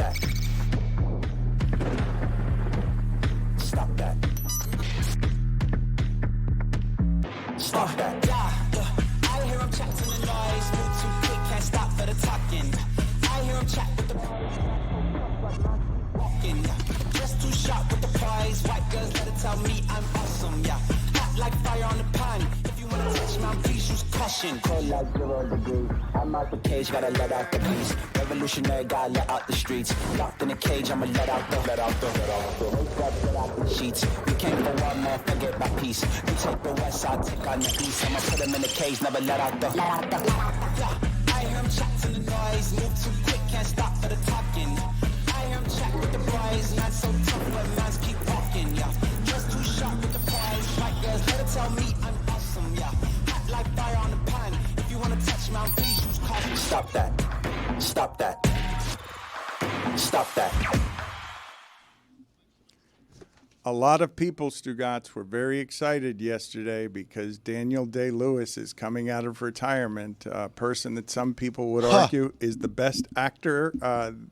that. Stop that. Stop that. I hear him chat to the noise. Move too quick, can't stop for the talking. I hear him chat with the walking. Just too sharp with the prize. White girls let it tell me I'm awesome. Yeah, hot like fire on the pan. If you wanna touch my please use caution. Cold like 0 degrees. I'm out the cage, gotta let out the beast. Revolutionary, gotta let out the streets. Locked in a cage, I'ma let out the sheets. We came for one man, forget my peace. You take the west side, take on the east. I'ma put him in the cage, never let out the. Yeah, I hear him chat to the noise. Move too quick, can't stop for the talking. I hear him chat with the boys. Not so tough, but mans keep walking. Yeah, just too sharp with the prize. White girls, let it tell me I'm awesome. Yeah, hot like fire on the pan. If you wanna touch me, please use caution. Stop that. Stop that. Stop that. A lot of people, Stugotz, were very excited yesterday because Daniel Day-Lewis is coming out of retirement, a person that some people would argue is the best actor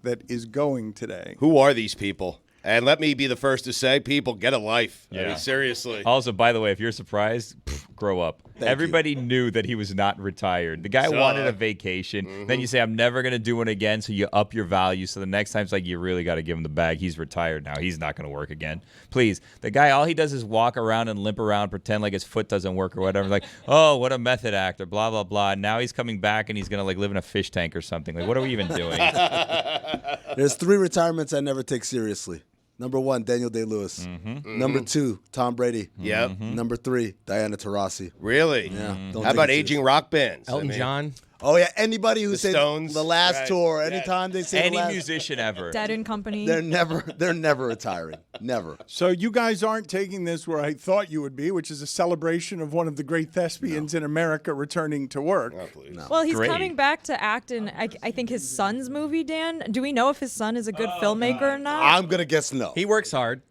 that is going today. Who are these people? And let me be the first to say, people, get a life. Yeah. I mean, seriously. Also, by the way, if you're surprised, grow up. Everybody knew that he was not retired. The guy wanted a vacation. Mm-hmm. Then you say, I'm never going to do one again, so you up your value. So the next time it's like, you really got to give him the bag. He's retired now. He's not going to work again. Please. The guy, all he does is walk around and limp around, pretend like his foot doesn't work or whatever. Like, oh, what a method actor, blah, blah, blah. And now he's coming back and he's going to like live in a fish tank or something. Like, what are we even doing? There's 3 retirements I never take seriously. Number 1, Daniel Day-Lewis. Mm-hmm. Number 2, Tom Brady. Yep. Mm-hmm. Number 3, Diana Taurasi. Really? Yeah. How about aging rock bands? Elton John? Oh, yeah. Anybody who says Stones, the last right. tour, anytime they say Any the last, musician ever. Dead and Company. they're never retiring. Never. So you guys aren't taking this where I thought you would be, which is a celebration of one of the great thespians in America returning to work. Oh, please. Well, he's Great. coming back to act in, I think, his son's movie, Dan. Do we know if his son is a good filmmaker or not? I'm going to guess no. He works hard.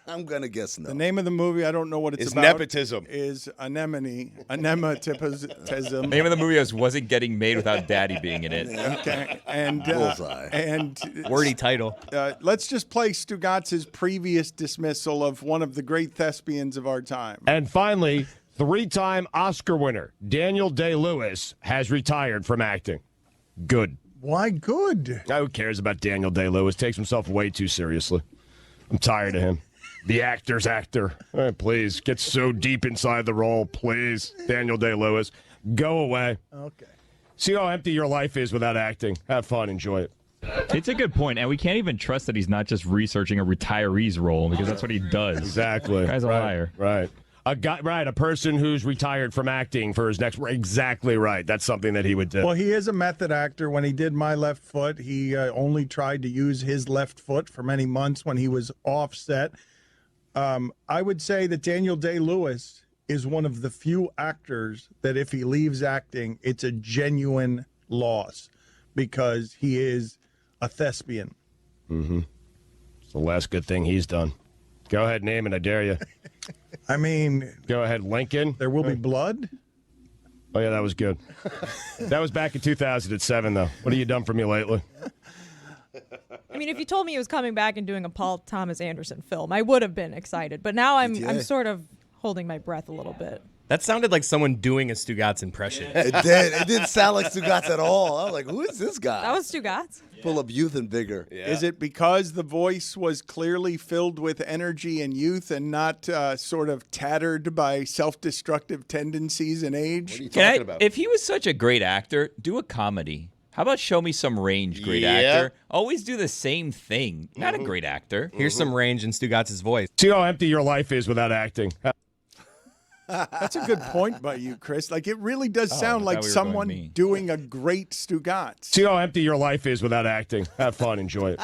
I'm going to guess no. The name of the movie, I don't know what it's Is about. nepotism. Is Anemotism. The name of the movie wasn't getting made without Daddy being in it. Okay, and Bullseye. Wordy title. Let's just play Stugotz's previous dismissal of one of the great thespians of our time. And finally, 3-time Oscar winner Daniel Day-Lewis has retired from acting. Good. Why good? Who cares about Daniel Day-Lewis? Takes himself way too seriously. I'm tired of him. The actor's actor. Please, get so deep inside the role. Please, Daniel Day-Lewis. Go away. Okay. See how empty your life is without acting. Have fun. Enjoy it. It's a good point, and we can't even trust that he's not just researching a retiree's role because that's what he does. Exactly. The guy's a liar. Right. A person who's retired from acting for his next. Exactly right. That's something that he would do. Well, he is a method actor. When he did My Left Foot, he only tried to use his left foot for many months when he was offset. I would say that Daniel Day-Lewis is one of the few actors that if he leaves acting, it's a genuine loss because he is a thespian. Mm-hmm. It's the last good thing he's done. Go ahead, name it. I dare you. I mean, go ahead, Lincoln. There Will Be Blood. Oh, yeah, that was good. That was back in 2007, though. What have you done for me lately? I mean, if you told me he was coming back and doing a Paul Thomas Anderson film, I would have been excited. But now I'm sort of holding my breath a little bit. That sounded like someone doing a Stugotz impression. It did. It didn't sound like Stugotz at all. I was like, who is this guy? That was Stugotz. Full of youth and vigor. Yeah. Is it because the voice was clearly filled with energy and youth and not sort of tattered by self-destructive tendencies and age? What are you talking about? If he was such a great actor, do a comedy. How about show me some range, great actor? Always do the same thing. Not a great actor. Here's some range in Stugotz's voice. See how empty your life is without acting. That's a good point by you, Chris. Like, it really does sound like someone doing a great Stugotz. See how empty your life is without acting. Have fun. Enjoy it.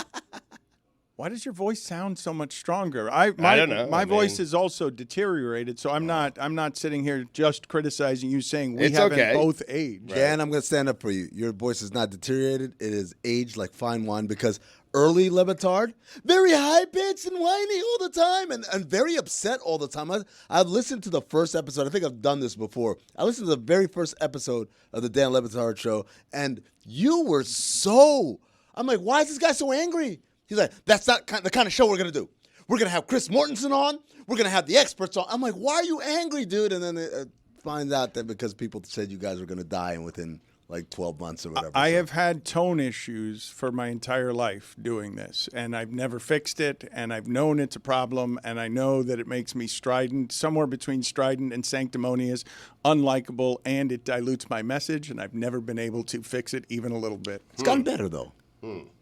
Why does your voice sound so much stronger? I don't know. My voice is also deteriorated, so I'm not sitting here just criticizing you, saying we haven't both aged. Right. Dan, I'm going to stand up for you. Your voice is not deteriorated. It is aged like fine wine because early Le Batard, very high-pitched and whiny all the time and very upset all the time. I've listened to the first episode. I think I've done this before. I listened to the very first episode of the Dan Le Batard Show, and you were so I'm like, why is this guy so angry? He's like, that's not the kind of show we're going to do. We're going to have Chris Mortensen on. We're going to have the experts on. I'm like, why are you angry, dude? And then it finds out that because people said you guys were going to die and within like 12 months or whatever. I have had tone issues for my entire life doing this, and I've never fixed it, and I've known it's a problem, and I know that it makes me strident, somewhere between strident and sanctimonious, unlikable, and it dilutes my message, and I've never been able to fix it even a little bit. It's gotten better, though.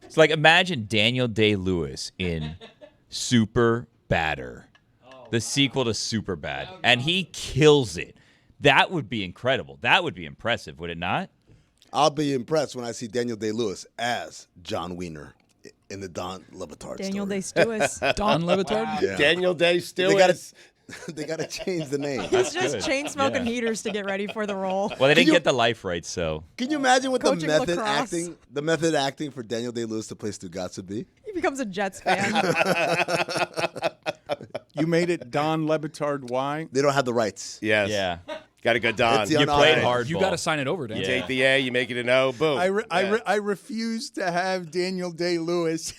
It's like imagine Daniel Day-Lewis in Super Badder, the sequel to Super Bad, and he kills it. That would be incredible. That would be impressive, would it not? I'll be impressed when I see Daniel Day-Lewis as John Wiener in the Don Le Batard Daniel story. Day-Lewis. Don Le Batard? Yeah. Daniel Day-Lewis. They got to change the name. He's just chain smoking heaters to get ready for the role. Well, they didn't get the life right, so. Can you imagine what Coaching the method acting for Daniel Day-Lewis to play Stugotz would be? He becomes a Jets fan. You made it Don Le Batard. Why? They don't have the rights. Yes. Yeah. Got to go Don. It's the You played unauthorized. hardball. You got to sign it over, Dan. You take the A, you make it an O, boom. I refuse to have Daniel Day-Lewis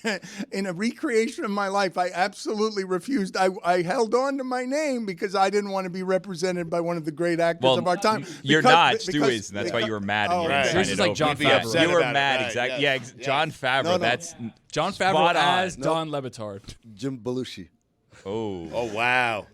in a recreation of my life. I absolutely refused. I held on to my name because I didn't want to be represented by one of the great actors of our time. You're Because- not. because- Stu is, and that's why you were mad. And you right. didn't Yours sign is it like over. Jon You'd be Favreau. upset You were about it, mad, right, exactly. yes, Yeah, Jon Favreau. No. That's John Spot Favreau on. as Nope. Don Le Batard. Jim Belushi. oh. Oh, wow.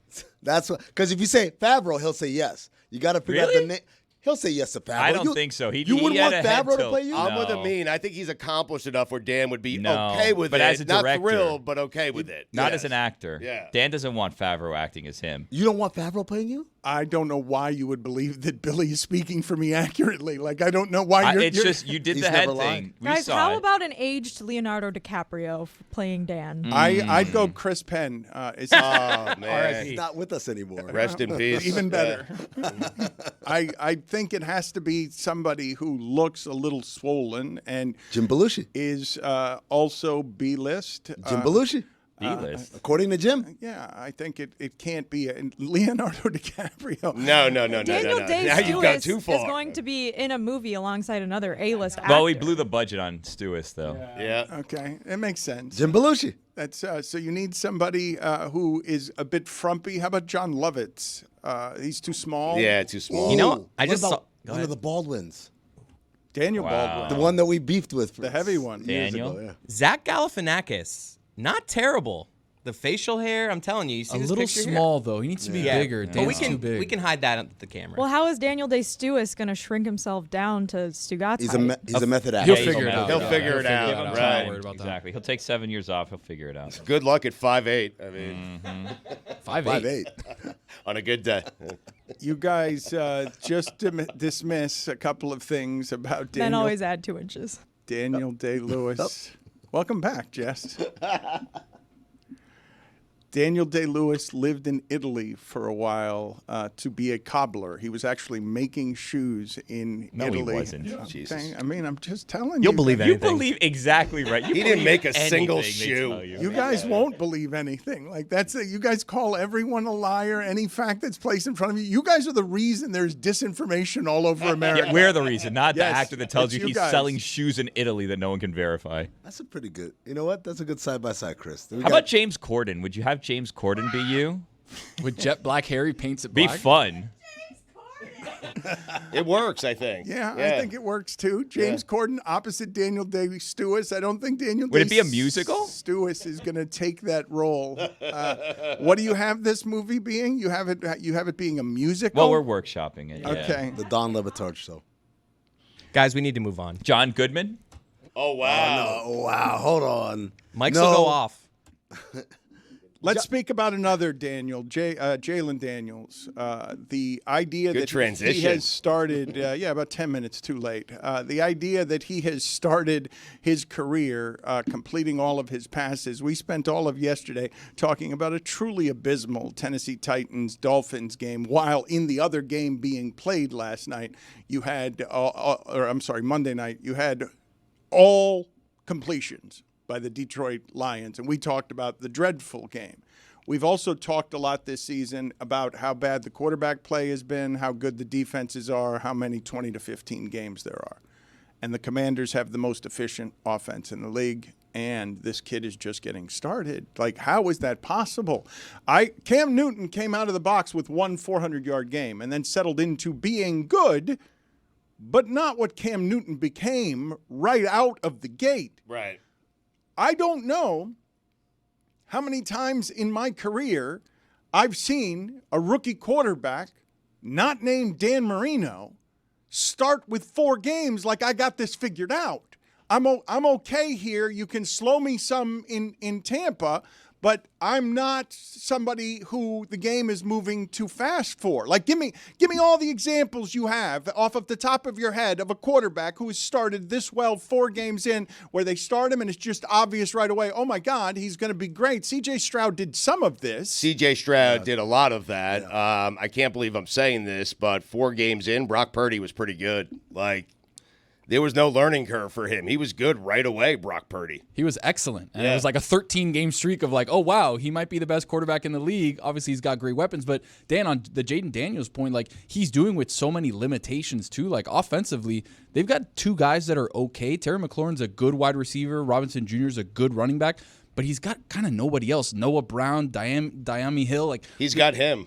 That's what. Because if you say Favreau, he'll say yes. You got to figure out Really? the name. He'll say yes to Favreau. I don't think so. He you wouldn't had want a head Favreau to tilt. play you? I'm with No. Amin. I think he's accomplished enough where Dan would be No, okay with but it. as a Not director- thrilled, but okay with it. Not Yes. as an actor. Yeah. Dan doesn't want Favreau acting as him. You don't want Favreau playing you? I don't know why you would believe that Billy is speaking for me accurately. Like, I don't know why you're... It's just you did He's the head never thing. lied. We Guys, saw how it. about an aged Leonardo DiCaprio for playing Dan? I'd go Chris Penn. It's Oh, man. He's not with us anymore. Rest in peace. even better. I think it has to be somebody who looks a little swollen and Jim Belushi. is also B-list. Jim Belushi. B-list. According to Jim. Yeah, I think it can't be Leonardo DiCaprio. No. Daniel Now you've gone Day-Lewis too is far. going to be in a movie alongside another A-list actor. Well, we blew the budget on Stewis, though. Yeah. Okay, it makes sense. Jim Belushi. That's so you need somebody who is a bit frumpy. How about John Lovitz? He's too small. Yeah, too small. You know, Ooh, I what just about saw. Go one ahead. of the Baldwins. Daniel Wow. Baldwin. The one that we beefed with. The heavy one. years Daniel? ago, yeah. Zach Galifianakis, not terrible. The facial hair, I'm telling you, you see A this little picture small, though. He needs to be here? bigger. But we Dan's can too big. we can hide that at the camera. Well, how is Daniel Day-Lewis going to shrink himself down to Stugotz He's height? a method actor. He'll figure it out. He'll figure it out, I'm right. not worried about that. Exactly. He'll take 7 years off. He'll figure it out. Good luck at 5'8". I mean, 5'8". 5'8". on a good day. You guys just dismiss a couple of things about Men Daniel. always add 2 inches. Daniel Day-Lewis. Welcome back, Jess. Daniel Day-Lewis lived in Italy for a while to be a cobbler. He was actually making shoes in No, he Italy. wasn't. Okay, Jesus. I mean, I'm just telling You'll you. believe You anything. believe exactly right. You He didn't believe make a single anything they shoe. tell you. You guys won't believe anything. Like you guys call everyone a liar. Any fact that's placed in front of you. You guys are the reason there's disinformation all over America. Yeah, we're the reason, not Yes, the actor that tells it's you you he's guys. selling shoes in Italy that no one can verify. That's a pretty good. You know what? That's a good side by side, Chris. How about James Corden? Would you have James Corden be you? With jet black hair, he paints it Be black. fun. It works, I think. Yeah, I think it works too. James Corden opposite Daniel Day-Lewis. I don't think Daniel. Would it be a musical? Stewis is going to take that role. What do you have this movie being? You have it being a musical. Well, we're workshopping it. Yeah. okay. The Don Le Batard Show. Guys, we need to move on. John Goodman. Oh, wow. Oh, wow. Hold on. Mics No. will go off. Let's speak about another Daniel, Jayden Daniels. The idea Good that he transition. has started, about 10 minutes too late. The idea that he has started his career completing all of his passes. We spent all of yesterday talking about a truly abysmal Tennessee Titans-Dolphins game, while in the other game being played last night, you had, Monday night, you had all completions by the Detroit Lions, and we talked about the dreadful game. We've also talked a lot this season about how bad the quarterback play has been, how good the defenses are, how many 20 to 15 games there are. and the Commanders have the most efficient offense in the league, and this kid is just getting started. Like, how is that possible? Cam Newton came out of the box with one 400-yard game and then settled into being good, but not what Cam Newton became right out of the gate. Right. I don't know how many times in my career I've seen a rookie quarterback, not named Dan Marino, start with 4 games like I got this figured out. I'm okay here. You can slow me some in Tampa, but I'm not somebody who the game is moving too fast for. Like, give me all the examples you have off of the top of your head of a quarterback who has started this well 4 games in, where they start him and it's just obvious right away, oh my God, he's going to be great. C.J. Stroud did some of this. C.J. Stroud did a lot of that. Yeah. I can't believe I'm saying this, but 4 games in, Brock Purdy was pretty good. Like, there was no learning curve for him. He was good right away, Brock Purdy. He was excellent. And it was like a 13-game streak of like, oh, wow, he might be the best quarterback in the league. Obviously, he's got great weapons. But, Dan, on the Jayden Daniels point, like, he's doing with so many limitations, too. Like, offensively, they've got 2 guys that are okay. Terry McLaurin's a good wide receiver. Robinson Jr. is a good running back. But he's got kind of nobody else. Noah Brown, Diami Hill. Like, he's got him.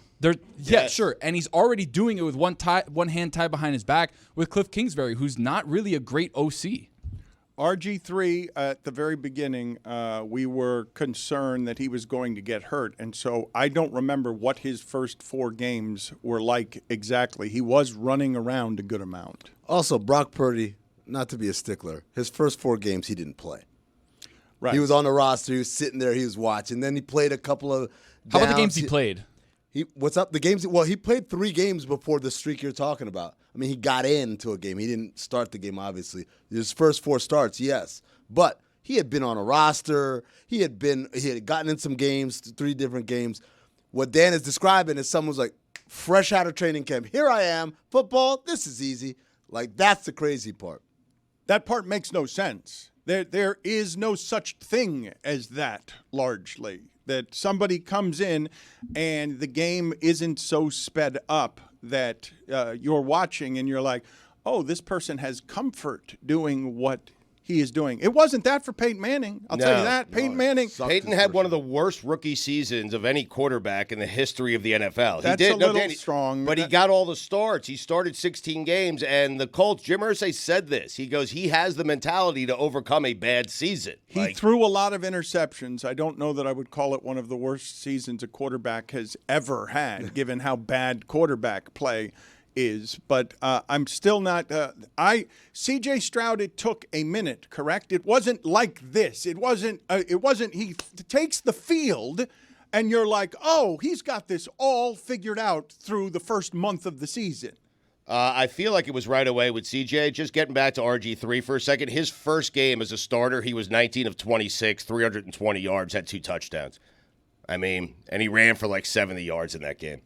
Yeah, sure. And he's already doing it with one hand tied behind his back with Cliff Kingsbury, who's not really a great OC. RG3, at the very beginning, we were concerned that he was going to get hurt. And so I don't remember what his first 4 games were like exactly. He was running around a good amount. Also, Brock Purdy, not to be a stickler, his first 4 games he didn't play. Right. He was on the roster. He was sitting there. He was watching. Then he played a couple of downs. How about the games he played? What's up? The games? Well, he played 3 games before the streak you're talking about. I mean, he got into a game. He didn't start the game, obviously. His first 4 starts, yes. But he had been on a roster. He had gotten in some games, 3 different games. What Dan is describing is someone's like, fresh out of training camp. Here I am. Football, this is easy. Like, that's the crazy part. That part makes no sense. There is no such thing as that, largely. That somebody comes in and the game isn't so sped up that you're watching and you're like, oh, this person has comfort doing what he is doing. It wasn't that for Peyton Manning. I'll tell you that. Peyton Manning. Peyton had one of the worst rookie seasons of any quarterback in the history of the NFL. That's a little strong. But he got all the starts. He started 16 games, and the Colts, Jim Irsay said this. He goes, he has the mentality to overcome a bad season. He threw a lot of interceptions. I don't know that I would call it one of the worst seasons a quarterback has ever had, given how bad quarterback play is, but I'm still not. C.J. Stroud, it took a minute, correct? It wasn't like this. It wasn't. He takes the field, and you're like, oh, he's got this all figured out through the first month of the season. I feel like it was right away with CJ. Just getting back to RG3 for a second. His first game as a starter, he was 19 of 26, 320 yards, had 2 touchdowns. I mean, and he ran for like 70 yards in that game.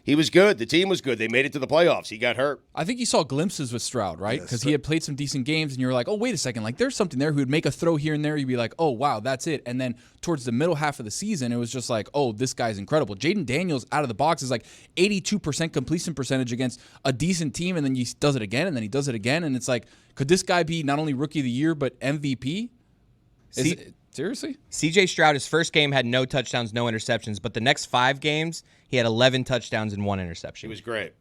He was good. The team was good. They made it to the playoffs. He got hurt. I think you saw glimpses with Stroud, right? Because he had played some decent games, and you're like, oh, wait a second. Like, there's something there. Who would make a throw here and there. You'd be like, oh, wow, that's it. And then towards the middle half of the season, it was just like, oh, this guy's incredible. Jayden Daniels out of the box is like 82% completion percentage against a decent team, and then he does it again, and then he does it again. And it's like, could this guy be not only Rookie of the Year, but MVP? Seriously? C.J. Stroud, his first game had no touchdowns, no interceptions, but the next 5 games, he had 11 touchdowns and 1 interception. He was great.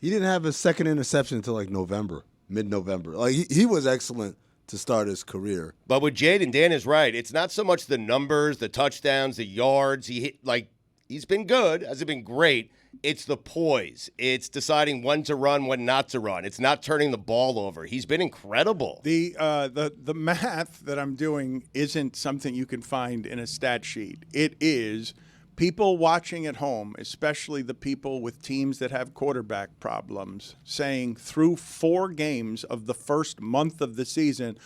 He didn't have his second interception until like mid-November. Like he was excellent to start his career. But with Jayden, Dan is right. It's not so much the numbers, the touchdowns, the yards. He's been good. Hasn't been great. It's the poise. It's deciding when to run, when not to run. It's not turning the ball over. He's been incredible. The math that I'm doing isn't something you can find in a stat sheet. It is people watching at home, especially the people with teams that have quarterback problems, saying through 4 games of the first month of the season,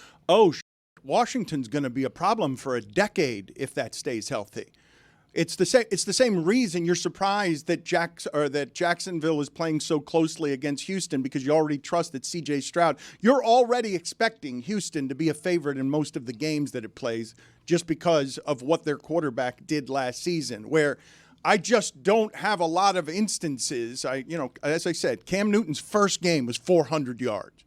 Washington's going to be a problem for a decade if that stays healthy. It's the same reason you're surprised that Jacksonville is playing so closely against Houston, because you already trust that C.J. Stroud. You're already expecting Houston to be a favorite in most of the games that it plays just because of what their quarterback did last season, where I just don't have a lot of instances. As I said, Cam Newton's first game was 400 yards.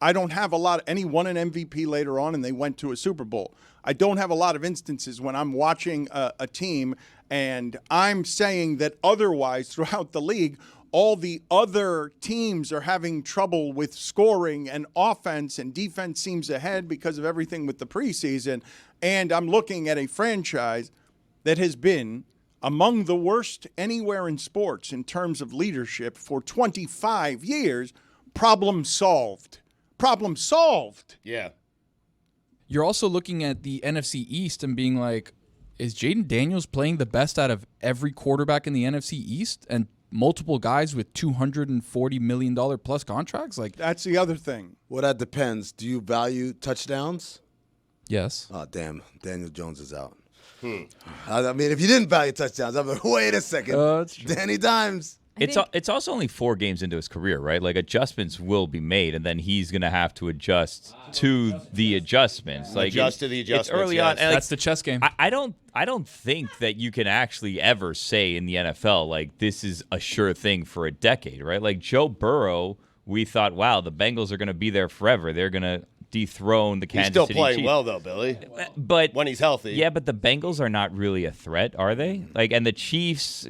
I don't have a lot. And he won an MVP later on, and they went to a Super Bowl. I don't have a lot of instances when I'm watching a team and I'm saying that otherwise throughout the league, all the other teams are having trouble with scoring and offense, and defense seems ahead because of everything with the preseason. And I'm looking at a franchise that has been among the worst anywhere in sports in terms of leadership for 25 years. Problem solved. Problem solved. Yeah. You're also looking at the NFC East and being like, is Jayden Daniels playing the best out of every quarterback in the NFC East and multiple guys with $240 million plus contracts? Like, that's the other thing. Well, that depends. Do you value touchdowns? Yes. Oh, damn. Daniel Jones is out. I mean, if you didn't value touchdowns, I'm like, wait a second. Danny Dimes. It's also only 4 games into his career, right? Like, adjustments will be made, and then he's going to have to adjust to the adjustments. Like, adjust to the adjustments. It's early yes. on. And, like, that's the chess game. I don't think that you can actually ever say in the NFL, like, this is a sure thing for a decade, right? Like, Joe Burrow, we thought, wow, the Bengals are going to be there forever. They're going to dethrone the Kansas City Chiefs. He's still playing well, though, Billy. But when he's healthy. Yeah, but the Bengals are not really a threat, are they? Like, and the Chiefs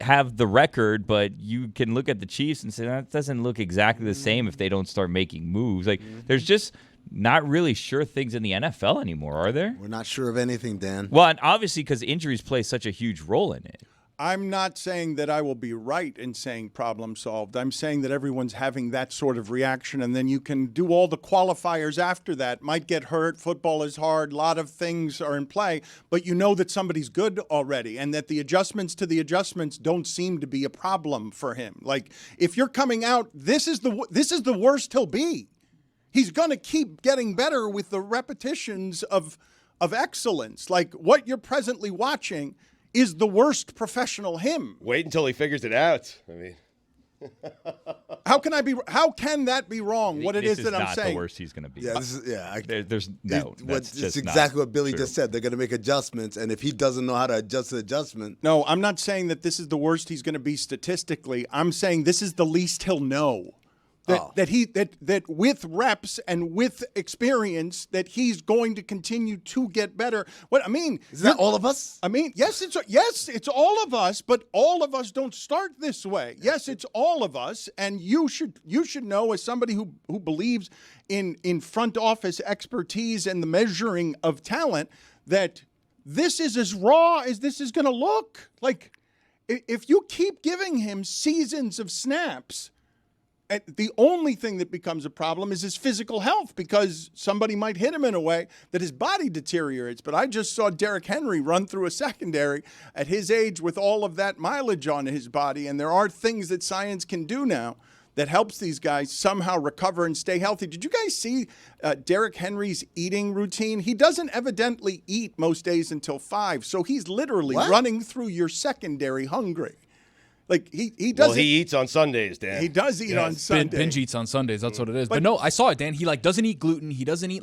have the record, but you can look at the Chiefs and say that doesn't look exactly the same if they don't start making moves. Like, there's just not really sure things in the NFL anymore, are there? We're not sure of anything, Dan. Well, and obviously because injuries play such a huge role in it. I'm not saying that I will be right in saying problem solved. I'm saying that everyone's having that sort of reaction, and then you can do all the qualifiers after that. Might get hurt. Football is hard. A lot of things are in play, but you know that somebody's good already, and that the adjustments to the adjustments don't seem to be a problem for him. Like, if you're coming out, this is the worst he'll be. He's going to keep getting better with the repetitions of excellence. Like, what you're presently watching is the worst professional him. Wait until he figures it out. I mean, how can that be wrong? What it is that I'm saying? This is not the worst he's going to be. Yeah, this is, yeah. There's no. It's exactly what Billy just said. They're going to make adjustments, and if he doesn't know how to adjust the adjustment, no, I'm not saying that this is the worst he's going to be statistically. I'm saying this is the least he'll know. That with reps and with experience that he's going to continue to get better. What I mean is that all of us? I mean, yes, it's all of us, but all of us don't start this way. Yes, it's all of us, and you should know, as somebody who believes in front office expertise and the measuring of talent, that this is as raw as this is going to look. Like, if you keep giving him seasons of snaps, and the only thing that becomes a problem is his physical health, because somebody might hit him in a way that his body deteriorates. But I just saw Derrick Henry run through a secondary at his age with all of that mileage on his body. And there are things that science can do now that helps these guys somehow recover and stay healthy. Did you guys see Derrick Henry's eating routine? He doesn't evidently eat most days until 5. So he's literally running through your secondary hungry. Like, he does. Well, he eats on Sundays, Dan. He does eat on Sundays. Binge eats on Sundays. That's what it is. But no, I saw it, Dan. He doesn't eat gluten. He doesn't eat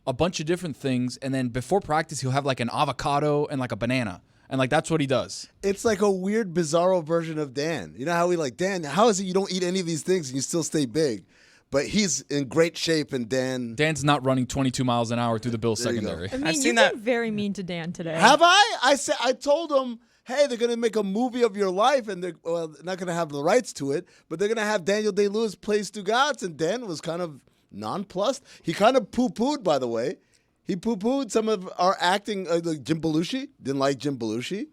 a bunch of different things. And then before practice, he'll have an avocado and a banana. And that's what he does. It's like a weird, bizarro version of Dan. You know how Dan, how is it you don't eat any of these things and you still stay big? But he's in great shape, and Dan's not running 22 miles an hour through the Bills secondary. I mean, you've been very mean to Dan today. Have I? I told him, hey, they're going to make a movie of your life, and they're not going to have the rights to it, but they're going to have Daniel Day-Lewis play Stugotz, and Dan was kind of nonplussed. He kind of poo-pooed, by the way. He poo-pooed some of our acting, like Jim Belushi. Didn't like Jim Belushi.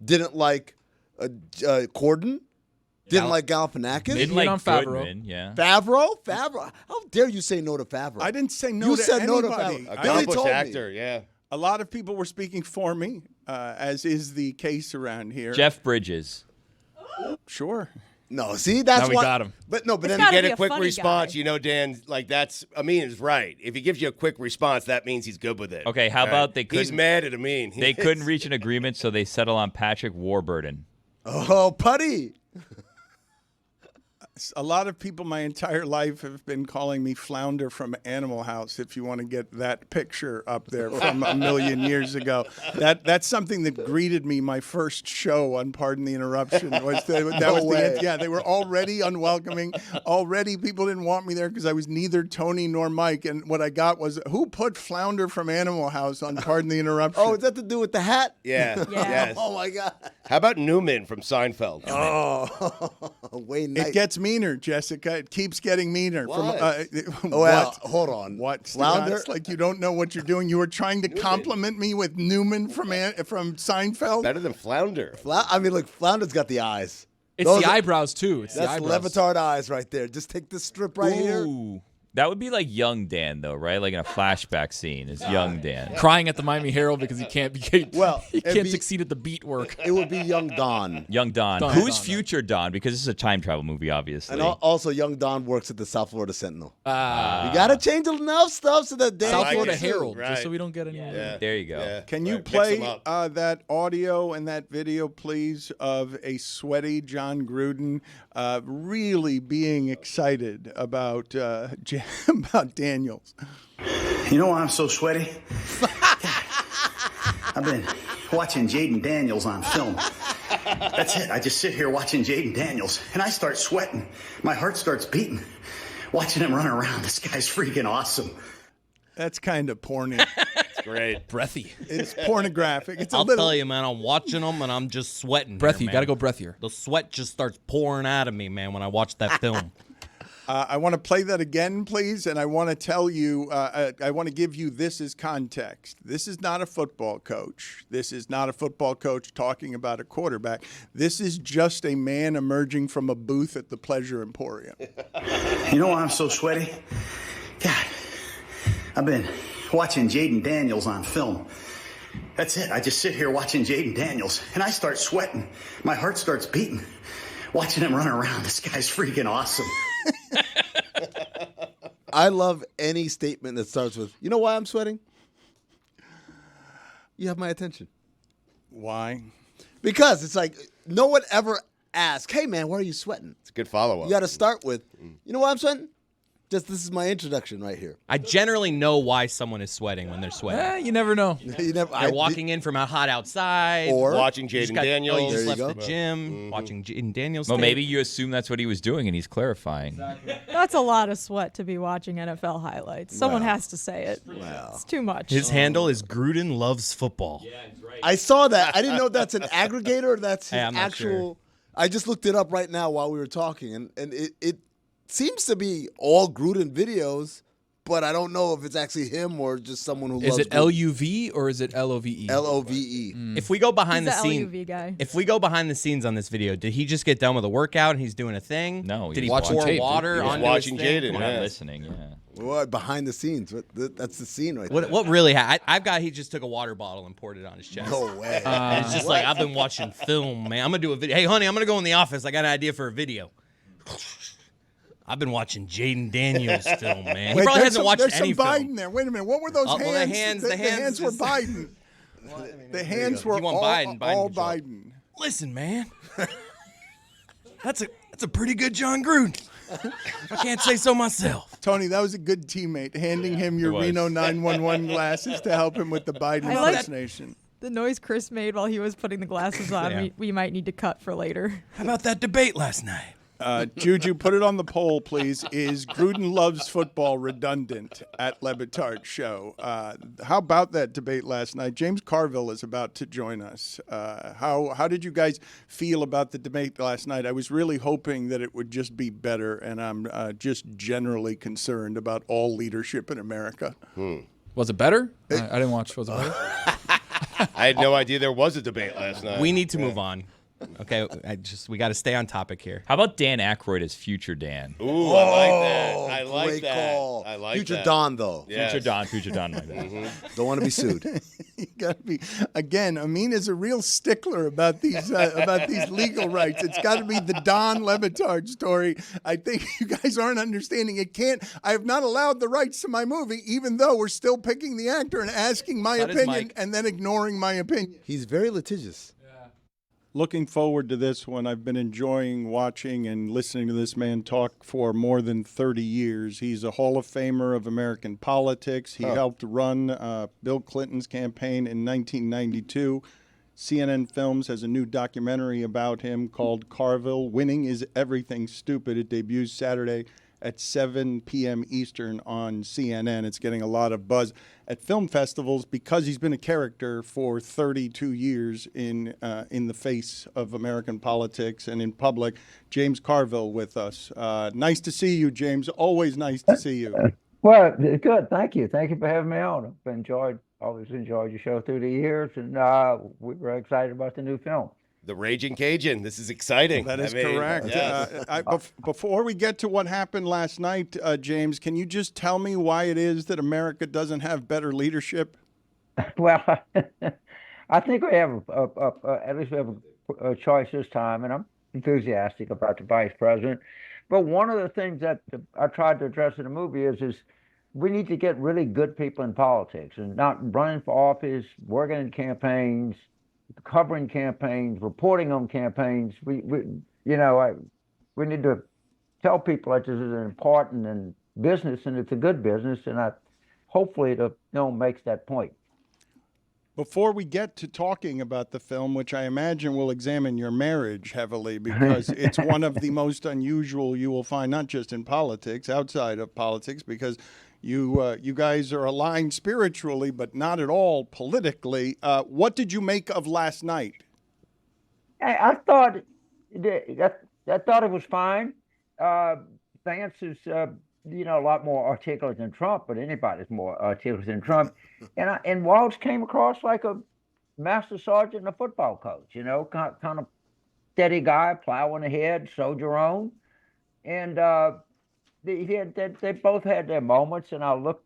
Didn't like Corden. Didn't like Galifianakis. Didn't like Favreau. Yeah. Favreau? How dare you say no to Favreau? I didn't say no you to said anybody. No to Favreau. Accomplished actor, yeah. A lot of people were speaking for me, as is the case around here. Jeff Bridges. Sure. No, see, that's now we why. got him. But no, but It's then You get a quick funny response, guy. you know, Dan, that's Amin is right. If he gives you a quick response, that means he's good with it. Okay, how about they couldn't? He's mad at Amin. They couldn't reach an agreement, so they settle on Patrick Warburton. Oh, Putty. A lot of people my entire life have been calling me Flounder from Animal House, if you want to get that picture up there from a million years ago. That's something that greeted me my first show on Pardon the Interruption. They were already unwelcoming. Already people didn't want me there because I was neither Tony nor Mike. And what I got was, who put Flounder from Animal House on Pardon the Interruption? Oh, is that to do with the hat? Yeah. Yes. Oh, my God. How about Newman from Seinfeld? Oh, way nice. It gets meaner, Jessica. It keeps getting meaner. What? Well, hold on. What? Flounder? It's like you don't know what you're doing. You were trying to compliment me with Newman from Seinfeld. Better than Flounder. I mean, look, Flounder's got the eyes. It's the eyebrows, too. It's the That's eyebrows. Lebatard eyes right there. Just take this strip right here. Ooh. That would be like young Dan, though, right? Like in a flashback scene is young Dan. Crying at the Miami Herald because he can't it'd be- succeed at the beat work. It would be young Don. Young Don. Who's future Don? Because this is a time travel movie, obviously. And also, young Don works at the South Florida Sentinel. You got to change enough stuff so that Dan South like Florida it. Herald, Right. just so we don't get any. Yeah. There you go. Yeah. Can you Right, mix play 'em up. that audio and that video, please, of a sweaty Jon Gruden really being excited about about Daniels? You know why I'm so sweaty? I've been watching Jayden Daniels on film. That's it. I just sit here watching Jayden Daniels, and I start sweating. My heart starts beating. Watching him run around, this guy's freaking awesome. That's kind of porny. It's great. Breathy. It's pornographic. It's I'll tell you, man, I'm watching them and I'm just sweating. Breathy. Here, Got to go breathier. The sweat just starts pouring out of me, man, when I watch that film. I want to play that again, please, and I want to tell you, I want to give you this as context. This is not a football coach. This is not a football coach talking about a quarterback. This is just a man emerging from a booth at the Pleasure Emporium. You know why I'm so sweaty? God, I've been watching Jayden Daniels on film. That's it. I just sit here watching Jayden Daniels, and I start sweating. My heart starts beating. Watching him run around, this guy's freaking awesome. I love any statement that starts with, you know why I'm sweating? You have my attention. Why? Because it's like, no one ever asks, hey, man, why are you sweating? It's a good follow-up. You got to start with, you know why I'm sweating? Just this is my introduction right here. I generally know why someone is sweating when they're sweating. You never know. They're walking in from a hot outside. Or watching Jayden Daniels. You just There you left go. the gym, watching Jayden Daniels. Well, tape. maybe you assume that's what he was doing, and he's clarifying. That's a lot of sweat to be watching NFL highlights. Someone has to say it. It's too much. His handle is Gruden loves football. I saw that. I didn't know if that's an aggregator or that's his Hey, I'm not actual. sure. I just looked it up right now while we were talking, and it seems to be all Gruden videos, but I don't know if it's actually him or just someone who Is loves it LUV or is it LOVE? LOVE. If we go behind He's the the scene, LUV guy. if we go behind the scenes on this video, did he just get done with a workout and he's doing a thing? No, he did he was watching pour tape, dude. water He was onto watching his thing? Jayden. We're not Yeah. listening, yeah. What, behind the scenes? That's the scene right there. What really happened? I've got he just took a water bottle and poured it on his chest. No way. And it's just like, I've been watching film, man. I'm gonna do a video. Hey, honey, I'm gonna go in the office. I got an idea for a video. I've been watching Jayden Daniels film, man. He probably hasn't watched there's any some film. Biden there. Wait a minute. What were those Oh, well, the hands? hands- the hands hands were is- Biden. The hands were You want all Biden, Biden all control. Biden. Listen, man. That's a pretty good Jon Gruden. I can't say so myself. Tony, that was a good teammate, handing him your it was. Reno 911 glasses to help him with the Biden I like- impersonation. The noise Chris made while he was putting the glasses on, Yeah. we might need to cut for later. How about that debate last night? Juju, put it on the poll, please. Is Gruden loves football redundant at Le Batard Show? How about that debate last night? James Carville is about to join us. How did you guys feel about the debate last night? I was really hoping that it would just be better, and I'm just generally concerned about all leadership in America. Was it better? I didn't watch. Was it better? I had no idea there was a debate last night. We need to move on. Okay, we got to stay on topic here. How about Dan Aykroyd as future Dan? Ooh, I like that. I like Great that. call. I like Future that. Don, though. Yes. Future Don, my bad. Don't want to be sued. You gotta be again. Amin is a real stickler about these legal rights. It's got to be the Don Le Batard story. I think you guys aren't understanding. It can't. I have not allowed the rights to my movie, even though we're still picking the actor and asking my That is opinion, Mike. and then ignoring my opinion. He's very litigious. Looking forward to this one. I've been enjoying watching and listening to this man talk for more than 30 years. He's a Hall of Famer of American politics. He helped run Bill Clinton's campaign in 1992. CNN Films has a new documentary about him called Carville, Winning is Everything Stupid. It debuts Saturday at 7 p.m. Eastern on CNN. It's getting a lot of buzz at film festivals because he's been a character for 32 years in the face of American politics and in public. James Carville with us. Nice to see you, James. Always nice to see you. Well, good. Thank you. Thank you for having me on. I've always enjoyed your show through the years, and we're very excited about the new film. The Raging Cajun. This is exciting. That is correct. Yes. Before we get to what happened last night, James, can you just tell me why it is that America doesn't have better leadership? Well, I think we have at least we have a choice this time, and I'm enthusiastic about the vice president. But one of the things that I tried to address in the movie is we need to get really good people in politics and not running for office, working in campaigns, covering campaigns, reporting on campaigns. We need to tell people that this is an important and business, and it's a good business, and hopefully it makes that point. Before we get to talking about the film, which I imagine will examine your marriage heavily, because it's one of the most unusual you will find, not just in politics, outside of politics, because you guys are aligned spiritually, but not at all politically. What did you make of last night? I thought it was fine. Vance is a lot more articulate than Trump, but anybody's more articulate than Trump. And Walsh came across like a master sergeant and a football coach, kind of steady guy, plowing ahead, soldier on. And they both had their moments, and I looked,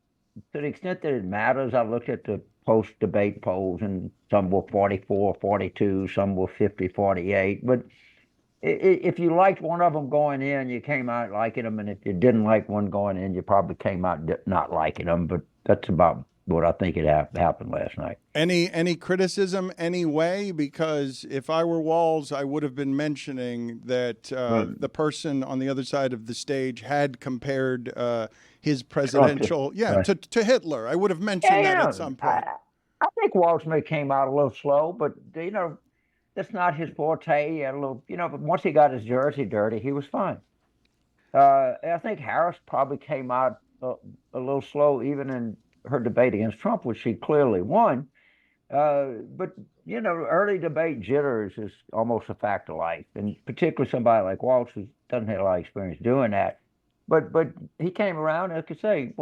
to the extent that it matters, I looked at the post-debate polls, and some were 44-42, some were 50-48. But if you liked one of them going in, you came out liking them, and if you didn't like one going in, you probably came out not liking them. But that's about what I think happened last night. Any criticism anyway? Because if I were Walls, I would have been mentioning that the person on the other side of the stage had compared his presidential, to Hitler. I would have mentioned that at some point. I think Walsh may came out a little slow, but that's not his forte. He had a little, but once he got his jersey dirty, he was fine. I think Harris probably came out a little slow, even in her debate against Trump, which she clearly won. But early debate jitters is almost a fact of life, and particularly somebody like Walsh who doesn't have a lot of experience doing that. But he came around, as I could say,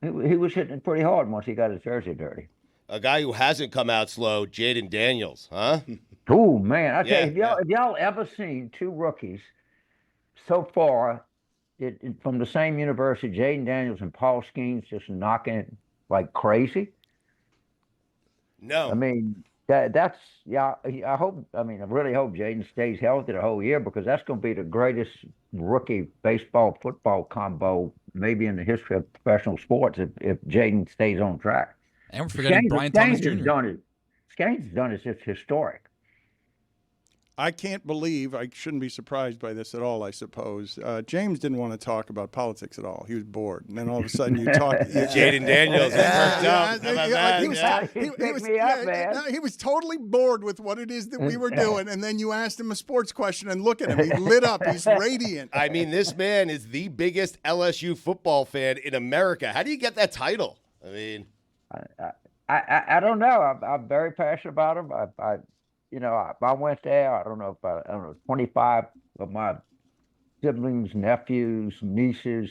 he was hitting it pretty hard once he got his jersey dirty. A guy who hasn't come out slow, Jayden Daniels, huh? Oh man, I tell you, if y'all ever seen two rookies so far from the same university, Jayden Daniels and Paul Skeens, just knocking it like crazy? No. I mean, I really hope Jayden stays healthy the whole year, because that's going to be the greatest rookie baseball-football combo maybe in the history of professional sports if Jayden stays on track. And we're forgetting Brian Thomas Jr. Skeens has done it. It's historic. I can't believe, I shouldn't be surprised by this at all, I suppose. James didn't want to talk about politics at all. He was bored. And then all of a sudden you talk. Jayden Daniels He was totally bored with what it is that we were doing. And then you asked him a sports question, and look at him. He lit up. He's radiant. I mean, this man is the biggest LSU football fan in America. How do you get that title? I mean, I don't know. I'm very passionate about him. I went there. I don't know, 25 of my siblings, nephews, nieces,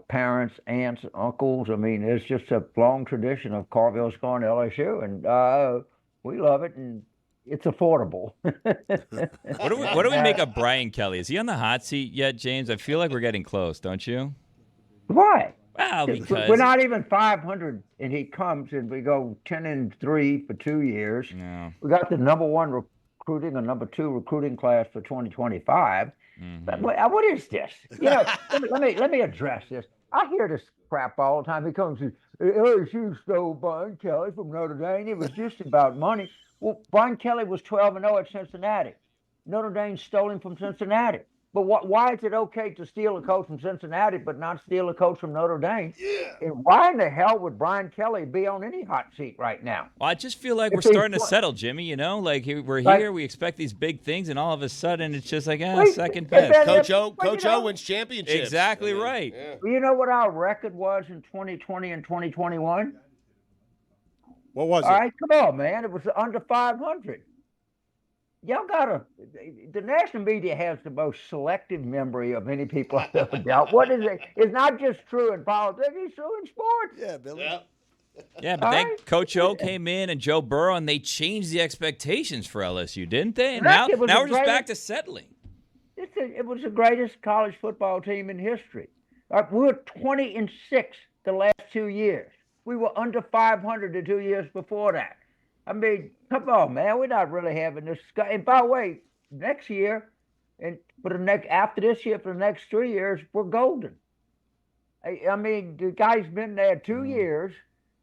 parents, aunts, uncles. I mean, it's just a long tradition of Carville's going to LSU, and we love it, and it's affordable. What do we make of Brian Kelly? Is he on the hot seat yet, James? I feel like we're getting close, don't you? Why? Well, because we're not even 500, and he comes, and we go 10-3 for 2 years. Yeah. We got the number 1 recruiting or number 2 recruiting class for 2025, But what is this? You know, let me address this. I hear this crap all the time. He comes and LSU stole Brian Kelly from Notre Dame. It was just about money. Well, Brian Kelly was 12-0 at Cincinnati. Notre Dame stole him from Cincinnati. But why is it okay to steal a coach from Cincinnati but not steal a coach from Notre Dame? Yeah. And why in the hell would Brian Kelly be on any hot seat right now? Well, I just feel like we're starting to settle, Jimmy. You know, like we're here, we expect these big things, and all of a sudden it's just like, second best. Coach O wins championships. Exactly right. Yeah. You know what our record was in 2020 and 2021? What was it? All right, come on, man. It was under 500. Y'all the national media has the most selective memory of any people I've ever dealt. What is it? It's not just true in politics, it's true in sports. Yeah, Billy. Yeah, but then Coach O came in and Joe Burrow, and they changed the expectations for LSU, didn't they? And now we're just back to settling. It was the greatest college football team in history. We were 20-6 the last 2 years. We were under 500 the 2 years before that. I mean, come on, man. We're not really having this. And by the way, next year, and after this year, for the next 3 years, we're golden. I mean, the guy's been there 2 years,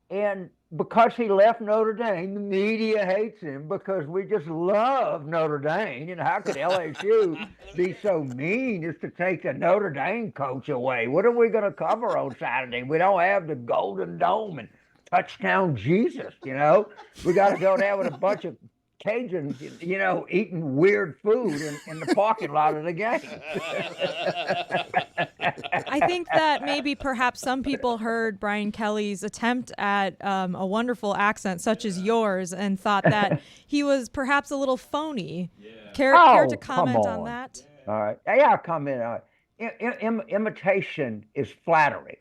and because he left Notre Dame, the media hates him because we just love Notre Dame. You know, how could LSU be so mean as to take the Notre Dame coach away? What are we going to cover on Saturday? We don't have the Golden Dome and Touchdown Jesus, you know. We got to go there with a bunch of Cajuns, you know, eating weird food in the parking lot of the game. I think that maybe perhaps some people heard Brian Kelly's attempt at a wonderful accent such as yours and thought that he was perhaps a little phony. Care to comment on that? All right. Yeah, I'll comment on it. Imitation is flattery.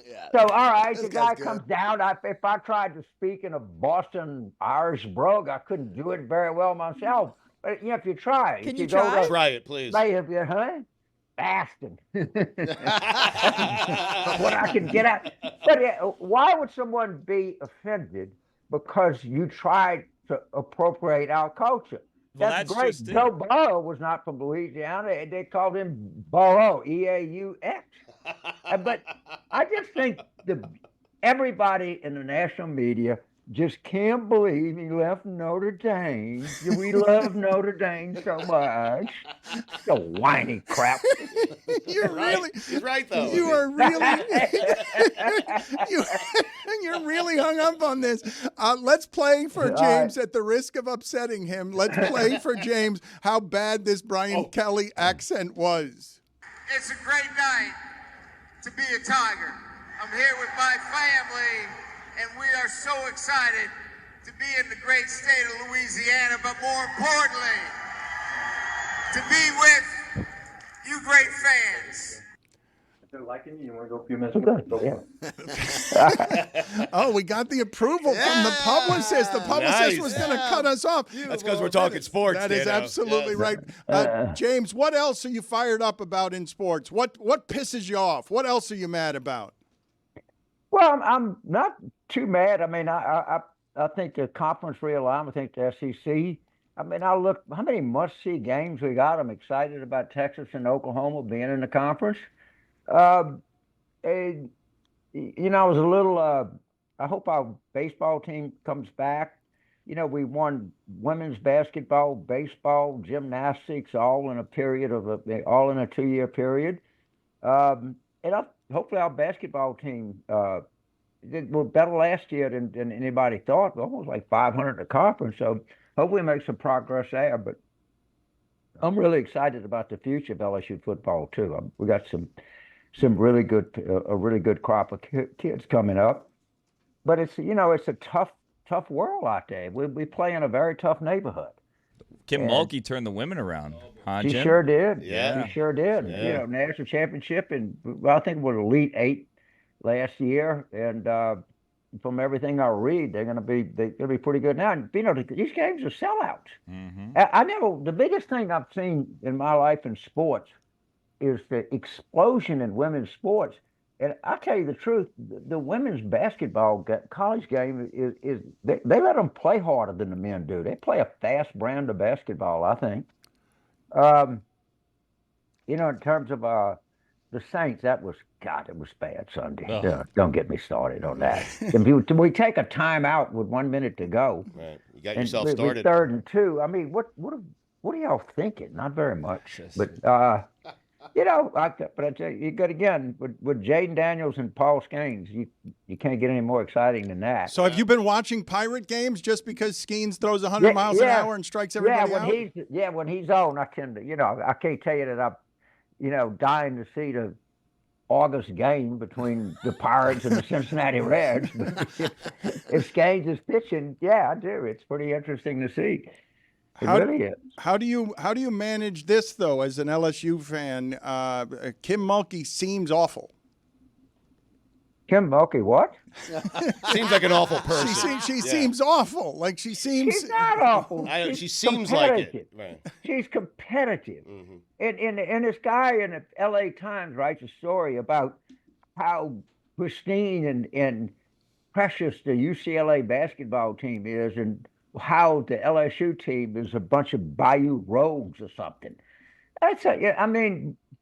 Yeah. So, all right, the guy comes down. If I tried to speak in a Boston Irish brogue, I couldn't do it very well myself. But, you know, if you try. Can you try? Try it, please. Bastard. What I can get out. But why would someone be offended because you tried to appropriate our culture? Well, that's great. Joe Burrow was not from Louisiana. They called him Burrow, E-A-U-X. But I just think everybody in the national media just can't believe he left Notre Dame. We love Notre Dame so much. The whiny crap. You're really, he's right though. You are really, you're really hung up on this. Let's play for James at the risk of upsetting him. Let's play for James how bad this Brian Kelly accent was. It's a great night to be a Tiger. I'm here with my family, and we are so excited to be in the great state of Louisiana, but more importantly, to be with you great fans. If they're liking you want to go a few minutes? Oh, we got the approval from the publicist. The publicist was going to cut us off. That's because we're talking sports. That is absolutely right. James, what else are you fired up about in sports? What pisses you off? What else are you mad about? Well, I'm not too mad. I mean, I think the conference realignment, I think the SEC. I mean, I look how many must-see games we got. I'm excited about Texas and Oklahoma being in the conference. You know, I was a little. I hope our baseball team comes back. You know, we won women's basketball, baseball, gymnastics, all in a period of all in a 2-year period. And hopefully our basketball team did better last year than anybody thought. Almost like 500 in the conference. So hopefully make some progress there. But I'm really excited about the future of LSU football too. We got some really good, a really good crop of kids coming up. But it's a tough world out there. We play in a very tough neighborhood. Kim Mulkey turned the women around. Huh, Jim? She sure did. Yeah. She sure did. Yeah. You know, national championship, and I think it was Elite 8 last year. And from everything I read, they're going to be pretty good now. And you know, these games are sellouts. Mm-hmm. The biggest thing I've seen in my life in sports is the explosion in women's sports. And I tell you the truth, the women's basketball college game is they let them play harder than the men do. They play a fast brand of basketball, I think. in terms of the Saints, it was bad Sunday. Oh. Don't get me started on that. If we take a timeout with 1 minute to go. Right. You got and yourself started. 3rd and 2. I mean, what are y'all thinking? Not very much. But but I tell you got again with Jayden Daniels and Paul Skeens, you can't get any more exciting than that. So have you been watching Pirate games just because Skeens throws 100 miles an hour and strikes everybody out? When he's on, I tend to, I can't tell you that I'm, dying to see the August game between the Pirates and the Cincinnati Reds. But if Skeens is pitching, I do. It's pretty interesting to see. How do you manage this though as an LSU fan? Kim Mulkey seems awful. Kim Mulkey, what? Seems like an awful person. She seems awful. Like she seems. She's not awful. She seems like it. Right. She's competitive. And this guy in the L.A. Times writes a story about how pristine and precious the UCLA basketball team is, and how the LSU team is a bunch of Bayou rogues or something.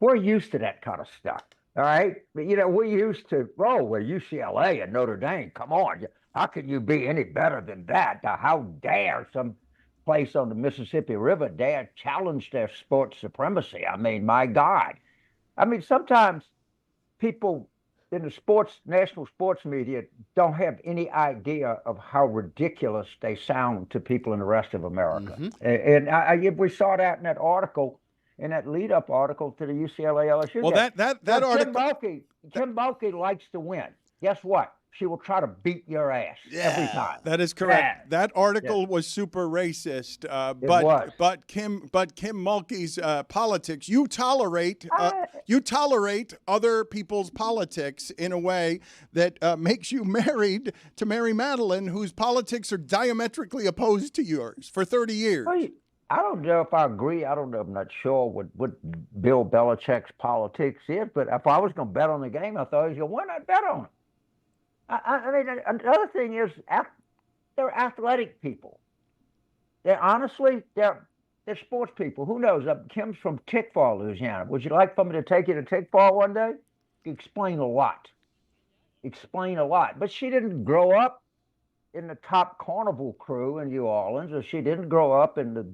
We're used to that kind of stuff. All right. But, we're used to, we're UCLA and Notre Dame. Come on. How can you be any better than that? How dare some place on the Mississippi River dare challenge their sports supremacy? I mean, my God. Sometimes people in the national sports media don't have any idea of how ridiculous they sound to people in the rest of America. And we saw that in that article, in that lead-up article to the UCLA LSU. Well, game. that article. Kim Mulkey likes to win. Guess what? She will try to beat your ass every time. That is correct. That article was super racist. But Kim Mulkey's politics, you tolerate other people's politics in a way that makes you married to Mary Madeline, whose politics are diametrically opposed to yours for 30 years. I don't know if I agree. I'm not sure what Bill Belichick's politics is, but if I was going to bet on the game, I thought he was going to win. I'd bet on it. Another thing is they're athletic people. They're sports people. Who knows? Kim's from Tickfaw, Louisiana. Would you like for me to take you to Tickfaw one day? Explain a lot. But she didn't grow up in the top carnival crew in New Orleans, or she didn't grow up in the,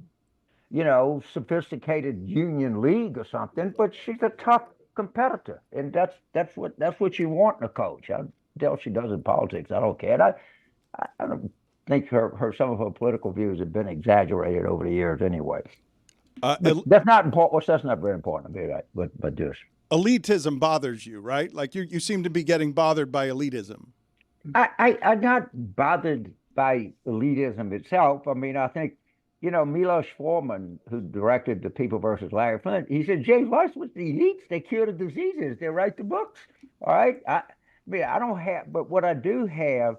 sophisticated Union League or something. But she's a tough competitor, and that's what you want in a coach. The hell she does in politics, I don't care. I don't think some of her political views have been exaggerated over the years anyway. That's not important. That's not very important to me, right? But this elitism bothers you, right? Like you seem to be getting bothered by elitism. I'm not bothered by elitism itself. I think, Milos Forman, who directed The People versus Larry Flint, he said, James Rice was the elites. They cure the diseases. They write the books. All right. I don't have, but what I do have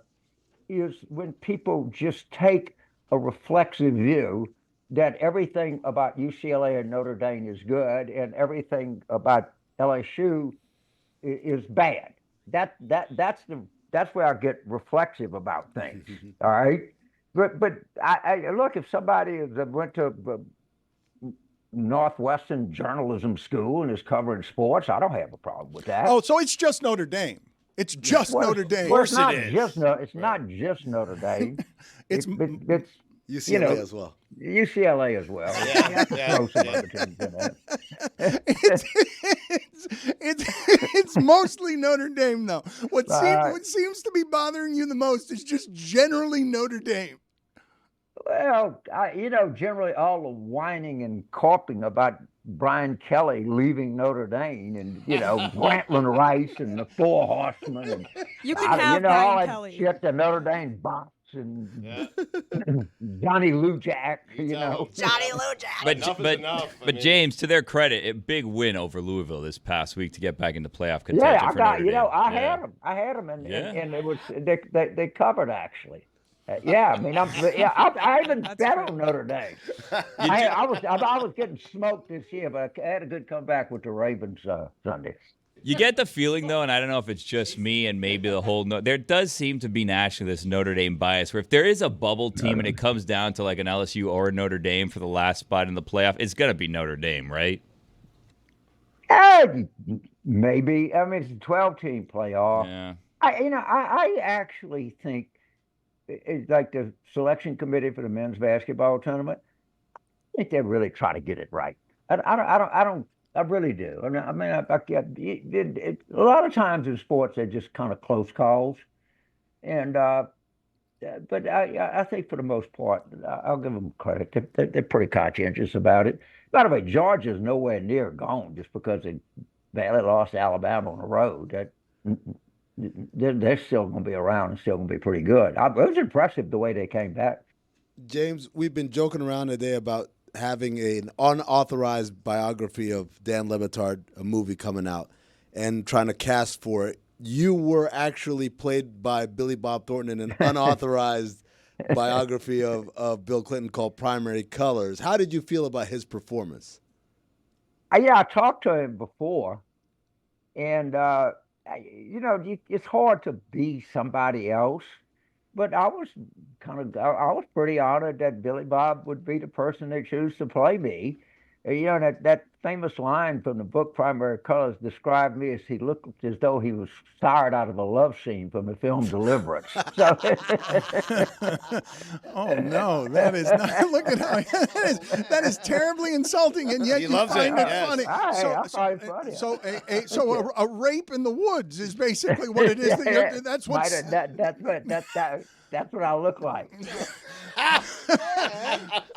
is when people just take a reflexive view that everything about UCLA and Notre Dame is good and everything about LSU is bad. That's where I get reflexive about things. All right. But I look, if somebody went to Northwestern Journalism School and is covering sports, I don't have a problem with that. Oh, so it's just Notre Dame. It's just Notre Dame. Of course it is. It's not just Notre Dame. it's UCLA as well. UCLA as well. It's mostly Notre Dame, though. What seems to be bothering you the most is just generally Notre Dame. Well, generally all the whining and carping about Brian Kelly leaving Notre Dame and, Grantland Rice and the Four Horsemen. And, you can have Brian all Kelly. Shit, the Notre Dame box and Johnny Lou Jack, Johnny Lou Jack. But James, to their credit, a big win over Louisville this past week to get back into playoff contention for Notre Dame. I had them, and it was they covered actually. I even bet on Notre Dame. I was getting smoked this year, but I had a good comeback with the Ravens Sunday. You get the feeling, though, and I don't know if it's just me and maybe the whole there does seem to be nationally this Notre Dame bias where if there is a bubble team and it comes down to like an LSU or a Notre Dame for the last spot in the playoff, it's going to be Notre Dame, right? Maybe. I mean, it's a 12-team playoff. Yeah. I actually think it's like the selection committee for the men's basketball tournament. I think they really try to get it right. I really do. A lot of times in sports they're just kind of close calls, and but I think for the most part I'll give them credit. They're pretty conscientious about it. By the way, Georgia's nowhere near gone just because they barely lost to Alabama on the road. They're still going to be around and still going to be pretty good. It was impressive the way they came back. James, we've been joking around today about having an unauthorized biography of Dan Le Batard, a movie coming out, and trying to cast for it. You were actually played by Billy Bob Thornton in an unauthorized biography of Bill Clinton called Primary Colors. How did you feel about his performance? I talked to him before, and it's hard to be somebody else. But I was pretty honored that Billy Bob would be the person they choose to play me. That famous line from the book Primary Colors described me as he looked as though he was fired out of a love scene from the film Deliverance. So, oh no, that is not. Look at how that is terribly insulting, and yet He you loves find it, it yes. funny. I find it funny. So a rape in the woods is basically what it is. That's what. That's what I look like.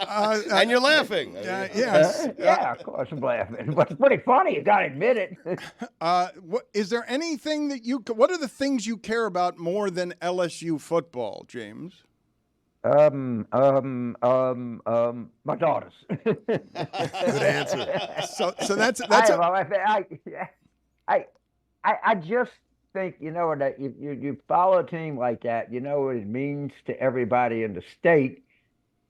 And you're laughing. Yes. Yeah, of course I'm laughing. But it's pretty funny. You got to admit it. Is there anything that what are the things you care about more than LSU football, James? My daughters. Good answer. So that's I just think that you follow a team like that, you know what it means to everybody in the state.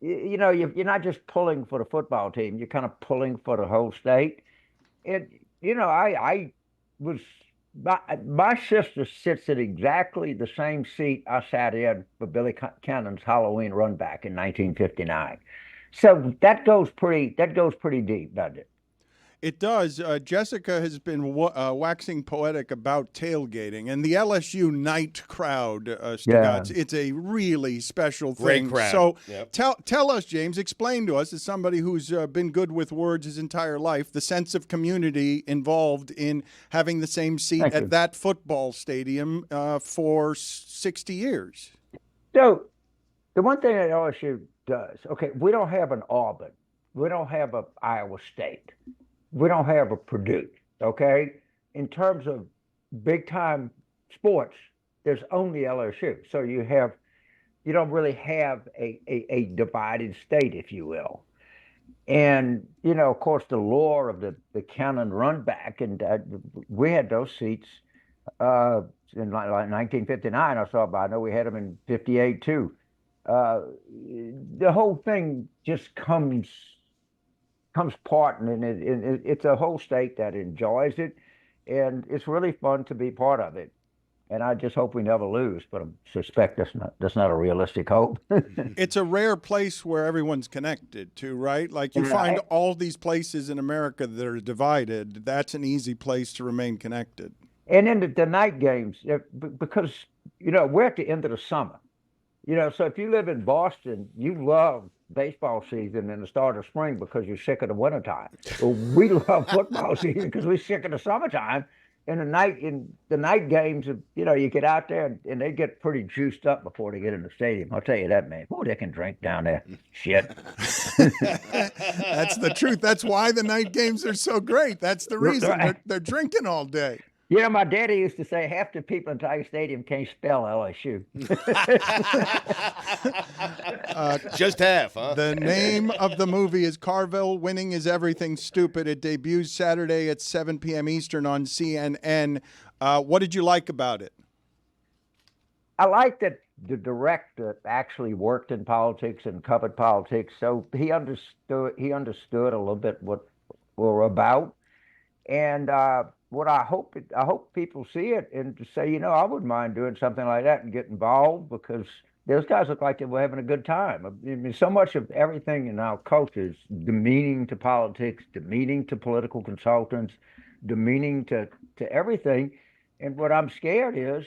You're not just pulling for the football team; you're kind of pulling for the whole state. And I was my sister sits at exactly the same seat I sat in for Billy Cannon's Halloween run back in 1959. So that goes pretty deep, doesn't it? It does. Jessica has been waxing poetic about tailgating and the LSU night crowd, Stugotz. It's a really special thing. Great crowd. So Yep. tell us, James, explain to us, as somebody who's been good with words his entire life, the sense of community involved in having the same seat at that football stadium for 60 years. So the one thing that LSU does, okay, we don't have an Auburn. We don't have an Iowa State. We don't have a Purdue, okay? In terms of big-time sports, there's only LSU. So you don't really have a divided state, if you will. And, of course, the lore of the Cannon run back, and we had those seats in like 1959. I know we had them in 58, too. The whole thing just comes part, and it's a whole state that enjoys it, and it's really fun to be part of it. And I just hope we never lose, but I suspect that's not a realistic hope. It's a rare place where everyone's connected to, right? Like you find all these places in America that are divided. That's an easy place to remain connected. And then the night games, because we're at the end of the summer. So if you live in Boston, you love baseball season and the start of spring because you're sick of the wintertime. Well, we love football season because we're sick of the summertime. And the night games, you get out there and they get pretty juiced up before they get in the stadium. I'll tell you that, man. Oh, they can drink down there. Shit. That's the truth. That's why the night games are so great. That's the reason. They're drinking all day. My daddy used to say half the people in Tiger Stadium can't spell LSU. Just half, huh? The name of the movie is Carville, Winning is Everything Stupid. It debuts Saturday at 7 p.m. Eastern on CNN. What did you like about it? I like that the director actually worked in politics and covered politics, so he understood a little bit what we're about. And what I hope people see it and to say, I wouldn't mind doing something like that and get involved, because those guys look like they were having a good time. I mean, so much of everything in our culture is demeaning to politics, demeaning to political consultants, demeaning to everything. And what I'm scared is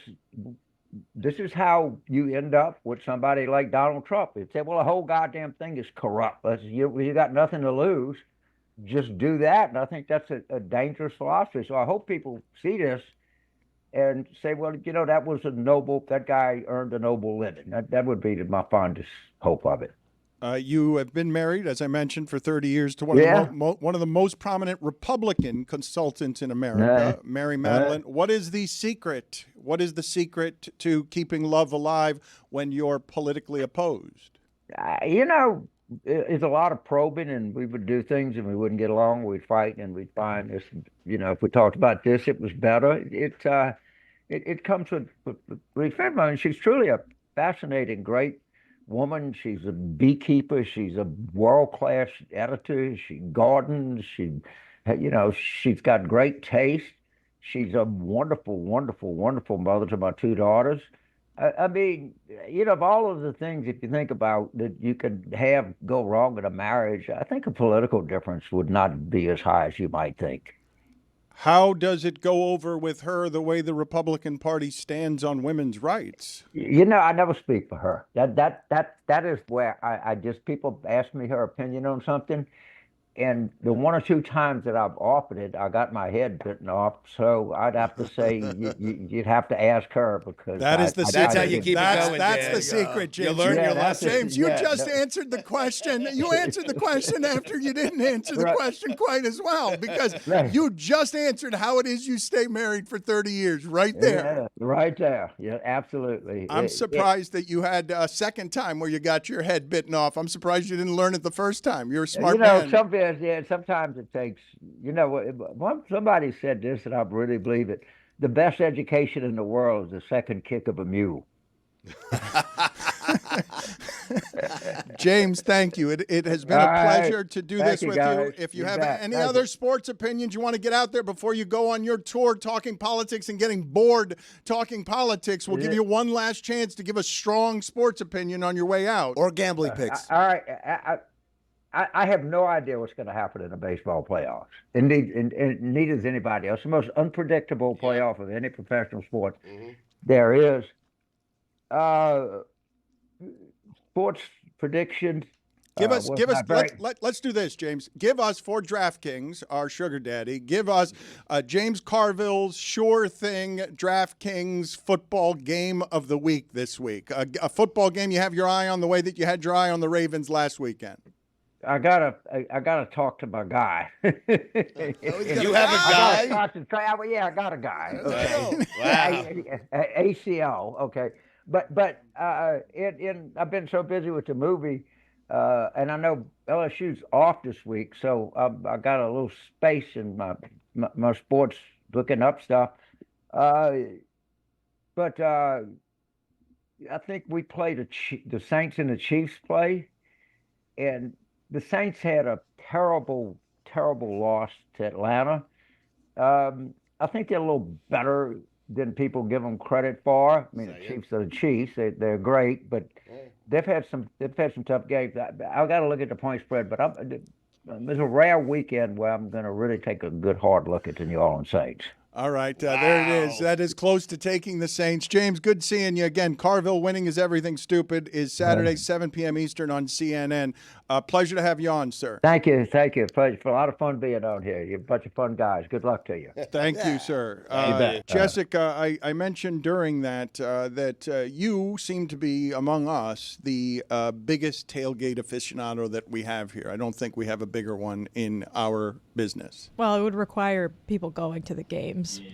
this is how you end up with somebody like Donald Trump. They say, well, the whole goddamn thing is corrupt. You got nothing to lose. Just do that. And I think that's a dangerous philosophy. So I hope people see this and say, well, that guy earned a noble living. That would be my fondest hope of it. You have been married, as I mentioned, for 30 years to one of the most prominent Republican consultants in America, Mary Madeline. What is the secret? What is the secret to keeping love alive when you're politically opposed? It's a lot of probing, and we would do things and we wouldn't get along. We'd fight and we'd find this. If we talked about this, it was better. It comes with family. And she's truly a fascinating, great woman. She's a beekeeper. She's a world-class editor. She gardens. She's got great taste. She's a wonderful, wonderful, wonderful mother to my 2 daughters. I mean, of all of the things, if you think about that you could have go wrong in a marriage, I think a political difference would not be as high as you might think. How does it go over with her the way the Republican Party stands on women's rights? I never speak for her. That is where I just, people ask me her opinion on something, and the 1 or 2 times that I've offered it, I got my head bitten off. So I'd have to say you'd have to ask her, because that's how you keep it going. That's the secret, James. You learn your lesson. James, you just answered the question. You answered the question after you didn't answer the question quite as well, because you just answered how it is you stay married for 30 years right there. Yeah, right there. Yeah, absolutely. I'm surprised that you had a second time where you got your head bitten off. I'm surprised you didn't learn it the first time. You're a smart man. Sometimes it takes, somebody said this, and I really believe it. The best education in the world is the second kick of a mule. James, thank you. It has been a pleasure to do this with you. If you have any other sports opinions you want to get out there before you go on your tour talking politics and getting bored talking politics, we'll give you one last chance to give a strong sports opinion on your way out. Or gambling picks. All right. I have no idea what's going to happen in the baseball playoffs, and neither does anybody else. The most unpredictable playoff of any professional sport there is. Sports predictions. Let's do this, James. Give us, for DraftKings, our sugar daddy, give us James Carville's sure thing DraftKings football game of the week this week. A football game you have your eye on the way that you had your eye on the Ravens last weekend. I gotta talk to my guy. You have a guy? Yeah, I got a guy. Okay. Wow. ACL. Okay, but I've been so busy with the movie, and I know LSU's off this week, so I got a little space in my sports looking up stuff. But I think we played the Saints and the Chiefs play, and the Saints had a terrible, terrible loss to Atlanta. I think they're a little better than people give them credit for. I mean, the Chiefs are the Chiefs; they're great, but they've had some tough games. I got to look at the point spread, but there's a rare weekend where I'm going to really take a good hard look at the New Orleans Saints. All right, there it is. That is close to taking the Saints. James, good seeing you again. Carville Winning is Everything Stupid is Saturday, 7 p.m. Eastern on CNN. Pleasure to have you on, sir. Thank you. Pleasure. A lot of fun being on here. You're a bunch of fun guys. Good luck to you. Thank you, sir. Jessica, I mentioned during that that you seem to be, among us, the biggest tailgate aficionado that we have here. I don't think we have a bigger one in our business. Well, it would require people going to the games. Yeah.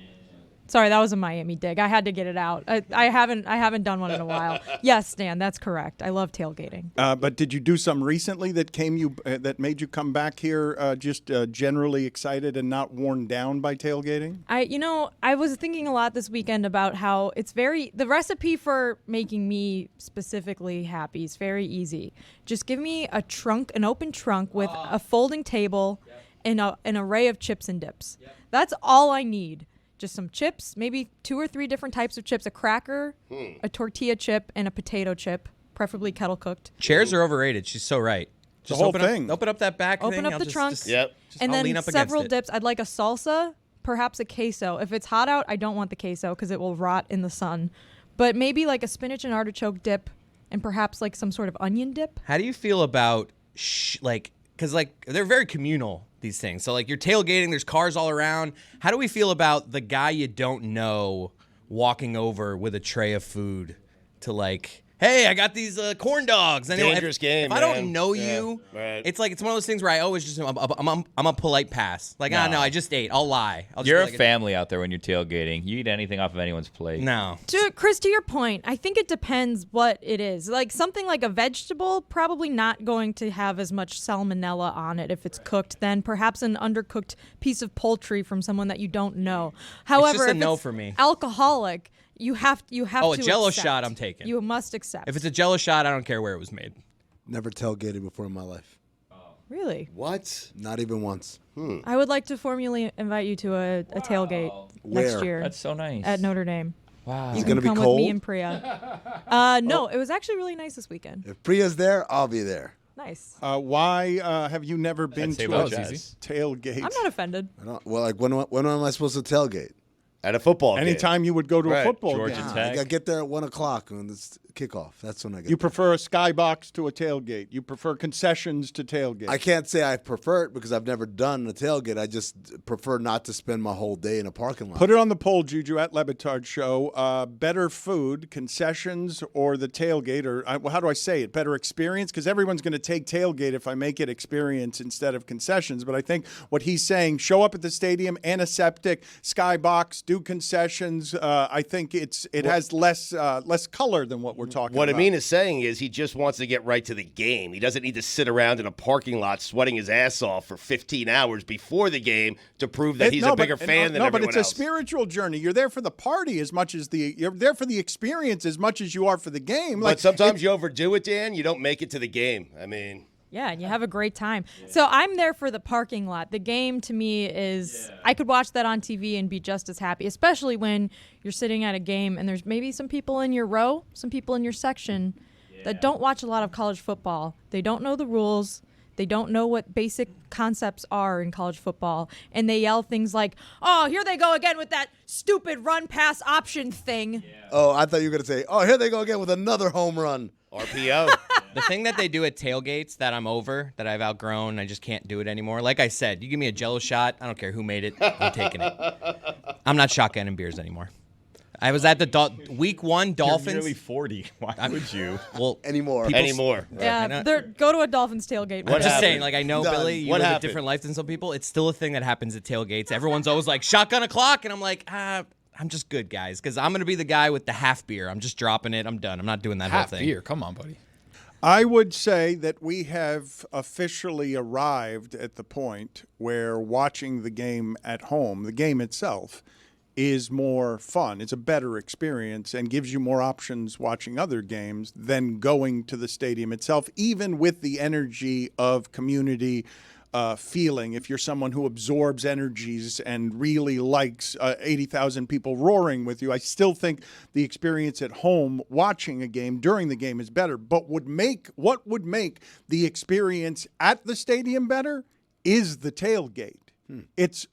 Sorry, that was a Miami dig. I had to get it out. I haven't done one in a while. Yes, Stan, that's correct. I love tailgating. But did you do some recently that made you come back here just generally excited and not worn down by tailgating? I was thinking a lot this weekend about how the recipe for making me specifically happy is very easy. Just give me an open trunk with a folding table and an array of chips and dips. Yep. That's all I need. Just some chips, maybe 2 or 3 different types of chips, a cracker, a tortilla chip, and a potato chip, preferably kettle cooked. Chairs are overrated. She's so right. Just the whole thing. Open up that back thing. Open up the trunk. Yep. And then several dips. I'd like a salsa perhaps a queso. If it's hot out, I don't want the queso because it will rot in the sun. But maybe like a spinach and artichoke dip and perhaps like some sort of onion dip. How do you feel about because they're very communal, these things. So like you're tailgating, there's cars all around. How do we feel about the guy you don't know walking over with a tray of food to like, hey, I got these corn dogs. And Dangerous game, If I man. don't know you, right. it's like it's one of those things where I always just I'm a polite pass. Like, no, I just ate. I'll lie. I'll just You're be a like, family out there when you're tailgating. You eat anything off of anyone's plate. No. Chris, to your point, I think it depends what it is. Like something like a vegetable, probably not going to have as much salmonella on it if it's cooked. Then perhaps an undercooked piece of poultry from someone that you don't know. However, just a if no it's for me. alcoholic, you have to. Oh, a Jell-O accept. shot I'm taking. You must accept. If it's a Jell-O shot, I don't care where it was made. Never tailgated before in my life. Really? What? Not even once. I would like to formally invite you to a tailgate next Where? year. That's so nice. At Notre Dame. Wow. You Is it can gonna be come with cold? me and Priya. No, it was actually really nice this weekend. If Priya's there, I'll be there. Nice. Why have you never been say to that was a easy. tailgate? I'm not offended. I don't, well, like when am I supposed to tailgate? At a football game. Anytime you would go to a Right. football Georgia game. Tech. I get there at 1 o'clock when it's kickoff. That's when I get You there. prefer a skybox to a tailgate. You prefer concessions to tailgate. I can't say I prefer it because I've never done a tailgate. I just prefer not to spend my whole day in a parking lot. Put it on the poll, Juju, at Le Batard Show. Better food, concessions, or the tailgate, or how do I say it? Better experience? Because everyone's going to take tailgate if I make it experience instead of concessions. But I think what he's saying, show up at the stadium, antiseptic, skybox, do concessions. I think it has less color than what we're talking What about. Amin is saying is he just wants to get right to the game. He doesn't need to sit around in a parking lot sweating his ass off for 15 hours before the game to prove that he's a bigger fan than everyone it's else. a spiritual journey. You're there for the party as much as you're there for the experience as much as you are for the game. But sometimes you overdo it, Dan. You don't make it to the game. I mean, Yeah, and you have a great time. So I'm there for the parking lot. The game to me is I could watch that on TV and be just as happy, especially when you're sitting at a game and there's maybe some people in your row, some people in your section that don't watch a lot of college football. They don't know the rules. They don't know what basic concepts are in college football. And they yell things like, oh, here they go again with that stupid run-pass option thing. Oh, I thought you were going to say, oh, here they go again with another home run. RPO. The thing that they do at tailgates that I'm over, that I've outgrown, I just can't do it anymore. Like I said, you give me a Jell-O shot, I don't care who made it, I'm taking it. I'm not shotgunning beers anymore. I was at the week 1 Dolphins. You're nearly 40. Why would you? Well, anymore. Yeah, go to a Dolphins tailgate. I'm just saying, like, I know, Billy, you What live a happened? different life than some people. It's still a thing that happens at tailgates. Everyone's always like, shotgun o'clock, and I'm like, I'm just good, guys, because I'm going to be the guy with the half beer. I'm just dropping it. I'm done. I'm not doing that Half whole thing. beer. Come on, buddy. I would say that we have officially arrived at the point where watching the game at home, the game itself, is more fun. It's a better experience and gives you more options watching other games than going to the stadium itself, even with the energy of community feeling. If you're someone who absorbs energies and really likes 80,000 people roaring with you, I still think the experience at home watching a game during the game is better. But what would make the experience at the stadium better is the tailgate. It's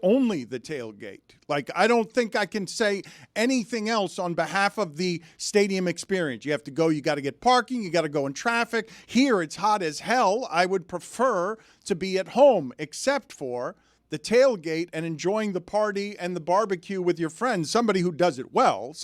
only the tailgate. Like, I don't think I can say anything else on behalf of the stadium experience. You have to go, you got to get parking, you got to go in traffic. Here, it's hot as hell. I would prefer to be at home, except for the tailgate and enjoying the party and the barbecue with your friends. Somebody who does it well.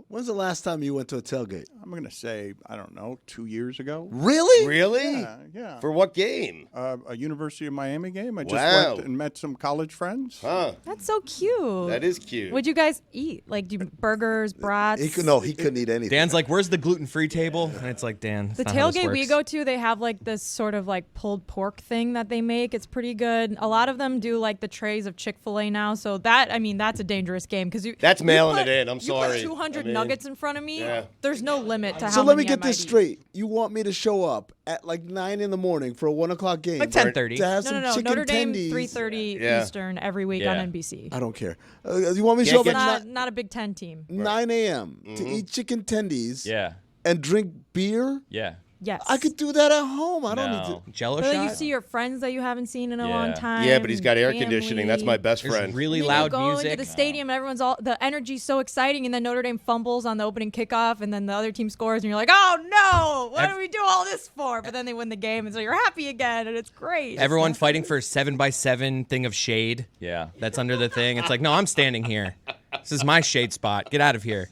When's the last time you went to a tailgate? I'm going to say, I don't know, 2 years ago. Really? Really? Yeah. For what game? A University of Miami game. I just Wow. went and met some college friends. Huh. That's so cute. That is cute. What'd you guys eat? Like, do burgers, brats? He couldn't eat anything. Dan's like, where's the gluten-free table? And it's like, Dan, that's The not how this tailgate we works. go to, they have like this sort of like pulled pork thing that they make. It's pretty good. A lot of them do like the trays of Chick-fil-A now. So that's a dangerous game because That's mailing put- it in. I'm you sorry. put 200 I mean, nuggets in front of me. yeah. There's no limit to how So let me many I get this might eat. straight. You want me to show up at like 9 in the morning for a 1 o'clock game? Like 10:30. To have No, some no, no. chicken Notre Dame, tendies? 3:30 Yeah. Eastern every week Yeah. on NBC. I don't care. You want me to show up It's at not a Big Ten team. 9 a.m. to eat chicken tendies Yeah. and drink beer? Yeah. Yes. I could do that at home. I don't need to. Jello But shot. you see your friends that you haven't seen in a long time. Yeah, but he's got air family. conditioning. That's my best There's friend. really And then loud you go music. into the stadium, and everyone's the energy's so exciting, and then Notre Dame fumbles on the opening kickoff, and then the other team scores, and you're like, oh no, what do we do all this for? But then they win the game, and so you're happy again, and it's great. Everyone fighting for a 7x7 thing of shade. Yeah. That's under the thing. It's like, no, I'm standing here. This is my shade spot. Get out of here.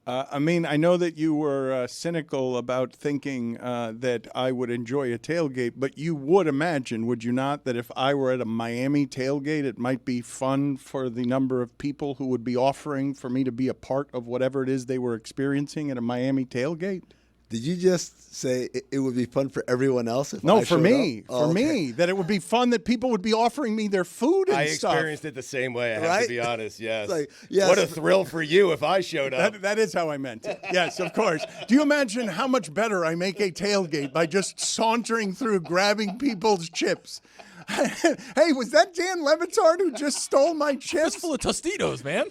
I mean, I know that you were cynical about thinking that I would enjoy a tailgate, but you would imagine, would you not, that if I were at a Miami tailgate, it might be fun for the number of people who would be offering for me to be a part of whatever it is they were experiencing at a Miami tailgate? Did you just say it would be fun for everyone else? If No, I for showed me. up? For Oh, okay. me. That it would be fun that people would be offering me their food and I stuff. experienced it the same way, I have Right? to be honest, yes. Like, yes. What a thrill for you if I showed up. That is how I meant it. Yes, of course. Do you imagine how much better I make a tailgate by just sauntering through, grabbing people's chips? Hey, was that Dan Le Batard who just stole my chips? Full of Tostitos, man.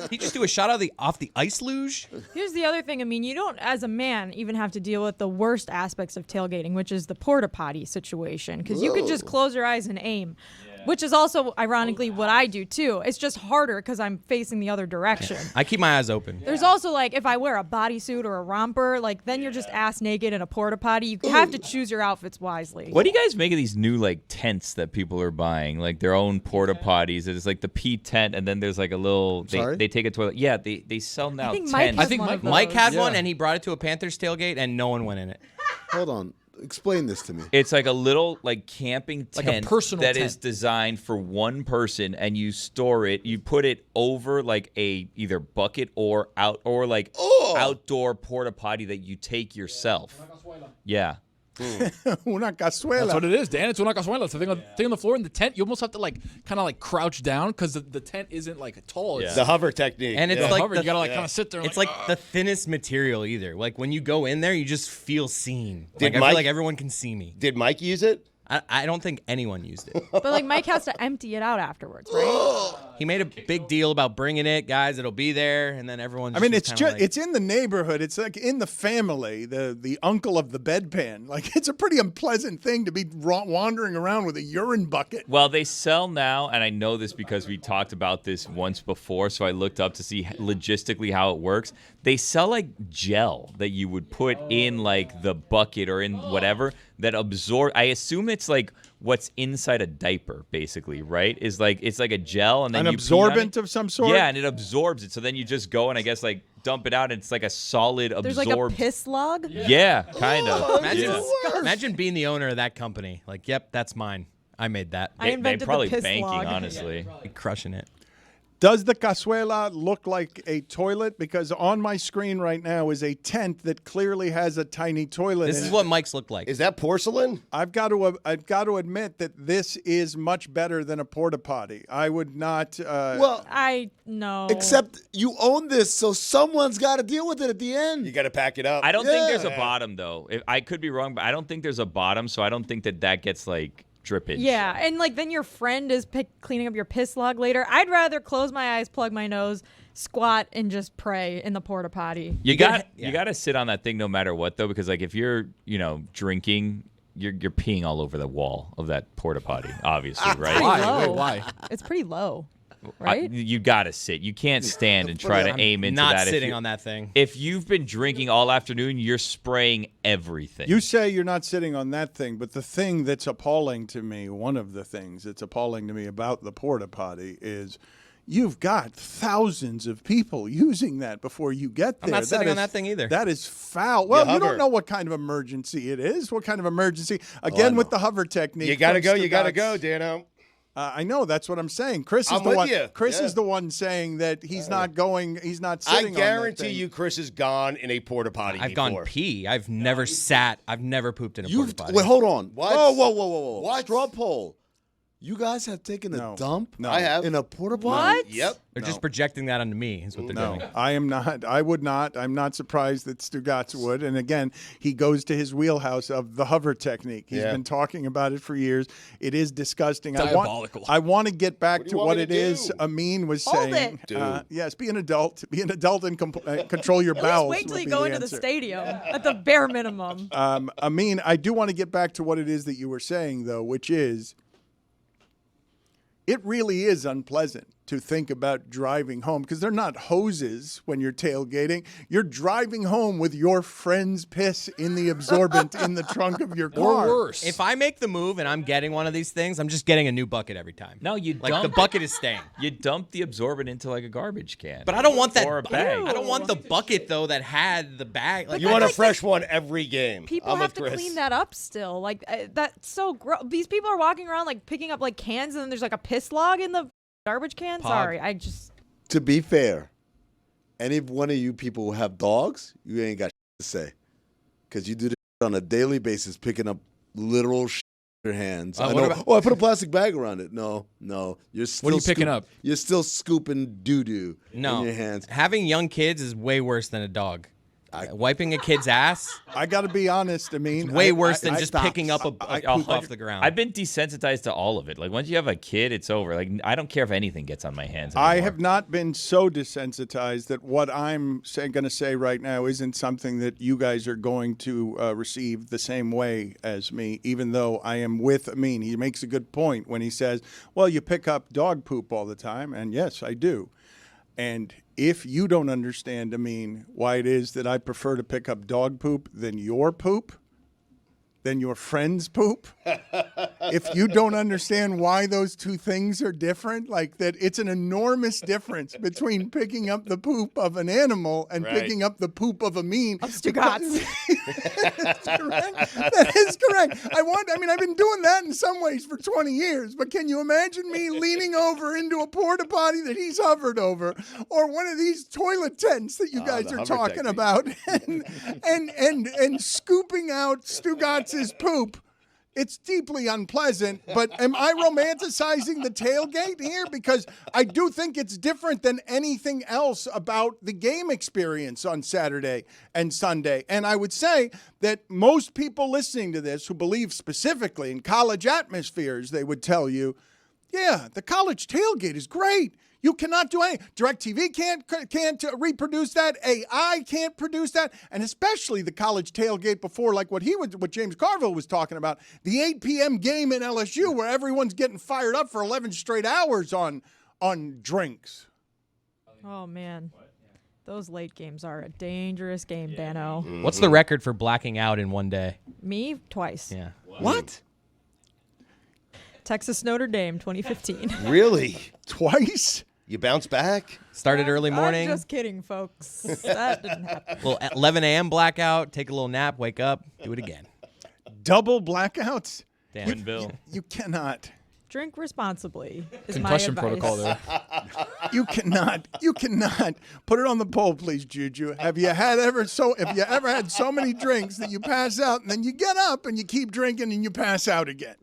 He just do a shot off the ice luge. Here's the other thing. I mean, you don't, as a man, even have to deal with the worst aspects of tailgating, which is the porta potty situation, because you could just close your eyes and aim. Which is also, ironically, what I do, too. It's just harder because I'm facing the other direction. I keep my eyes open. There's also, like, if I wear a bodysuit or a romper, like, then you're just ass naked in a porta potty. You have to choose your outfits wisely. What do you guys make of these new like tents that people are buying, like their own porta potties? It's like the P tent, and then there's like a little. They take a toilet. Yeah, they sell now. I think Mike tents. has Mike had one, Yeah. and he brought it to a Panthers tailgate, and no one went in it. Hold on. Explain this to me. It's like a little like camping Like a tent personal that tent. is designed for one person, and you store it. You put it over like a either bucket or outdoor porta potty that you take yourself. Yeah. Una cazuela. That's what it is, Dan. It's una cazuela. It's a thing on the floor in the tent. You almost have to like kind of like crouch down because the tent isn't like tall. It's The hover technique. And it's yeah, like hover, you gotta like kind of sit there. It's like like the thinnest material either. Like when you go in there, you just feel seen. Did I Mike- feel like everyone can see me. Did Mike use it? I don't think anyone used it. But, like, Mike has to empty it out afterwards, right? He made a big deal about bringing it, guys. It'll be there, and then everyone. I mean, was it's kinda just like, it's in the neighborhood. It's like in the family, the uncle of the bedpan. Like, it's a pretty unpleasant thing to be wandering around with a urine bucket. Well, they sell now, and I know this because we talked about this once before, so I looked up to see logistically how it works. They sell like gel that you would put in like the bucket or in whatever that absorb. I assume it's like what's inside a diaper, basically, right? Is like it's like a gel and then An you pee on absorbent it. of some sort? Yeah, and it absorbs it. So then you just go and I guess like dump it out, and it's like a solid There's absorbed. like a piss log. Yeah, kind of. Imagine being the owner of that company. Like, yep, that's mine. I made that. I They invented probably the piss banking, log. honestly. Crushing it. Does the cazuela look like a toilet? Because on my screen right now is a tent that clearly has a tiny toilet. This in is it. what Mike's looked like. Is that porcelain? I've got to admit that this is much better than a porta potty. I would not. Well, I know. except you own this, so someone's got to deal with it at the end. You got to pack it up. I don't think there's a Yeah. bottom though. I could be wrong, but I don't think there's a bottom, so I don't think that gets like drippage. Yeah, and like then your friend is cleaning up your piss log later. I'd rather close my eyes, plug my nose, squat, and just pray in the porta potty. You got to sit on that thing no matter what though, because like if you're drinking, you're peeing all over the wall of that porta potty, obviously, right? why? Wait, why? It's pretty low, right? You got to sit. You can't stand and try to aim into not that. sitting on that thing. If you've been drinking all afternoon, you're spraying everything. You say you're not sitting on that thing, but the thing that's appalling to me, one of the things that's appalling to me about the porta potty is you've got thousands of people using that before you get there. I'm not sitting on that thing either. That is foul. Well, you hover. don't know what kind of emergency it is. What kind of emergency? Again, with the hover technique. You got to from go. You got to Stugotz. go, Dano. I know, that's what I'm saying. Chris is I'm the with one. you. Chris Yeah. is the one saying that he's not going. He's not I sitting. on that guarantee thing. you, Chris has gone in a porta potty. I've before. gone pee. I've never sat. I've never pooped in a porta potty. Wait, hold on. What? Whoa. What? Straw poll. You guys have taken a dump? No. I have. In a porta potty? What? Yep. They're just projecting that onto me, is what they're doing. I am not. I would not. I'm not surprised that Stugotz would. And again, he goes to his wheelhouse of the hover technique. He's been talking about it for years. It is disgusting. Diabolical. I want to get back to what it do? is Amin was Hold saying. it. Yes, be an adult. Be an adult and control your At bowels. least wait till would you be go the into the answer. stadium at the bare minimum. Amin, I do want to get back to what it is that you were saying, though, which is it really is unpleasant to think about driving home because they're not hoses when you're tailgating. You're driving home with your friend's piss in the absorbent in the trunk of your car. Or worse. If I make the move and I'm getting one of these things, I'm just getting a new bucket every time. No, you Like, dump the bucket is staying. You dump the absorbent into like a garbage can. But I don't want that. Or a bag. I don't want the bucket, though, that had the bag. Like, You want a fresh one every game. People I'm have with to Chris. clean that up still. Like that's so gross. These people are walking around like picking up like cans, and then there's like a piss log in the garbage can. Sorry, I just. To be fair, any one of you people who have dogs, you ain't got to say. Because you do this on a daily basis, picking up literal shit in your hands. I know, I put a plastic bag around it. No. You're still What are you picking up? You're still scooping doo-doo in your hands. Having young kids is way worse than a dog. Wiping a kid's ass. I got to be honest. I mean, Way worse than just picking up a poop off the ground. I've been desensitized to all of it. Like once you have a kid, it's over. Like I don't care if anything gets on my hands anymore. I have not been so desensitized that what I'm going to say right now isn't something that you guys are going to receive the same way as me, even though I am with Amin. He makes a good point when he says, well, you pick up dog poop all the time. And yes, I do. And if you don't understand, Amin, why it is that I prefer to pick up dog poop than your poop, than your friend's poop, if you don't understand why those two things are different, like that it's an enormous difference between picking up the poop of an animal and picking up the poop of Amin. Of Stugotz. That's correct. That is correct. I've been doing that in some ways for 20 years, but can you imagine me leaning over into a porta potty that he's hovered over, or one of these toilet tents that you guys are talking about, and scooping out Stugotz's poop? It's deeply unpleasant, but am I romanticizing the tailgate here? Because I do think it's different than anything else about the game experience on Saturday and Sunday. And I would say that most people listening to this who believe specifically in college atmospheres, they would tell you, yeah, the college tailgate is great. You cannot do anything. DirecTV can't reproduce that. AI can't produce that. And especially the college tailgate before, like what James Carville was talking about, the 8 p.m. game in LSU where everyone's getting fired up for 11 straight hours on drinks. Oh man, those late games are a dangerous game, Dano. What's the record for blacking out in one day? Me twice. Yeah. What? Texas Notre Dame 2015. Really? Twice? You bounce back? Started early morning. I'm just kidding, folks. That didn't happen. Well, at 11 a.m. blackout, take a little nap, wake up, do it again. Double blackouts? Damn. Bill. You cannot. Drink responsibly is Concussion my advice. protocol there. You cannot put it on the poll, please, Juju. Have you ever had so many drinks that you pass out and then you get up and you keep drinking and you pass out again?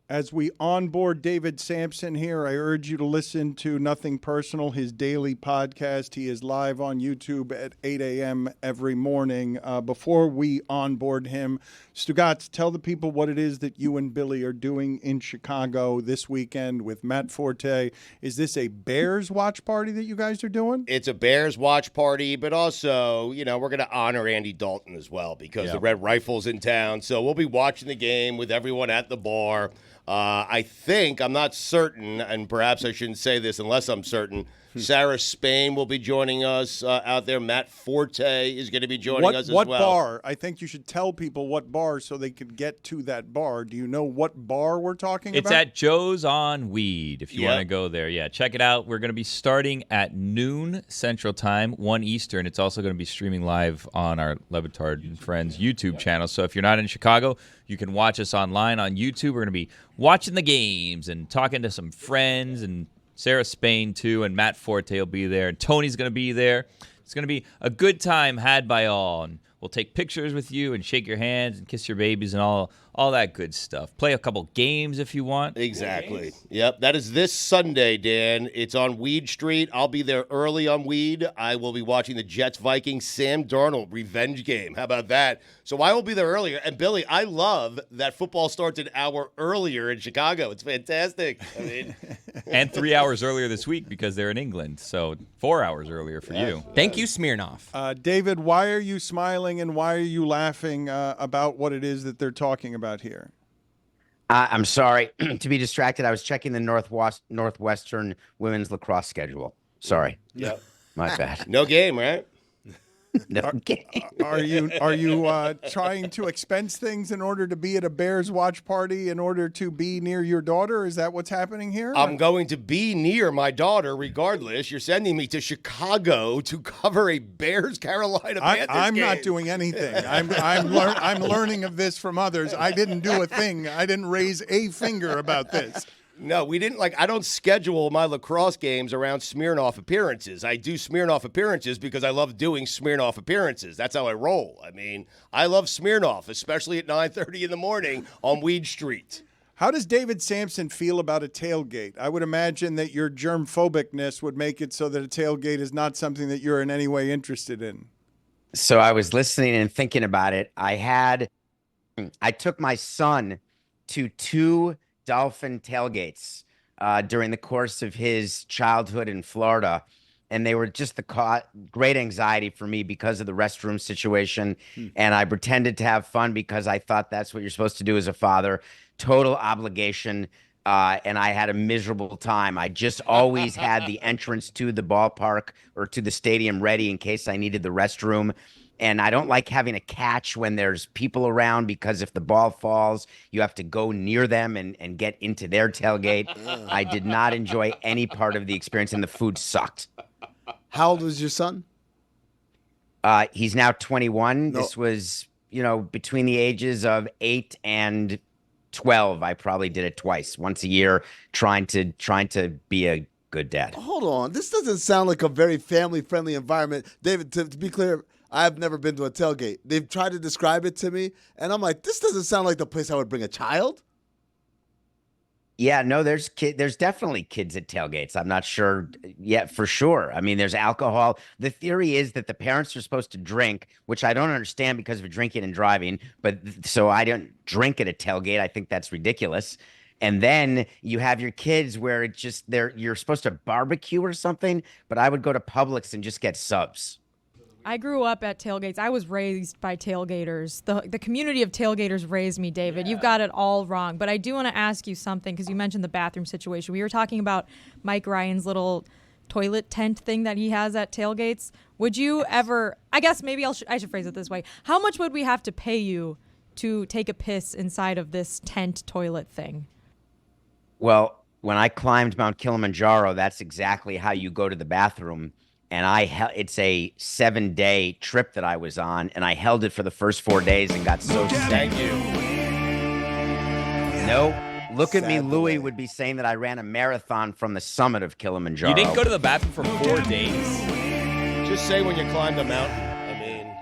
As we onboard David Samson here, I urge you to listen to Nothing Personal, his daily podcast. He is live on YouTube at 8 a.m. every morning. Before we onboard him, Stugotz, tell the people what it is that you and Billy are doing in Chicago this weekend with Matt Forte. Is this a Bears watch party that you guys are doing? It's a Bears watch party, but also, we're going to honor Andy Dalton as well because the Red Rifle's in town. So we'll be watching the game with everyone at the bar. I think, I'm not certain, and perhaps I shouldn't say this unless I'm certain, Sarah Spain will be joining us out there. Matt Forte is going to be joining us as well. What bar? I think you should tell people what bar so they could get to that bar. Do you know what bar we're talking It's about? at Joe's on Weed, if you want to go there. Yeah, check it out. We're going to be starting at noon Central Time, 1 Eastern. It's also going to be streaming live on our Le Batard and Friends YouTube channel. So if you're not in Chicago, you can watch us online on YouTube. We're going to be watching the games and talking to some friends, and Sarah Spain, too, and Matt Forte will be there, and Tony's going to be there. It's going to be a good time had by all, and we'll take pictures with you and shake your hands and kiss your babies and all all that good stuff. Play a couple games if you want. Exactly. Yep. That is this Sunday, Dan. It's on Weed Street. I'll be there early on Weed. I will be watching the Jets-Vikings Sam Darnold revenge game. How about that? So I will be there earlier. And, Billy, I love that football starts an hour earlier in Chicago. It's fantastic. I mean, and 3 hours earlier this week because they're in England. So 4 hours earlier for you. Thank you, Smirnoff. David, why are you smiling and why are you laughing about what it is that they're talking about here? I'm sorry to be distracted. I was checking the Northwestern women's lacrosse schedule. Sorry. Yep. My bad. No game, right? No game. Are you trying to expense things in order to be at a Bears watch party in order to be near your daughter? Is that what's happening here? I'm going to be near my daughter regardless. You're sending me to Chicago to cover a Bears-Carolina Panthers I'm game. not doing anything. I'm learning of this from others. I didn't do a thing. I didn't raise a finger about this. No, we didn't. I don't schedule my lacrosse games around Smirnoff appearances. I do Smirnoff appearances because I love doing Smirnoff appearances. That's how I roll. I mean, I love Smirnoff, especially at 9:30 in the morning on Weed Street. How does David Samson feel about a tailgate? I would imagine that your germ-phobicness would make it so that a tailgate is not something that you're in any way interested in. So I was listening and thinking about it. I took my son to 2 Dolphin tailgates during the course of his childhood in Florida, and they were just great anxiety for me because of the restroom situation. And I pretended to have fun because I thought that's what you're supposed to do as a father. Total obligation, and I had a miserable time. I just always had the entrance to the ballpark or to the stadium ready in case I needed the restroom. And I don't like having a catch when there's people around because if the ball falls, you have to go near them and get into their tailgate. I did not enjoy any part of the experience, and the food sucked. How old was your son? He's now 21. No. This was, between the ages of 8 and 12. I probably did it twice, once a year, trying to be a good dad. Hold on. This doesn't sound like a very family-friendly environment. David, to be clear, I've never been to a tailgate. They've tried to describe it to me, and I'm like, this doesn't sound like the place I would bring a child. Yeah, no, there's definitely kids at tailgates. I'm not sure yet for sure. I mean, there's alcohol. The theory is that the parents are supposed to drink, which I don't understand because of drinking and driving. But so I don't drink at a tailgate. I think that's ridiculous. And then you have your kids where you're supposed to barbecue or something. But I would go to Publix and just get subs. I grew up at tailgates. I was raised by tailgaters. The community of tailgaters raised me, David. You've got it all wrong. But I do want to ask you something because you mentioned the bathroom situation. We were talking about Mike Ryan's little toilet tent thing that he has at tailgates. Would you ever, I guess maybe I should phrase it this way. How much would we have to pay you to take a piss inside of this tent toilet thing? Well, when I climbed Mount Kilimanjaro, that's exactly how you go to the bathroom. And it's a 7-day trip that I was on, and I held it for the first 4 days and got so sick. Thank you. No, look at me. Louis would be saying that I ran a marathon from the summit of Kilimanjaro. You didn't go to the bathroom for 4 days? Just say when you climbed the mountain.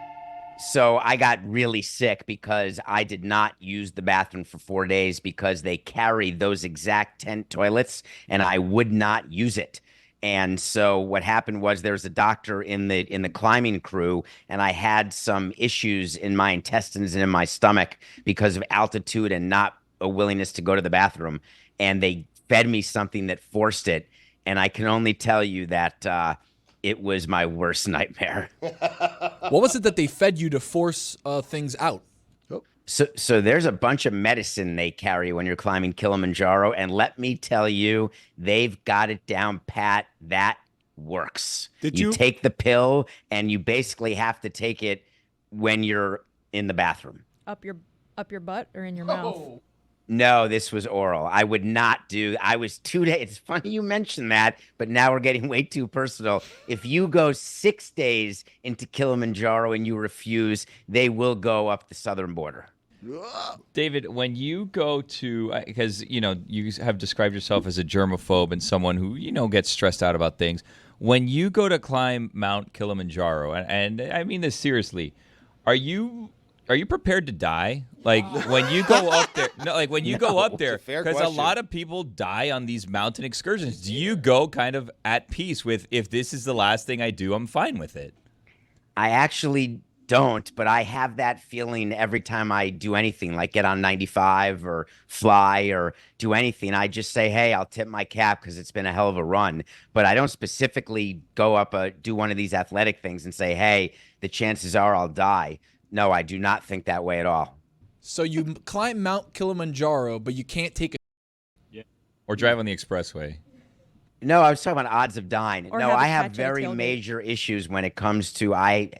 So I got really sick because I did not use the bathroom for 4 days because they carry those exact tent toilets, and I would not use it. And so what happened was there was a doctor in the climbing crew, and I had some issues in my intestines and in my stomach because of altitude and not a willingness to go to the bathroom. And they fed me something that forced it. And I can only tell you that it was my worst nightmare. What was it that they fed you to force things out? So there's a bunch of medicine they carry when you're climbing Kilimanjaro, and let me tell you, they've got it down pat. That works. You take the pill, and you basically have to take it when you're in the bathroom. Up your butt or in your mouth? No, this was oral. I would not do. I was 2 days. It's funny you mentioned that, but now we're getting way too personal. If you go 6 days into Kilimanjaro and you refuse, they will go up the southern border. David, when you go to, because, you have described yourself as a germaphobe and someone who, gets stressed out about things. When you go to climb Mount Kilimanjaro, and I mean this seriously, are you Are you prepared to die? Like when you go up there, when you go up there, because a lot of people die on these mountain excursions. Do you go kind of at peace with, if this is the last thing I do, I'm fine with it? I actually don't, but I have that feeling every time I do anything, like get on 95 or fly or do anything. I just say, hey, I'll tip my cap because it's been a hell of a run. But I don't specifically go up, do one of these athletic things and say, hey, the chances are I'll die. No, I do not think that way at all. So you climb Mount Kilimanjaro, but you can't take a... Or drive on the expressway. No, I was talking about odds of dying. Or No, have a I have tattoo very tailgate. major issues when it comes to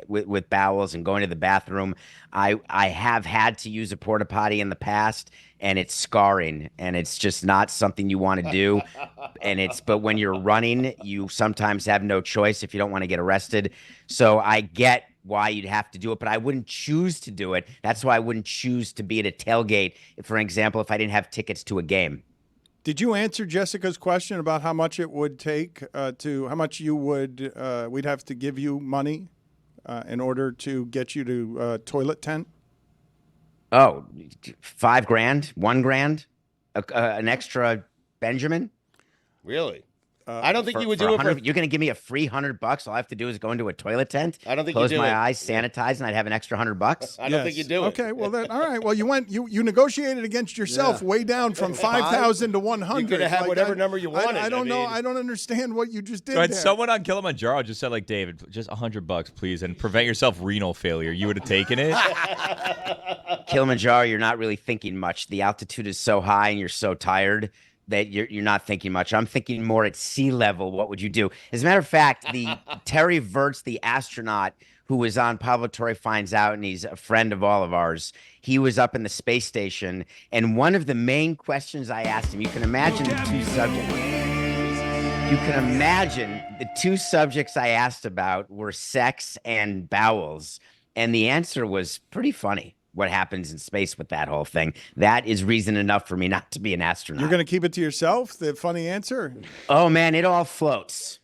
with bowels and going to the bathroom. I have had to use a porta potty in the past, and it's scarring, and it's just not something you want to do. But when you're running, you sometimes have no choice if you don't want to get arrested. So I get why you'd have to do it, but I wouldn't choose to do it. That's why I wouldn't choose to be at a tailgate, for example, if I didn't have tickets to a game. Did you answer Jessica's question about how much it would take how much you would, we'd have to give you money in order to get you to a toilet tent? Oh, $5,000, $1,000, an extra Benjamin? Really? I don't think you would do it for. You're going to give me a free $100? All I have to do is go into a toilet tent. I don't think close you do my it. eyes, sanitize, and I'd have an extra $100. I don't think you do it. Okay, well then, all right. Well, you negotiated against yourself way down from 5,000 to 100. You could have had whatever number you wanted. I don't know. I don't understand what you just did. But there. someone on Kilimanjaro just said, like, David, just $100, please, and prevent yourself renal failure. You would have taken it. Kilimanjaro, you're not really thinking much. The altitude is so high and you're so tired that you're not thinking much. I'm thinking more at sea level. What would you do? As a matter of fact, the Terry Virts, the astronaut who was on Pablo Torre Finds Out, and he's a friend of all of ours, he was up in the space station, and one of the main questions I asked him, you can imagine the two subjects. You can imagine the two subjects I asked about were sex and bowels, and the answer was pretty funny. What happens in space with that whole thing. That is reason enough for me not to be an astronaut. You're going to keep it to yourself, the funny answer? Oh, man, it all floats.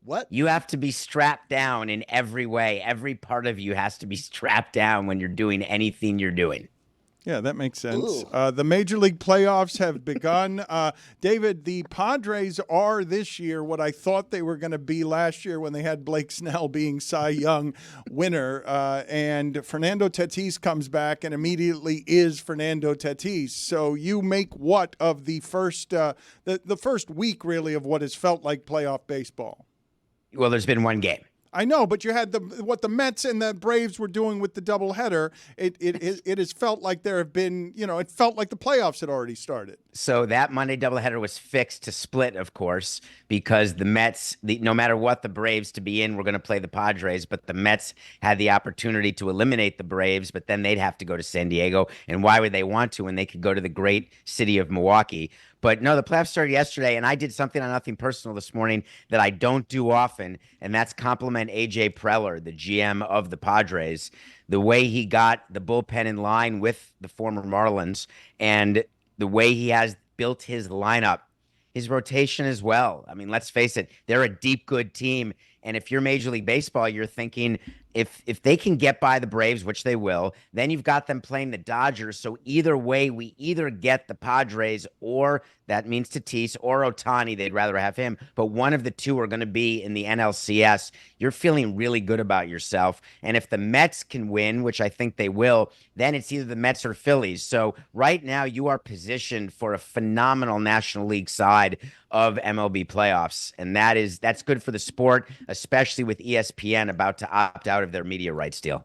What? You have to be strapped down in every way. Every part of you has to be strapped down when you're doing anything you're doing. Yeah, that makes sense. The Major League playoffs have begun. David, the Padres are this year what I thought they were going to be last year when they had Blake Snell being Cy Young winner. And Fernando Tatis comes back and immediately is Fernando Tatis. So you make what of the first the first week, really, of what has felt like playoff baseball? Well, there's been one game. I know, but you had what the Mets and the Braves were doing with the doubleheader. It has felt like there have been, it felt like the playoffs had already started. So that Monday doubleheader was fixed to split, of course, because the Mets, no matter what the Braves to be in, were going to play the Padres, but the Mets had the opportunity to eliminate the Braves, but then they'd have to go to San Diego. And why would they want to when they could go to the great city of Milwaukee? But no, the playoffs started yesterday, and I did something on Nothing Personal this morning that I don't do often, and that's compliment A.J. Preller, the GM of the Padres, the way he got the bullpen in line with the former Marlins, and the way he has built his lineup, his rotation as well. I mean, let's face it, they're a deep, good team, and if you're Major League Baseball, you're thinking if they can get by the Braves, which they will, then you've got them playing the Dodgers. So either way, we either get the Padres, or that means Tatis or Ohtani. They'd rather have him. But one of the two are going to be in the NLCS. You're feeling really good about yourself. And if the Mets can win, which I think they will, then it's either the Mets or Phillies. So right now you are positioned for a phenomenal National League side of MLB playoffs. And that's good for the sport, especially with ESPN about to opt out of their media rights deal.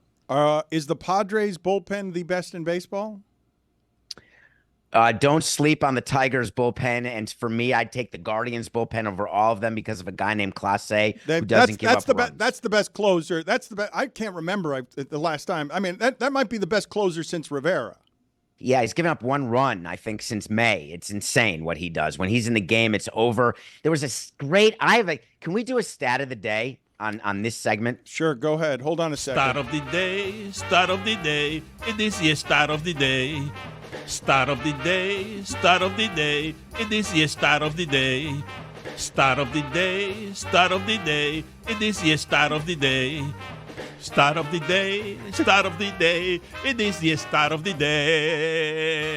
Is the Padres bullpen the best in baseball? Don't sleep on the Tigers bullpen, and for me, I'd take the Guardians bullpen over all of them because of a guy named Clase who doesn't give up runs. That's the best closer. That's the best. I can't remember the last time. I mean, that might be the best closer since Rivera. Yeah, he's given up one run, I think, since May. It's insane what he does. When he's in the game, it's over. There was a great can we do a stat of the day on this segment? Sure, go ahead. Hold on a second. Start of the day. It is your start of the day. Start of the day. It is your start of the day. Start of the day. It is your start of the day. Start of the day, start of the day. It is the start of the day.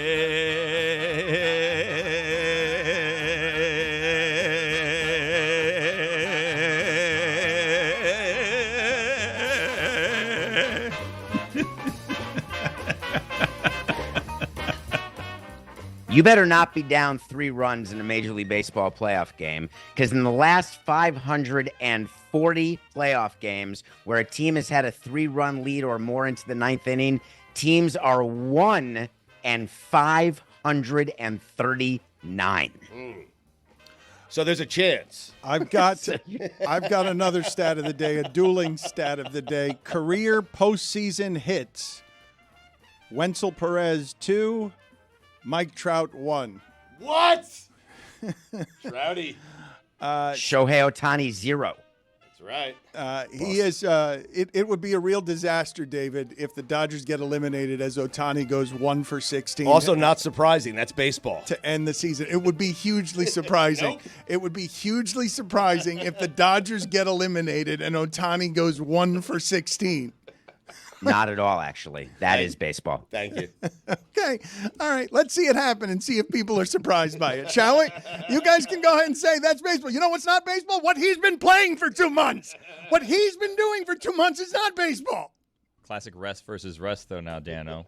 You better not be down 3 runs in a Major League Baseball playoff game, because in the last 540 playoff games where a team has had a 3-run lead or more into the 9th inning, teams are 1-539. So there's a chance. I've got another stat of the day, a dueling stat of the day. Career postseason hits. Wenzel Perez 2, Mike Trout 1. What? Trouty. Shohei Ohtani 0. That's right. He is. It would be a real disaster, David, if the Dodgers get eliminated as Ohtani goes 1 for 16. Also not surprising. That's baseball. To end the season. It would be hugely surprising. It would be hugely surprising if the Dodgers get eliminated and Ohtani goes 1 for 16. Not at all, actually. That is baseball. Thank you. Okay. All right. Let's see it happen and see if people are surprised by it, shall we? You guys can go ahead and say that's baseball. You know what's not baseball? What he's been playing for 2 months. What he's been doing for 2 months is not baseball. Classic rest versus rest, though, now, Dano.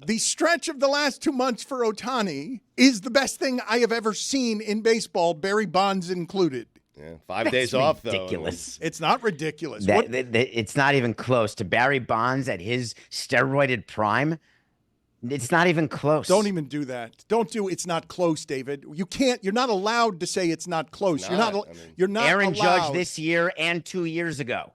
The stretch of the last 2 months for Ohtani is the best thing I have ever seen in baseball, Barry Bonds included. Yeah, 5 days off, though. Ridiculous. It's not ridiculous. It's not even close. To Barry Bonds at his steroided prime, it's not even close. Don't even do that. Don't do it's not close, David. You can't. You're not allowed to say it's not close. You're not. You're not. Aaron allowed. Judge this year and 2 years ago.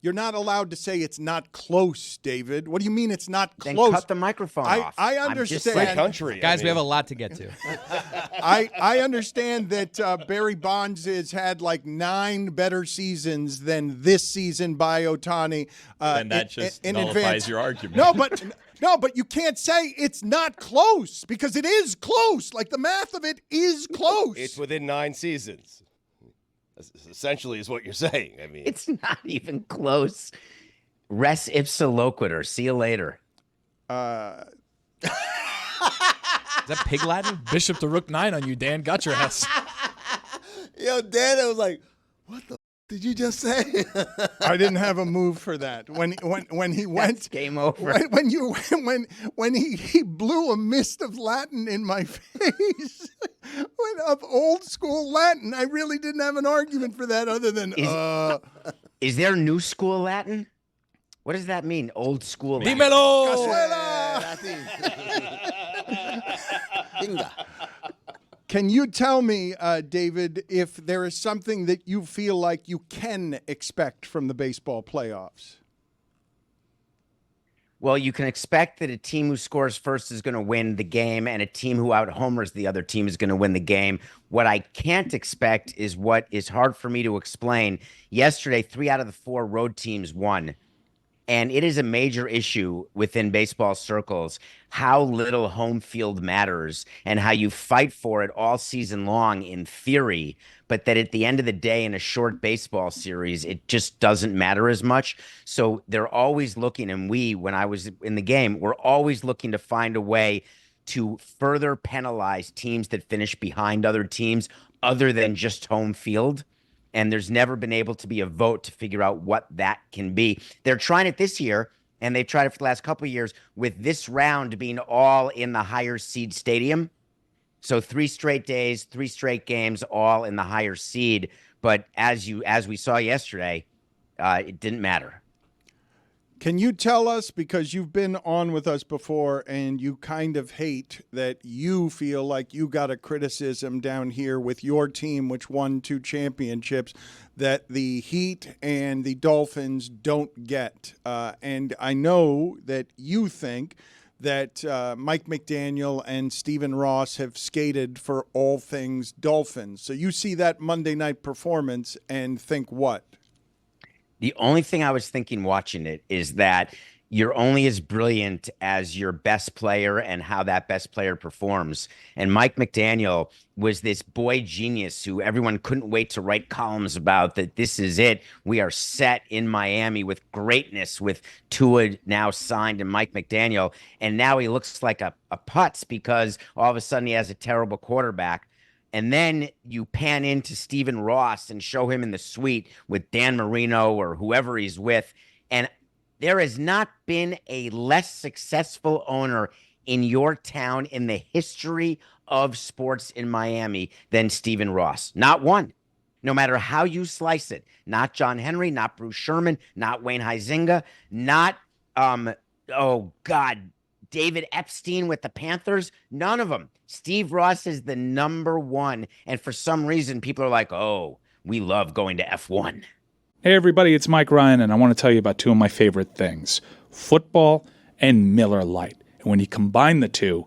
You're not allowed to say it's not close, David. What do you mean it's not close? Then cut the microphone off. I I'm understand. just saying. Country, Guys, we have a lot to get to. I understand that Barry Bonds has had like 9 better seasons than this season by Ohtani. Then that just in nullifies advance. your argument. No, but you can't say it's not close because it is close. Like the math of it is close. It's within 9 seasons. Essentially is what you're saying. I mean, It's not even close. Res ipsa loquitur. See you later. Is that pig Latin? Bishop to Rook 9 on you, Dan. Got your ass. Yo, Dan, I was like, what the did you just say? I didn't have a move for that. When he went, That's game over. When he blew a mist of Latin in my face, of old school Latin, I really didn't have an argument for that other than Is there new school Latin? What does that mean? Old school Latin. Dímelo! Venga. Can you tell me, David, if there is something that you feel like you can expect from the baseball playoffs? Well, you can expect that a team who scores first is going to win the game, and a team who out-homers the other team is going to win the game. What I can't expect is what is hard for me to explain. Yesterday, 3 out of the 4 road teams won. And it is a major issue within baseball circles how little home field matters and how you fight for it all season long in theory, but that at the end of the day in a short baseball series, it just doesn't matter as much. So they're always looking, and when I was in the game, we're always looking to find a way to further penalize teams that finish behind other teams other than just home field. And there's never been able to be a vote to figure out what that can be. They're trying it this year, and they've tried it for the last couple of years, with this round being all in the higher seed stadium. So 3 straight days, 3 straight games, all in the higher seed. But as we saw yesterday, it didn't matter. Can you tell us, because you've been on with us before and you kind of hate that you feel like you got a criticism down here with your team, which won 2 championships, that the Heat and the Dolphins don't get? And I know that you think that Mike McDaniel and Stephen Ross have skated for all things Dolphins. So you see that Monday night performance and think what? The only thing I was thinking watching it is that you're only as brilliant as your best player and how that best player performs. And Mike McDaniel was this boy genius who everyone couldn't wait to write columns about, that this is it. We are set in Miami with greatness, with Tua now signed and Mike McDaniel. And now he looks like a putz because all of a sudden he has a terrible quarterback. And then you pan into Stephen Ross and show him in the suite with Dan Marino or whoever he's with. And there has not been a less successful owner in your town in the history of sports in Miami than Stephen Ross. Not one. No matter how you slice it. Not John Henry, not Bruce Sherman, not Wayne Huizenga, not, David Epstein with the Panthers. None of them. Steve Ross is the number one. And for some reason, people are like, oh, we love going to F1. Hey, everybody, it's Mike Ryan, and I want to tell you about two of my favorite things, football and Miller Lite. And when you combine the two,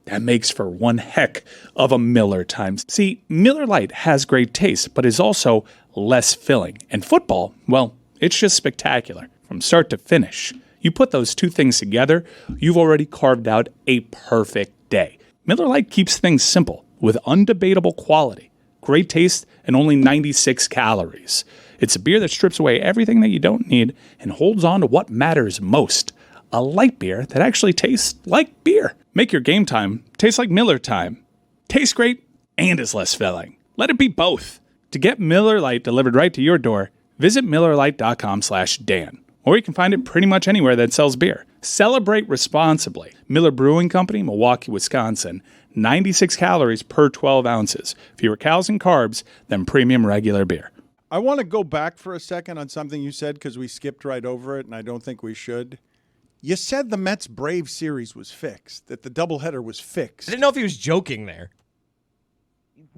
that makes for one heck of a Miller time. See, Miller Lite has great taste, but is also less filling. And football, well, it's just spectacular from start to finish. You put those two things together, you've already carved out a perfect day. Miller Lite keeps things simple with undebatable quality, great taste, and only 96 calories. It's a beer that strips away everything that you don't need and holds on to what matters most. A light beer that actually tastes like beer. Make your game time taste like Miller time. Tastes great and is less filling. Let it be both. To get Miller Lite delivered right to your door, visit MillerLite.com/Dan. Or you can find it pretty much anywhere that sells beer. Celebrate responsibly. Miller Brewing Company, Milwaukee, Wisconsin. 96 calories per 12 ounces. Fewer calories and carbs than premium regular beer. I want to go back for a second on something you said because we skipped right over it, and I don't think we should. You said the Mets-Braves series was fixed, that the doubleheader was fixed. I didn't know if he was joking there.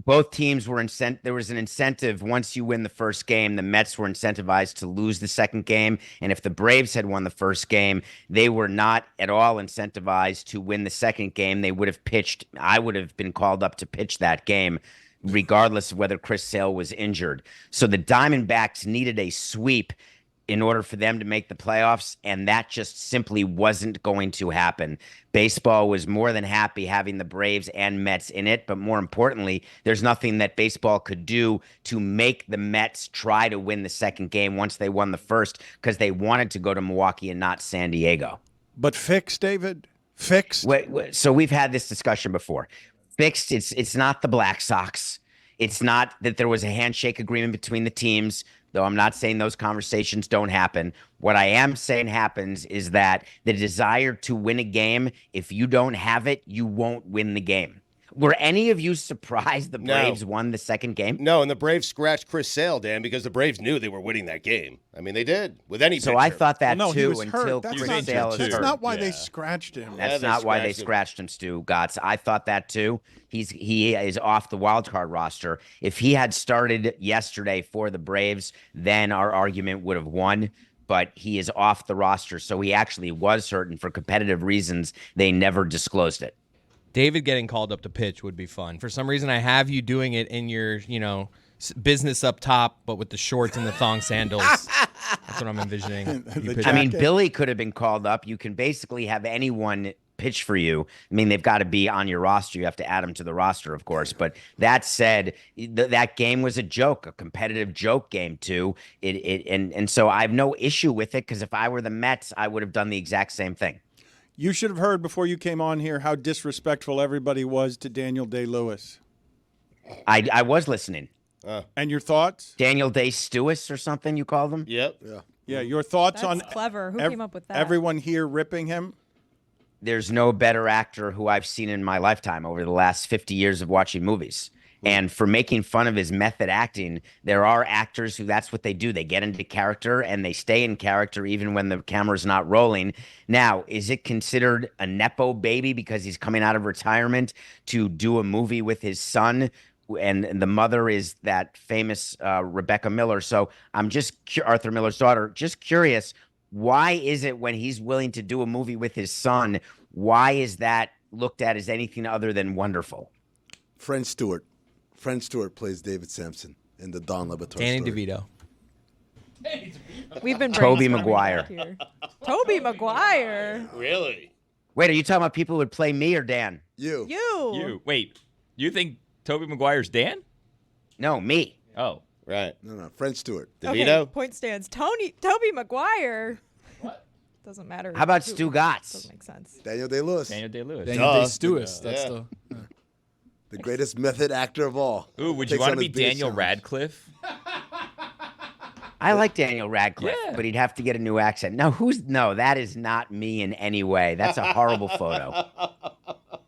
Both teams were there was an incentive. Once you win the first game, the Mets were incentivized to lose the second game. And if the Braves had won the first game, they were not at all incentivized to win the second game. They would have pitched. I would have been called up to pitch that game, regardless of whether Chris Sale was injured. So the Diamondbacks needed a sweep in order for them to make the playoffs, and that just simply wasn't going to happen. Baseball was more than happy having the Braves and Mets in it, but more importantly, there's nothing that baseball could do to make the Mets try to win the second game once they won the first, because they wanted to go to Milwaukee and not San Diego. But fixed, David? Fixed? So we've had this discussion before. Fixed, it's not the Black Sox. It's not that there was a handshake agreement between the teams, though I'm not saying those conversations don't happen. What I am saying happens is that the desire to win a game, if you don't have it, you won't win the game. Were any of you surprised the Braves won the second game? No, and the Braves scratched Chris Sale, Dan, because the Braves knew they were winning that game. I mean, they did with any pitcher. So I thought that too until Chris Sale is hurt. That's not why they scratched him. That's not why they scratched him, Stugotz. I thought that too. He is off the wild card roster. If he had started yesterday for the Braves, then our argument would have won. But he is off the roster, so he actually was hurt, and for competitive reasons, they never disclosed it. David getting called up to pitch would be fun. For some reason, I have you doing it in your, business up top, but with the shorts and the thong sandals. That's what I'm envisioning. I mean, Billy could have been called up. You can basically have anyone pitch for you. I mean, they've got to be on your roster. You have to add them to the roster, of course. But that said, that game was a joke, a competitive joke game too. And so I have no issue with it, because if I were the Mets, I would have done the exact same thing. You should have heard before you came on here how disrespectful everybody was to Daniel Day-Lewis. I was listening. And your thoughts? Daniel Day-Stewis or something you called him? Yep. Yeah, your thoughts That's on clever. Who came up with that? Everyone here ripping him? There's no better actor who I've seen in my lifetime over the last 50 years of watching movies. And for making fun of his method acting, there are actors who that's what they do. They get into character and they stay in character even when the camera's not rolling. Now, is it considered a Nepo baby because he's coming out of retirement to do a movie with his son? And the mother is that famous Rebecca Miller. So I'm just Arthur Miller's daughter. Just curious, why is it when he's willing to do a movie with his son, why is that looked at as anything other than wonderful? French Stewart plays David Samson in the Don Le Batard Danny story. DeVito. We've been Tobey brainstorming Maguire. here. Tobey Maguire. Really? Wait, are you talking about people who would play me or Dan? You. You. Wait, you think Tobey Maguire's Dan? No, me. Oh. Right. No. French Stewart. Okay, point stands. Tobey Maguire. What? Doesn't matter. How about who. Stugotz? Doesn't make sense. Daniel Day-Lewis. Daniel Day-Lewis. Daniel Day-Lewis. That's the greatest method actor of all. Ooh, would you Takes want on to be his biggest Daniel challenge. Radcliffe? I like Daniel Radcliffe, Yeah. but he'd have to get a new accent. No, that is not me in any way. That's a horrible photo.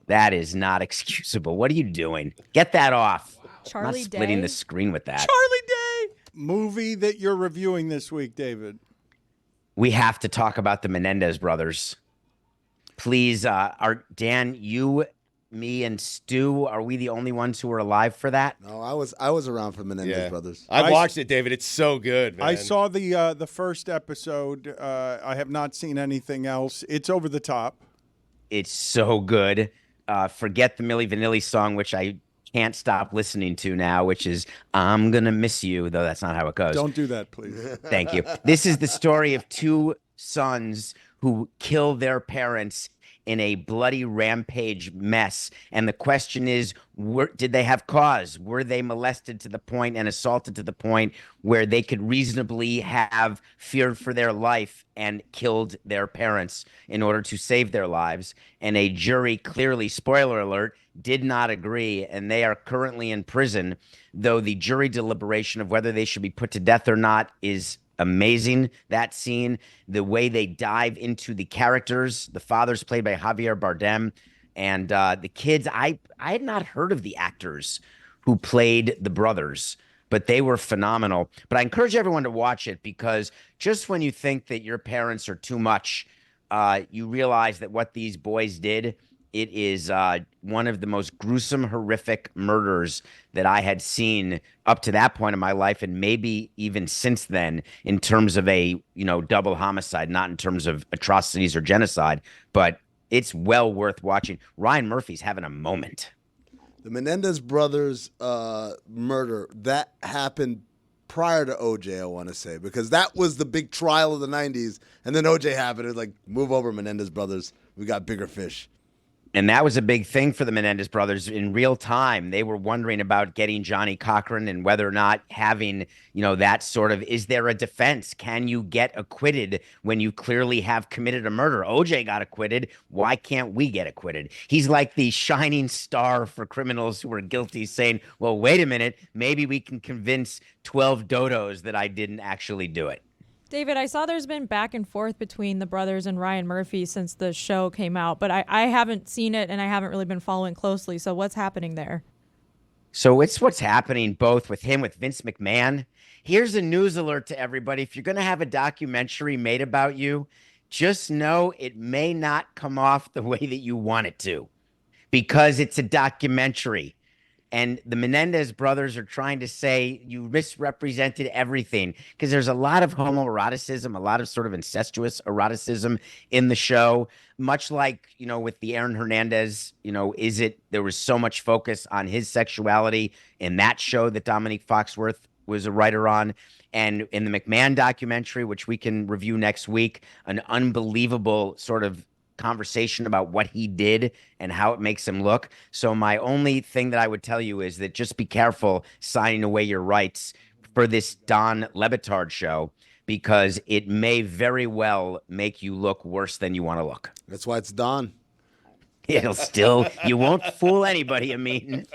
That is not excusable. What are you doing? Get that off. I'm not Charlie splitting Day? the screen with that. Charlie Day. Movie that you're reviewing this week, David. We have to talk about the Menendez brothers. Please, Dan, you, me, and Stu, are we the only ones who were alive for that? No, I was around for Menendez Brothers. I watched it, David. It's so good, man. I saw the first episode. I have not seen anything else. It's over the top. It's so good. Forget the Milli Vanilli song, which I can't stop listening to now, which is I'm Gonna Miss You, though that's not how it goes. Don't do that, please. Thank you. This is the story of two sons who kill their parents in a bloody rampage mess. And the question is, did they have cause? Were they molested to the point and assaulted to the point where they could reasonably have feared for their life and killed their parents in order to save their lives? And a jury, clearly, spoiler alert, did not agree, and they are currently in prison, though the jury deliberation of whether they should be put to death or not is amazing. That scene, the way they dive into the characters, the father's played by Javier Bardem, and the kids, I had not heard of the actors who played the brothers, but they were phenomenal. But I encourage everyone to watch it, because just when you think that your parents are too much, you realize that what these boys did, it is one of the most gruesome, horrific murders that I had seen up to that point in my life, and maybe even since then, in terms of a double homicide, not in terms of atrocities or genocide, but it's well worth watching. Ryan Murphy's having a moment. The Menendez brothers murder, that happened prior to OJ, I want to say, because that was the big trial of the 90s, and then OJ happened. It was like, move over, Menendez brothers. We got bigger fish. And that was a big thing for the Menendez brothers in real time. They were wondering about getting Johnny Cochran and whether or not having, that sort of, is there a defense? Can you get acquitted when you clearly have committed a murder? OJ got acquitted. Why can't we get acquitted? He's like the shining star for criminals who are guilty, saying, well, wait a minute, maybe we can convince 12 dodos that I didn't actually do it. David, I saw there's been back and forth between the brothers and Ryan Murphy since the show came out, but I haven't seen it and I haven't really been following closely. So what's happening there? So it's what's happening both with him, with Vince McMahon. Here's a news alert to everybody. If you're going to have a documentary made about you, just know it may not come off the way that you want it to, because it's a documentary. And the Menendez brothers are trying to say you misrepresented everything, because there's a lot of homoeroticism, a lot of sort of incestuous eroticism in the show, much like, with the Aaron Hernandez, there was so much focus on his sexuality in that show that Dominique Foxworth was a writer on. And in the McMahon documentary, which we can review next week, an unbelievable sort of conversation about what he did and how it makes him look. So my only thing that I would tell you is that just be careful signing away your rights for this Don Le Batard show, because it may very well make you look worse than you want to look. That's why it's Don. It'll still, you won't fool anybody, I mean.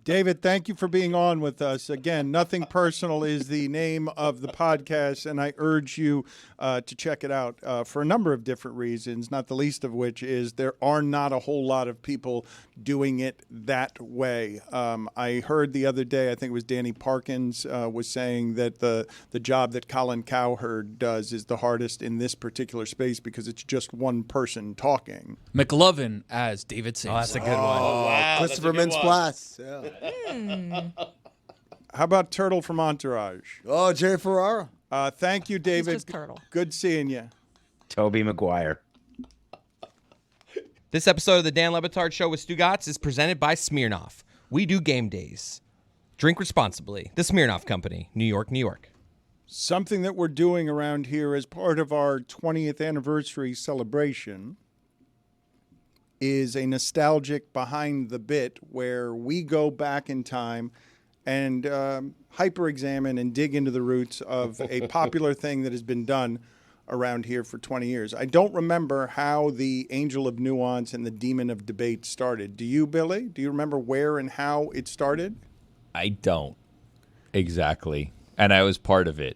David, thank you for being on with us. Again, Nothing Personal is the name of the podcast, and I urge you to check it out for a number of different reasons, not the least of which is there are not a whole lot of people doing it that way. I heard the other day, I think it was Danny Parkins was saying that the job that Colin Cowherd does is the hardest in this particular space because it's just one person talking. McLovin as David Samson. Oh, that's a good one. Wow, Christopher Mintz-Plasse. Yeah. How about Turtle from Entourage? Oh, Jerry Ferrara. Thank you, David. just Turtle. Good seeing you. Tobey Maguire. This episode of the Dan Le Batard Show with Stugotz is presented by Smirnoff. We do game days. Drink responsibly. The Smirnoff Company, New York, New York. Something that we're doing around here as part of our 20th anniversary celebration is a nostalgic behind the bit where we go back in time and hyper-examine and dig into the roots of a popular thing that has been done around here for 20 years. I don't remember how the Angel of Nuance and the Demon of Debate started. Do you, Billy? Do you remember where and how it started? I don't. Exactly. And I was part of it.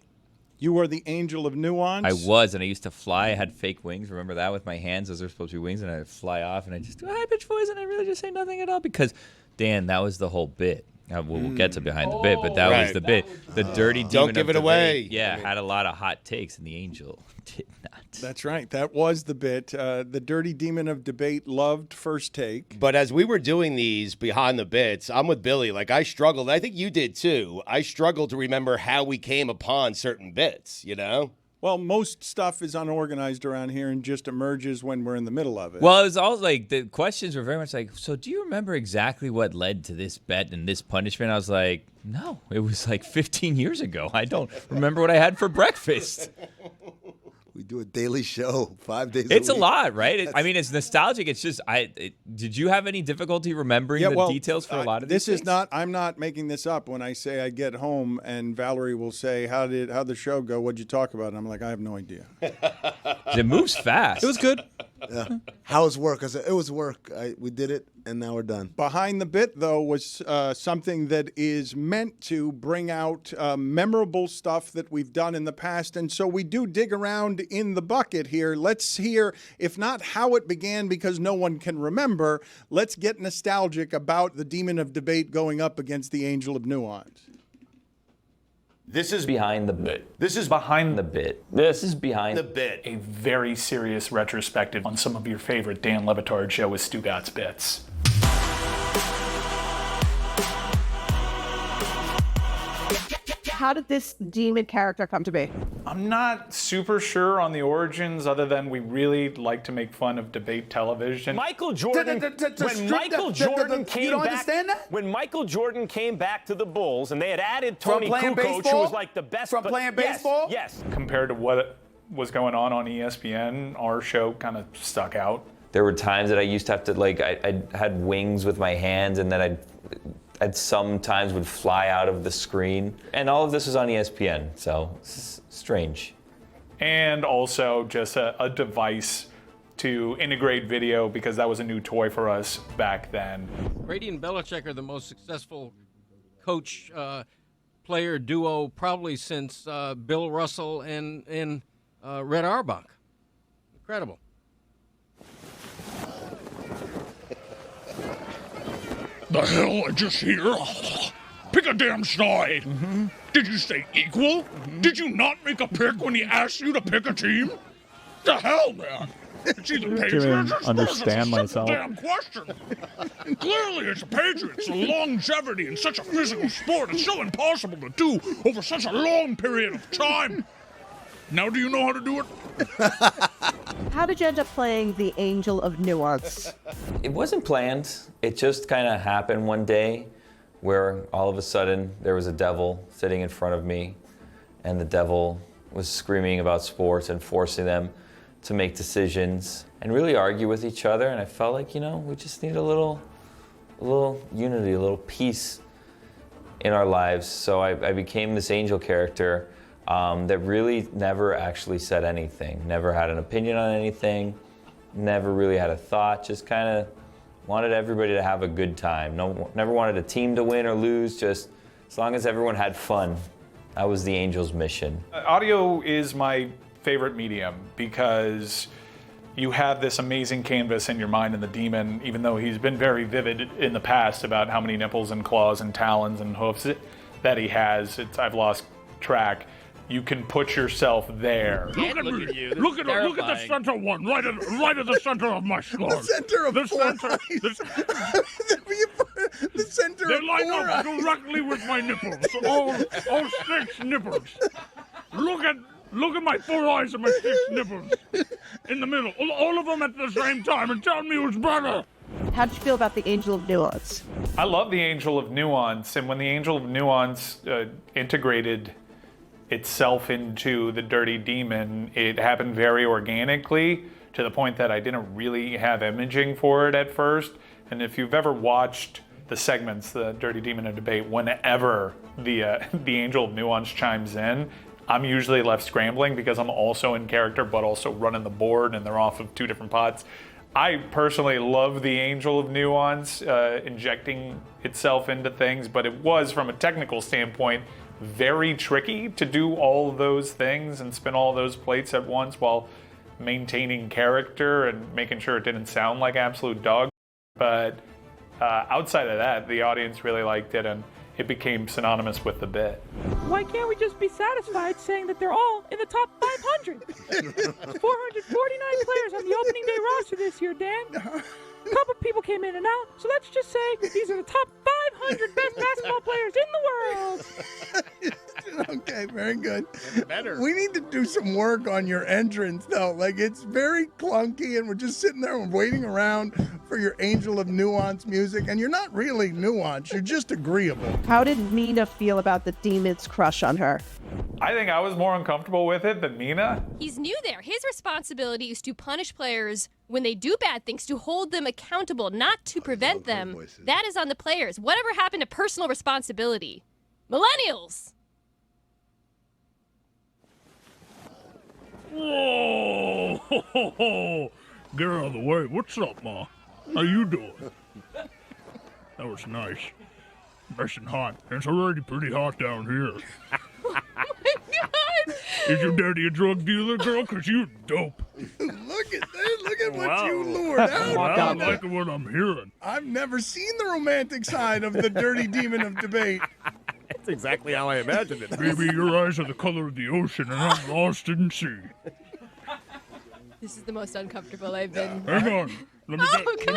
You were the Angel of Nuance? I was, and I used to fly. I had fake wings. Remember that with my hands? Those are supposed to be wings, and I'd fly off, and I'd just do a high-pitched voice, and I really just say nothing at all because, Dan, that was the whole bit. We'll get to behind the bit, but that was the bit. The dirty demon Don't give of it away. Debate, yeah, had a lot of hot takes, and the Angel did not. That's right. That was the bit. The dirty demon of debate loved First Take. But as we were doing these behind the bits, I'm with Billy. Like, I struggled. I think you did too. I struggled to remember how we came upon certain bits, you know? Well, most stuff is unorganized around here and just emerges when we're in the middle of it. Well, it was all like the questions were very much like, so do you remember exactly what led to this bet and this punishment? I was like, no, it was like 15 years ago. I don't remember what I had for breakfast. We do a daily show 5 days It's a a week. lot, right? I mean, it's nostalgic. It's just, did you have any difficulty remembering the details for a lot of this these is things? not. I'm not making this up when I say I get home and Valerie will say, "How'd the show go? What'd you talk about?" And I'm like, I have no idea. It moves fast. It was good. Yeah. How was work? I said, it was work. We did it, and now we're done. Behind the bit, though, was something that is meant to bring out memorable stuff that we've done in the past. And so we do dig around in the bucket here. Let's hear, if not how it began, because no one can remember, let's get nostalgic about the Demon of Debate going up against the Angel of Nuance. This is behind the bit. This is behind the bit. This is behind the bit. A very serious retrospective on some of your favorite Dan Le Batard Show with Stugotz bits. How did this demon character come to be? I'm not super sure on the origins, other than we really like to make fun of debate television. Michael Jordan, when Michael Jordan came back, when Michael Jordan came back to the Bulls, and they had added Tony Kukoc, who was like the best from playing baseball. Yes. Compared to what was going on ESPN, our show kind of stuck out. There were times that I used to have to, like, I had wings with my hands, and then I'd sometimes would fly out of the screen. And all of this was on ESPN, so it's strange. And also just a device to integrate video, because that was a new toy for us back then. Brady and Belichick are the most successful coach player duo probably since Bill Russell and Red Auerbach. Incredible. The hell I just hear? Pick a damn side. Did you say equal? Did you not make a pick when he asked you to pick a team? The hell, man? It's either Patriots or understand Spurs. It's a myself. damn question. And clearly it's the Patriots. The longevity in such a physical sport is so impossible to do over such a long period of time. Now do you know how to do it? How did you end up playing the Angel of Nuance? It wasn't planned. It just kind of happened one day where all of a sudden there was a devil sitting in front of me, and the devil was screaming about sports and forcing them to make decisions and really argue with each other. And I felt like, we just need a little unity, a little peace in our lives. So I became this angel character that really never actually said anything, never had an opinion on anything, never really had a thought, just kind of wanted everybody to have a good time. Never wanted a team to win or lose, just as long as everyone had fun. That was the Angels' mission. Audio is my favorite medium because you have this amazing canvas in your mind, and the demon, even though he's been very vivid in the past about how many nipples and claws and talons and hoofs that he has, I've lost track. You can put yourself there. Look at me. Look at the center one, right at the center of my skull. The center of the four center. The center They of line four up eyes. directly with my nipples. All 6 nipples. Look at my 4 eyes and my 6 nipples in the middle. All of them at the same time, and tell me who's better. How did you feel about the Angel of Nuance? I love the Angel of Nuance, and when the Angel of Nuance integrated itself into the Dirty Demon, it happened very organically to the point that I didn't really have imaging for it at first. And if you've ever watched the segments, the Dirty Demon of Debate, whenever the Angel of Nuance chimes in, I'm usually left scrambling because I'm also in character, but also running the board, and they're off of 2 different pots. I personally love the Angel of Nuance injecting itself into things, but it was, from a technical standpoint, very tricky to do all those things and spin all those plates at once while maintaining character and making sure it didn't sound like absolute dog. But outside of that, the audience really liked it, and it became synonymous with the bit. Why can't we just be satisfied saying that they're all in the top 500? 449 players on the opening day roster this year, Dan. A couple people came in and out, so let's just say these are the top 500 best basketball players in the world. Okay, very good. Better. We need to do some work on your entrance, though. Like, it's very clunky, and we're just sitting there and waiting around for your Angel of Nuance music, and you're not really nuanced. You're just agreeable. How did Mina feel about the Demon's crush on her? I think I was more uncomfortable with it than Mina. He's new there. His responsibility is to punish players when they do bad things, to hold them accountable, not to prevent them. That is on the players. Whatever happened to personal responsibility? Millennials! Whoa! Get out of the way. What's up, Ma? How you doing? That was nice. Nice and hot. It's already pretty hot down here. Oh my God! Is your daddy a drug dealer, girl? Because you're dope. Look at that. Look at what you lured out. I'm liking what I'm hearing. I've never seen the romantic side of the Dirty Demon of Debate. That's exactly how I imagined it. Baby, your eyes are the color of the ocean, and I'm lost in the sea. This is the most uncomfortable I've been. Hang on. Let me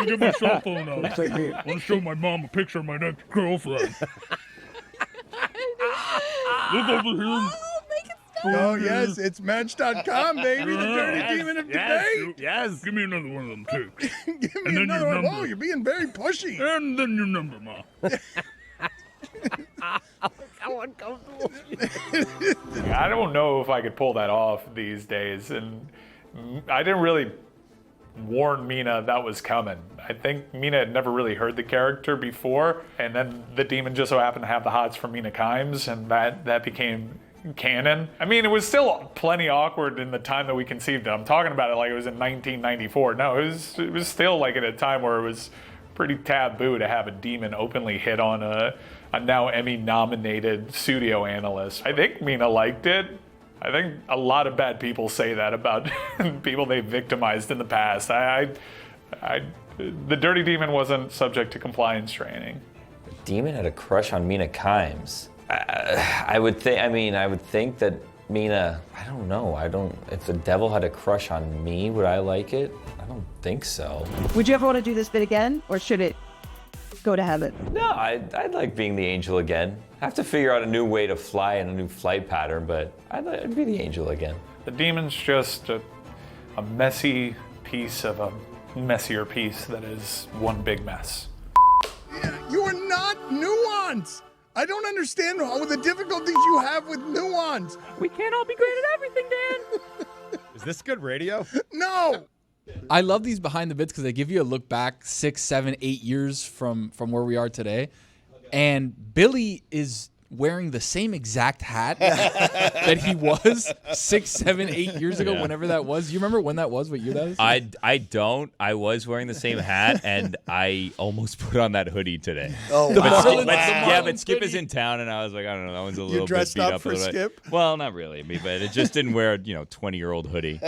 get my cell phone out. I want to show my mom a picture of my next girlfriend. Look over here. Oh, yes, it's Match.com, baby, the Dirty Demon of Debate. Yes. Give me another one of them, too. Give me another one. Oh, you're being very pushy. And then your number, Ma. How uncomfortable. I don't know if I could pull that off these days, and I didn't really warn Mina that was coming. I think Mina had never really heard the character before, and then the Demon just so happened to have the hots for Mina Kimes, and that became canon. I mean, it was still plenty awkward in the time that we conceived it. I'm talking about it like it was in 1994. No, it was still like at a time where it was pretty taboo to have a Demon openly hit on a now Emmy-nominated studio analyst. I think Mina liked it. I think a lot of bad people say that about people they've victimized in the past. The Dirty Demon wasn't subject to compliance training. The Demon had a crush on Mina Kimes. I would think that Mina, I don't know. If the devil had a crush on me, would I like it? I don't think so. Would you ever want to do this bit again, or should it go to heaven? No, I'd like being the angel again. I have to figure out a new way to fly and a new flight pattern, but I'd be the angel again. The Demon's just a messy piece of a messier piece that is one big mess. You are not nuanced. I don't understand all the difficulties you have with nuance. We can't all be great at everything, Dan. Is this good radio? No. I love these behind the bits because they give you a look back 6, 7, 8 years from where we are today. And Billy is wearing the same exact hat that he was 6, 7, 8 years ago, whenever that was. You remember when that was? What year that was? I don't. I was wearing the same hat, and I almost put on that hoodie today. Oh, wow. But Skip is in town, and I was like, I don't know, that one's a little bit beat up. For Skip? Well, not really, but it just didn't wear, 20-year-old hoodie.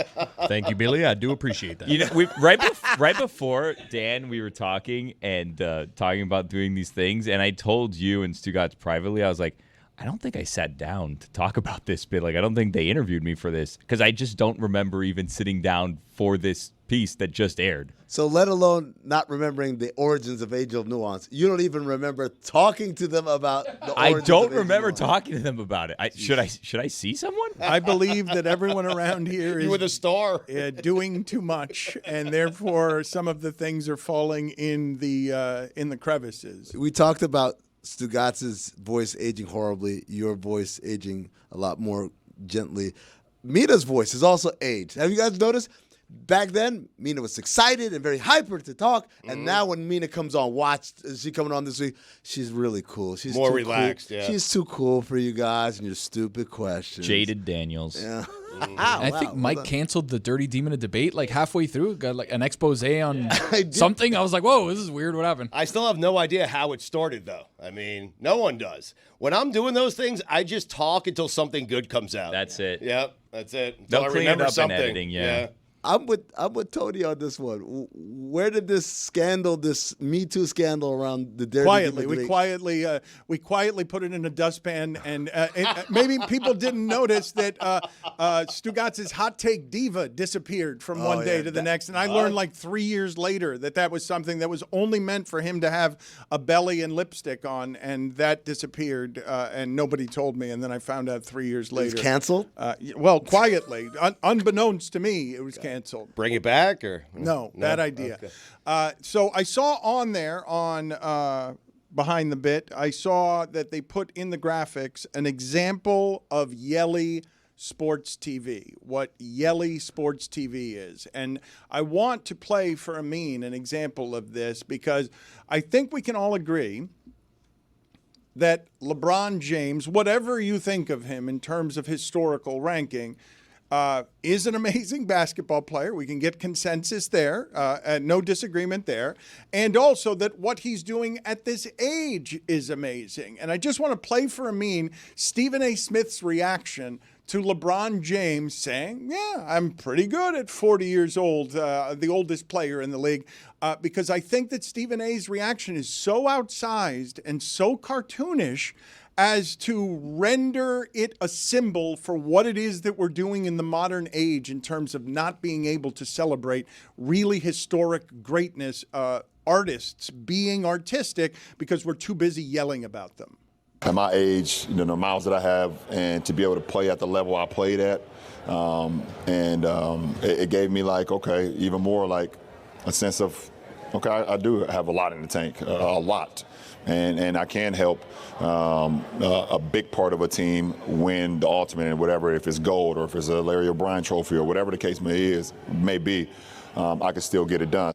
Thank you, Billy. I do appreciate that. Right before, Dan, we were talking and talking about doing these things, and I told you and Stugotz privately, I was like, I don't think I sat down to talk about this bit. Like, I don't think they interviewed me for this because I just don't remember even sitting down for this piece that just aired. So let alone not remembering the origins of Angel of Nuance, you don't even remember talking to them about the origins I don't of remember talking to them about it. Should I see someone? I believe that everyone around here is you were the star. Doing too much, and therefore some of the things are falling in the crevices. We talked about Stugotz's voice aging horribly, your voice aging a lot more gently. Mina's voice has also aged. Have you guys noticed? Back then, Mina was excited and very hyper to talk, and now when Mina comes on, she coming on this week, she's really cool. She's more too relaxed. Cool. Yeah, she's too cool for you guys and your stupid questions. Jayden Daniels. Yeah. I think Mike canceled the Dirty Demon debate like halfway through. Got like an expose on something. I was like, whoa, this is weird. What happened? I still have no idea how it started, though. I mean, no one does. When I'm doing those things, I just talk until something good comes out. That's it. Yep, that's it. Until They'll I clean remember it up something. in editing, yeah. I'm with Tony on this one. Where did this scandal, this Me Too scandal around the Dirty Demon debate? We quietly put it in a dustpan, and maybe people didn't notice that Stugotz's hot take diva disappeared from one day to the next, and I learned like 3 years later that was something that was only meant for him to have a belly and lipstick on, and that disappeared, and nobody told me, and then I found out 3 years later. It was canceled? Well, quietly, unbeknownst to me, it was canceled. Bring it back, or no? Bad idea. Okay. So I saw on there on Behind the Bit, I saw that they put in the graphics an example of Yelly Sports TV, what Yelly Sports TV is. And I want to play for Amin an example of this because I think we can all agree that LeBron James, whatever you think of him in terms of historical ranking, is an amazing basketball player. We can get consensus there, and no disagreement there. And also that what he's doing at this age is amazing. And I just want to play for Amin Stephen A. Smith's reaction to LeBron James saying, yeah, I'm pretty good at 40 years old, the oldest player in the league, because I think that Stephen A.'s reaction is so outsized and so cartoonish as to render it a symbol for what it is that we're doing in the modern age in terms of not being able to celebrate really historic greatness, artists being artistic because we're too busy yelling about them. At my age, the miles that I have, and to be able to play at the level I played at, it gave me even more a sense of, I do have a lot in the tank, a lot. And I can help a big part of a team win the ultimate and whatever, if it's gold or if it's a Larry O'Brien trophy or whatever the case may be, I can still get it done.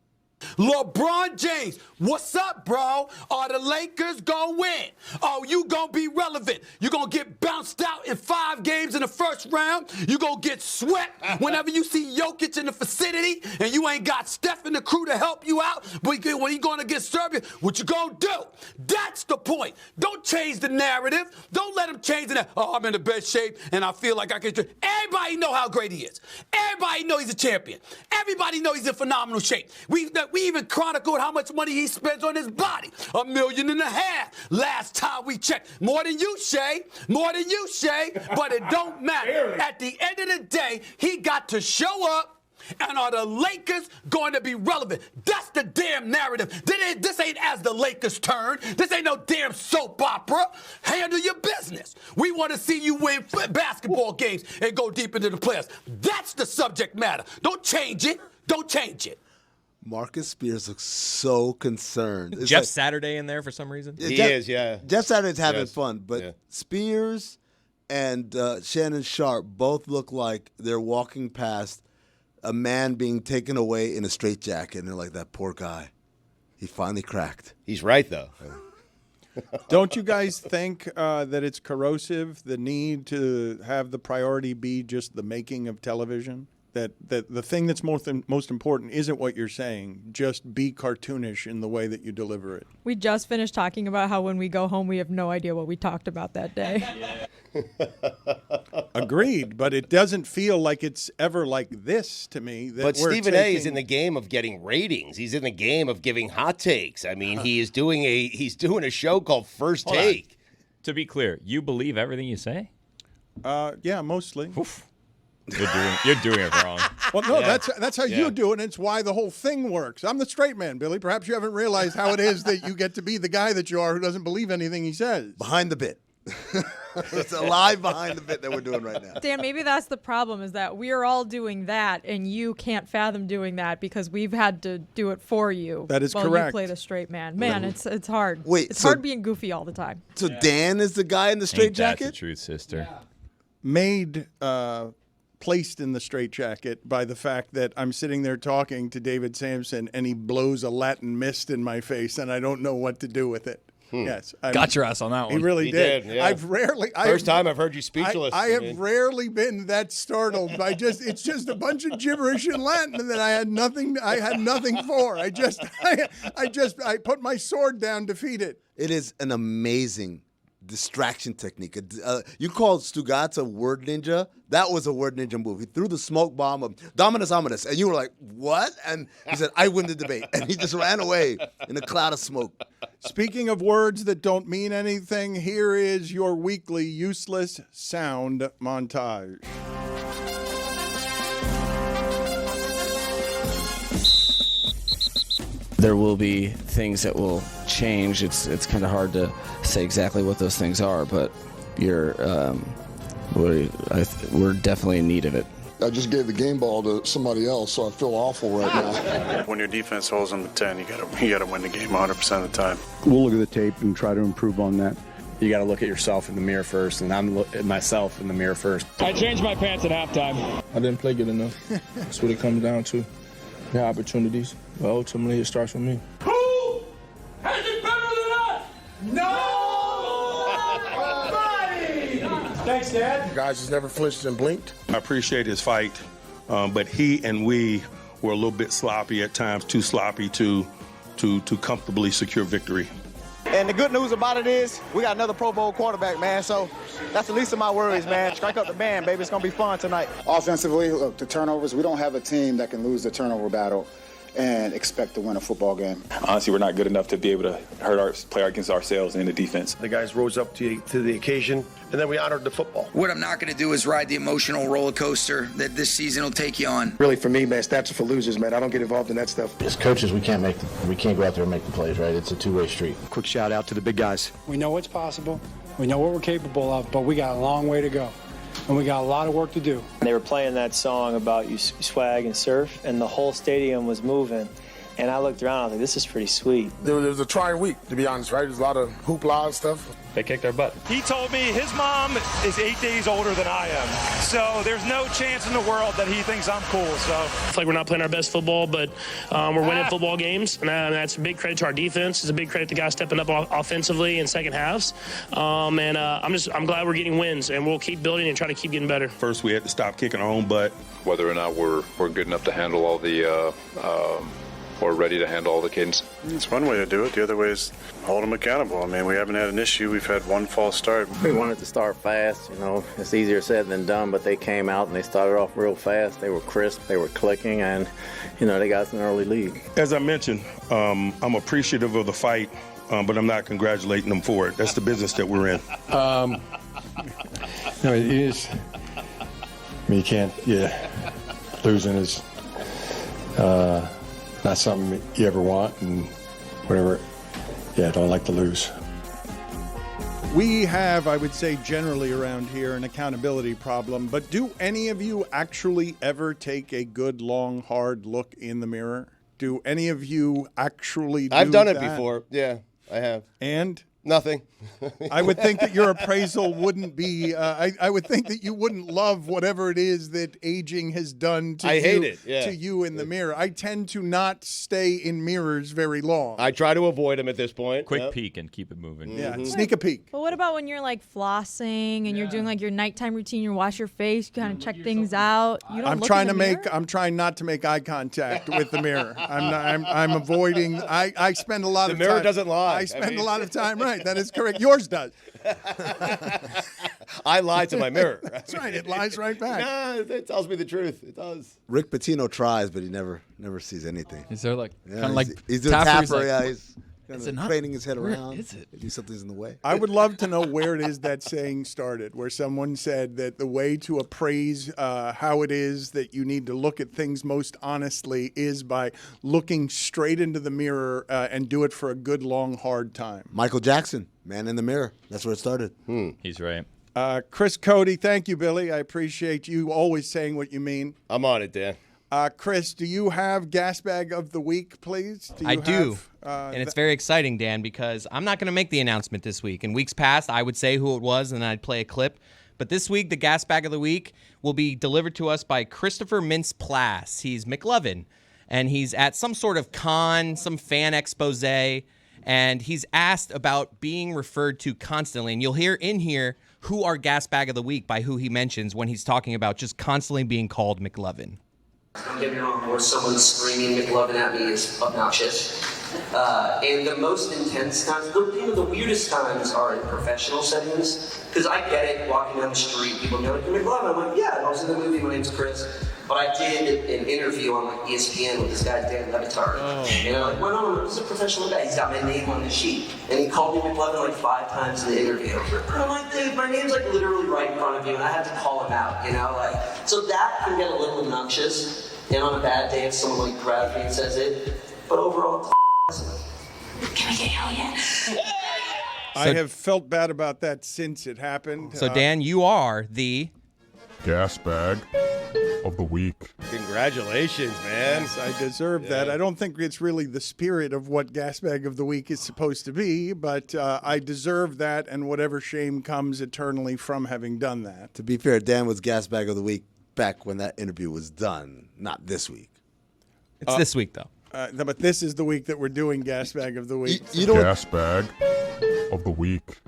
LeBron James, what's up, bro? Are the Lakers gonna win? Oh, you gonna be relevant? You gonna get bounced out in 5 games in the first round? You gonna get swept whenever you see Jokic in the vicinity and you ain't got Steph and the crew to help you out? But when you gonna get Serbia, what you gonna do? That's the point. Don't change the narrative. Don't let them change the narrative. Oh, I'm in the best shape and I feel like I can. Everybody know how great he is. Everybody know he's a champion. Everybody know he's in phenomenal shape. We even chronicled how much money he spends on his body. $1.5 million last time we checked. More than you, Shay. More than you, Shay. But it don't matter. At the end of the day, he got to show up. And are the Lakers going to be relevant? That's the damn narrative. This ain't as the Lakers turn. This ain't no damn soap opera. Handle your business. We want to see you win basketball games and go deep into the playoffs. That's the subject matter. Don't change it. Don't change it. Marcus Spears looks so concerned. Is Jeff Saturday in there for some reason? He is, yeah. Jeff Saturday's having fun, but Spears and Shannon Sharp both look like they're walking past a man being taken away in a straitjacket, and they're like, that poor guy. He finally cracked. He's right, though. Don't you guys think that it's corrosive, the need to have the priority be just the making of television? That the thing that's most important isn't what you're saying. Just be cartoonish in the way that you deliver it. We just finished talking about how when we go home, we have no idea what we talked about that day. Agreed, but it doesn't feel like it's ever like this to me. But Stephen A. is in the game of getting ratings. He's in the game of giving hot takes. I mean, he's doing a show called First Take. To be clear, you believe everything you say? Yeah, mostly. Oof. You're doing it wrong. Well, no, that's how you do it, and it's why the whole thing works. I'm the straight man, Billy. Perhaps you haven't realized how it is that you get to be the guy that you are who doesn't believe anything he says. Behind the Bit. There's a lie behind the bit that we're doing right now. Dan, maybe that's the problem, is that we are all doing that, and you can't fathom doing that because we've had to do it for you. That is while correct. You play the straight man. Man, it's hard. Wait, it's so- hard being goofy all the time. So Dan is the guy in the Ain't straitjacket? that the truth, sister? Placed in the straitjacket by the fact that I'm sitting there talking to David Samson and he blows a Latin mist in my face and I don't know what to do with it. Yes. Got your ass on that one. He really He did. did, yeah. I've rarely. First time I've heard you speechless. I I have mean. rarely been that startled by it's just a bunch of gibberish in Latin that I had nothing for. I put my sword down to feed it. It is an amazing distraction technique. You called Stugotz a word ninja. That was a word ninja move. He threw the smoke bomb of Dominus Ominous, and you were like, what? And he said, I win the debate. And he just ran away in a cloud of smoke. Speaking of words that don't mean anything, here is your weekly useless sound montage. There will be things that will change. It's kind of hard to say exactly what those things are, but we're definitely in need of it. I just gave the game ball to somebody else, so I feel awful right now. When your defense holds them to 10, you gotta win the game 100% of the time. We'll look at the tape and try to improve on that. You got to look at yourself in the mirror first, and I'm looking at myself in the mirror first. I changed my pants at halftime. I didn't play good enough. That's what it comes down to. The opportunities, but ultimately it starts with me. Who has it better than us? Nobody! Thanks, Dad. The guys just never flinched and blinked. I appreciate his fight, but he and we were a little bit sloppy at times, too sloppy to comfortably secure victory. And the good news about it is we got another Pro Bowl quarterback, man. So that's the least of my worries, man. Strike up the band, baby. It's going to be fun tonight. Offensively, look, the turnovers, we don't have a team that can lose the turnover battle and expect to win a football game. Honestly, we're not good enough to be able to play against ourselves in the defense. The guys rose up to the occasion, and then we honored the football. What I'm not going to do is ride the emotional roller coaster that this season will take you on. Really, for me, man, stats are for losers, man. I don't get involved in that stuff. As coaches, we can't go out there and make the plays, right? It's a two-way street. Quick shout out to the big guys. We know what's possible. We know what we're capable of, but we got a long way to go. And we got a lot of work to do. They were playing that song about you swag and surf, and the whole stadium was moving. And I looked around, I was like, this is pretty sweet. It was a trying week, to be honest, right? There's a lot of hoopla and stuff. They kicked our butt. He told me his mom is 8 days older than I am. So there's no chance in the world that he thinks I'm cool. So It's like we're not playing our best football, but we're winning football games. And that's a big credit to our defense. It's a big credit to guys stepping up offensively in second halves. I'm glad we're getting wins, and we'll keep building and try to keep getting better. First, we had to stop kicking our own butt. Whether or not we're good enough to handle all the or ready to handle all the cadence. it's one way to do it. The other way is hold them accountable. I mean, we haven't had an issue. We've had one false start. We wanted to start fast. You know, it's easier said than done, but they came out and they started off real fast. They were crisp, they were clicking, and, you know, they got us an early lead. As I mentioned, I'm appreciative of the fight, but I'm not congratulating them for it. That's the business that we're in. No, it is. I mean, you can't, losing is not something you ever want, and whatever. I don't like to lose. We have, I would say, generally around here, an accountability problem. But do any of you actually ever take a good, long, hard look in the mirror? Do any of you actually do I've done it that? before. Yeah, I have. And? Nothing. I would think that your appraisal wouldn't be, I would think that you wouldn't love whatever it is that aging has done to, to you in the mirror. I tend to not stay in mirrors very long. I try to avoid them at this point. Quick peek and keep it moving. Yeah, sneak a peek. But what about when you're like flossing and you're doing like your nighttime routine, you wash your face, you kind of check things out. You don't I'm look trying in to the mirror? I'm trying not to make eye contact with the mirror. I'm avoiding. I spend a lot of time. The mirror doesn't lie. I spend a lot of time. Right, that is correct. Yours does. I lie to my mirror. That's right. It lies right back. No, it tells me the truth. It does. Rick Pitino tries, but he never sees anything. Is there like Yeah, kind of like he's doing Taffer's Taffer, like, he's Kind Is it of not? craning his head Where around. is it? Maybe something's in the way. I would love to know where it is that saying started, where someone said that the way to appraise how it is that you need to look at things most honestly is by looking straight into the mirror and do it for a good, long, hard time. Michael Jackson, Man in the Mirror. That's where it started. He's right. Chris Cody, thank you, Billy. I appreciate you always saying what you mean. I'm on it, Dan. Chris, do you have Gasbag of the Week, please? I do. And it's very exciting, Dan, because I'm not going to make the announcement this week. In weeks past, I would say who it was, and I'd play a clip. But this week, the Gasbag of the Week will be delivered to us by Christopher Mintz-Plasse. He's McLovin, and he's at some sort of con, some fan expose, and he's asked about being referred to constantly. And you'll hear in here who our Gasbag of the Week by who he mentions when he's talking about just constantly being called McLovin. Don't get me wrong, or someone screaming McLovin at me is obnoxious. And the most intense times, the weirdest times are in professional settings. Because I get it, walking down the street, people go, "You're McLovin." I'm like, yeah, I was in the movie, my name's Chris. But I did an interview on like ESPN with this guy, Dan Le Batard. And I'm like, well, no, this is a professional guy. He's got my name on the sheet. And he called me McLovin like 5 times in the interview. I'm like, dude, my name's like literally right in front of you, and I had to call him out, So that can get a little obnoxious. And on a bad day, if someone like grabs me and says it. But overall, can we get hell yeah? I have felt bad about that since it happened. So, Dan, you are the Gasbag of the Week. Congratulations, man. Yes, I deserve that. I don't think it's really the spirit of what Gasbag of the Week is supposed to be, but I deserve that, and whatever shame comes eternally from having done that. To be fair, Dan was Gasbag of the Week back when that interview was done, not this week. It's this week, though. But this is the week that we're doing Gasbag of the Week. Gasbag of the Week.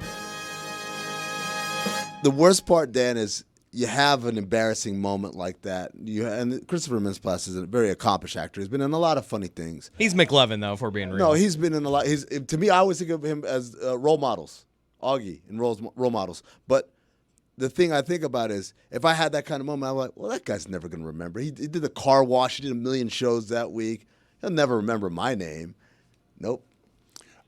The worst part, Dan, is you have an embarrassing moment like that. And Christopher Mintz-Plasse is a very accomplished actor. He's been in a lot of funny things. He's McLovin, though, if we're being real. No, he's been in a lot. To me, I always think of him as role models. Augie in role models. But the thing I think about is if I had that kind of moment, I'm like, well, that guy's never going to remember. He did the car wash. He did 1 million shows that week. He'll never remember my name. Nope.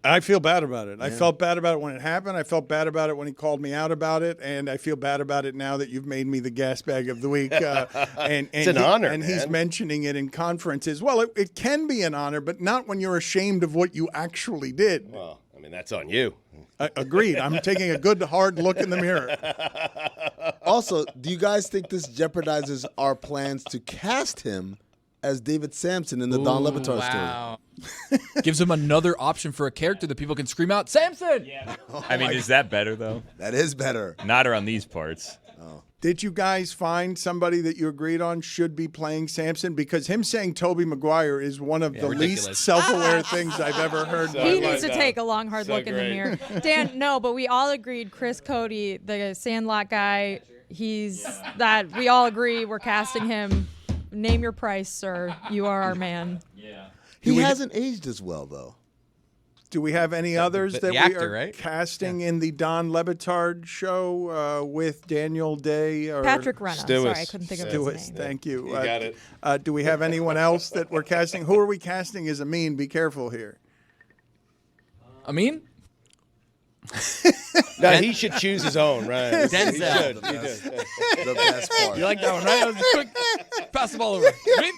I feel bad about it. Yeah. I felt bad about it when it happened. I felt bad about it when he called me out about it, and I feel bad about it now that you've made me the Gasbag of the Week. It's an honor, and man. he's mentioning it in conferences. Well, it can be an honor, but not when you're ashamed of what you actually did. Well, I mean, that's on you. Agreed. I'm taking a good, hard look in the mirror. Also, do you guys think this jeopardizes our plans to cast him as David Samson in the Don Le Batard story? Gives him another option for a character that people can scream out, Samson! Yeah. I mean, is that better, though? That is better. Not around these parts. Oh. Did you guys find somebody that you agreed on should be playing Samson? Because him saying Tobey Maguire is one of the ridiculous. least self-aware things I've ever heard. He needs to take a long, hard look in the great. mirror. Dan, no, but we all agreed Chris Cody, the Sandlot guy, that we all agree we're casting him. Name your price, sir. You are our man. Yeah. He hasn't aged as well, though. Do we have any others that we actor, are right? casting in the Don Le Batard show with Daniel Day? Or Patrick Renna. Stugotz. Sorry, I couldn't think of his Stugotz, name. thank you. You got it. Do we have anyone else that we're casting? Who are we casting as Amin? Be careful here. Amin? No, he should choose his own, right? Denzel. He should. The best part. You like that one, right? That was quick. Pass the ball over. Amin?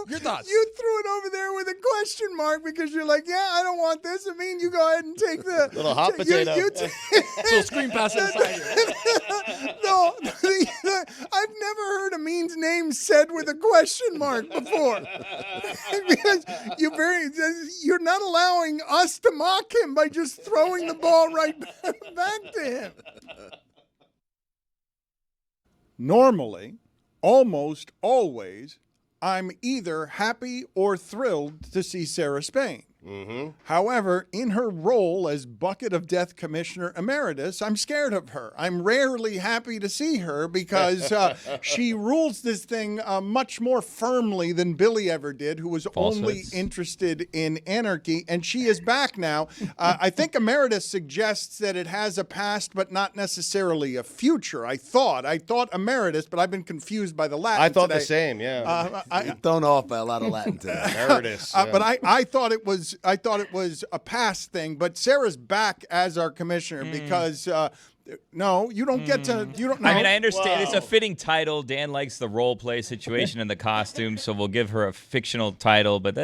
Your thoughts. You threw it over there with a question mark because you're like, yeah, I don't want this. Amin, you go ahead and take the Little hot potato. Little screen pass to the side. No, I've never heard Amin's name said with a question mark before. Because you're not allowing us to mock him by just throwing the ball right back to him. Normally, almost always, I'm either happy or thrilled to see Sarah Spain. Mm-hmm. However, in her role as Bucket of Death Commissioner Emeritus, I'm scared of her. I'm rarely happy to see her because she rules this thing much more firmly than Billy ever did, who was only interested in anarchy. And she is back now. I think Emeritus suggests that it has a past, but not necessarily a future. I thought Emeritus, but I've been confused by the Latin I thought today. the same, yeah. Thrown off by a lot of Latin today. Emeritus. But I thought it was thought it was a past thing, but Sarah's back as our commissioner because no, you don't get to. You don't know. I mean, I understand it's a fitting title. Dan likes the role play situation and the costume, so we'll give her a fictional title. But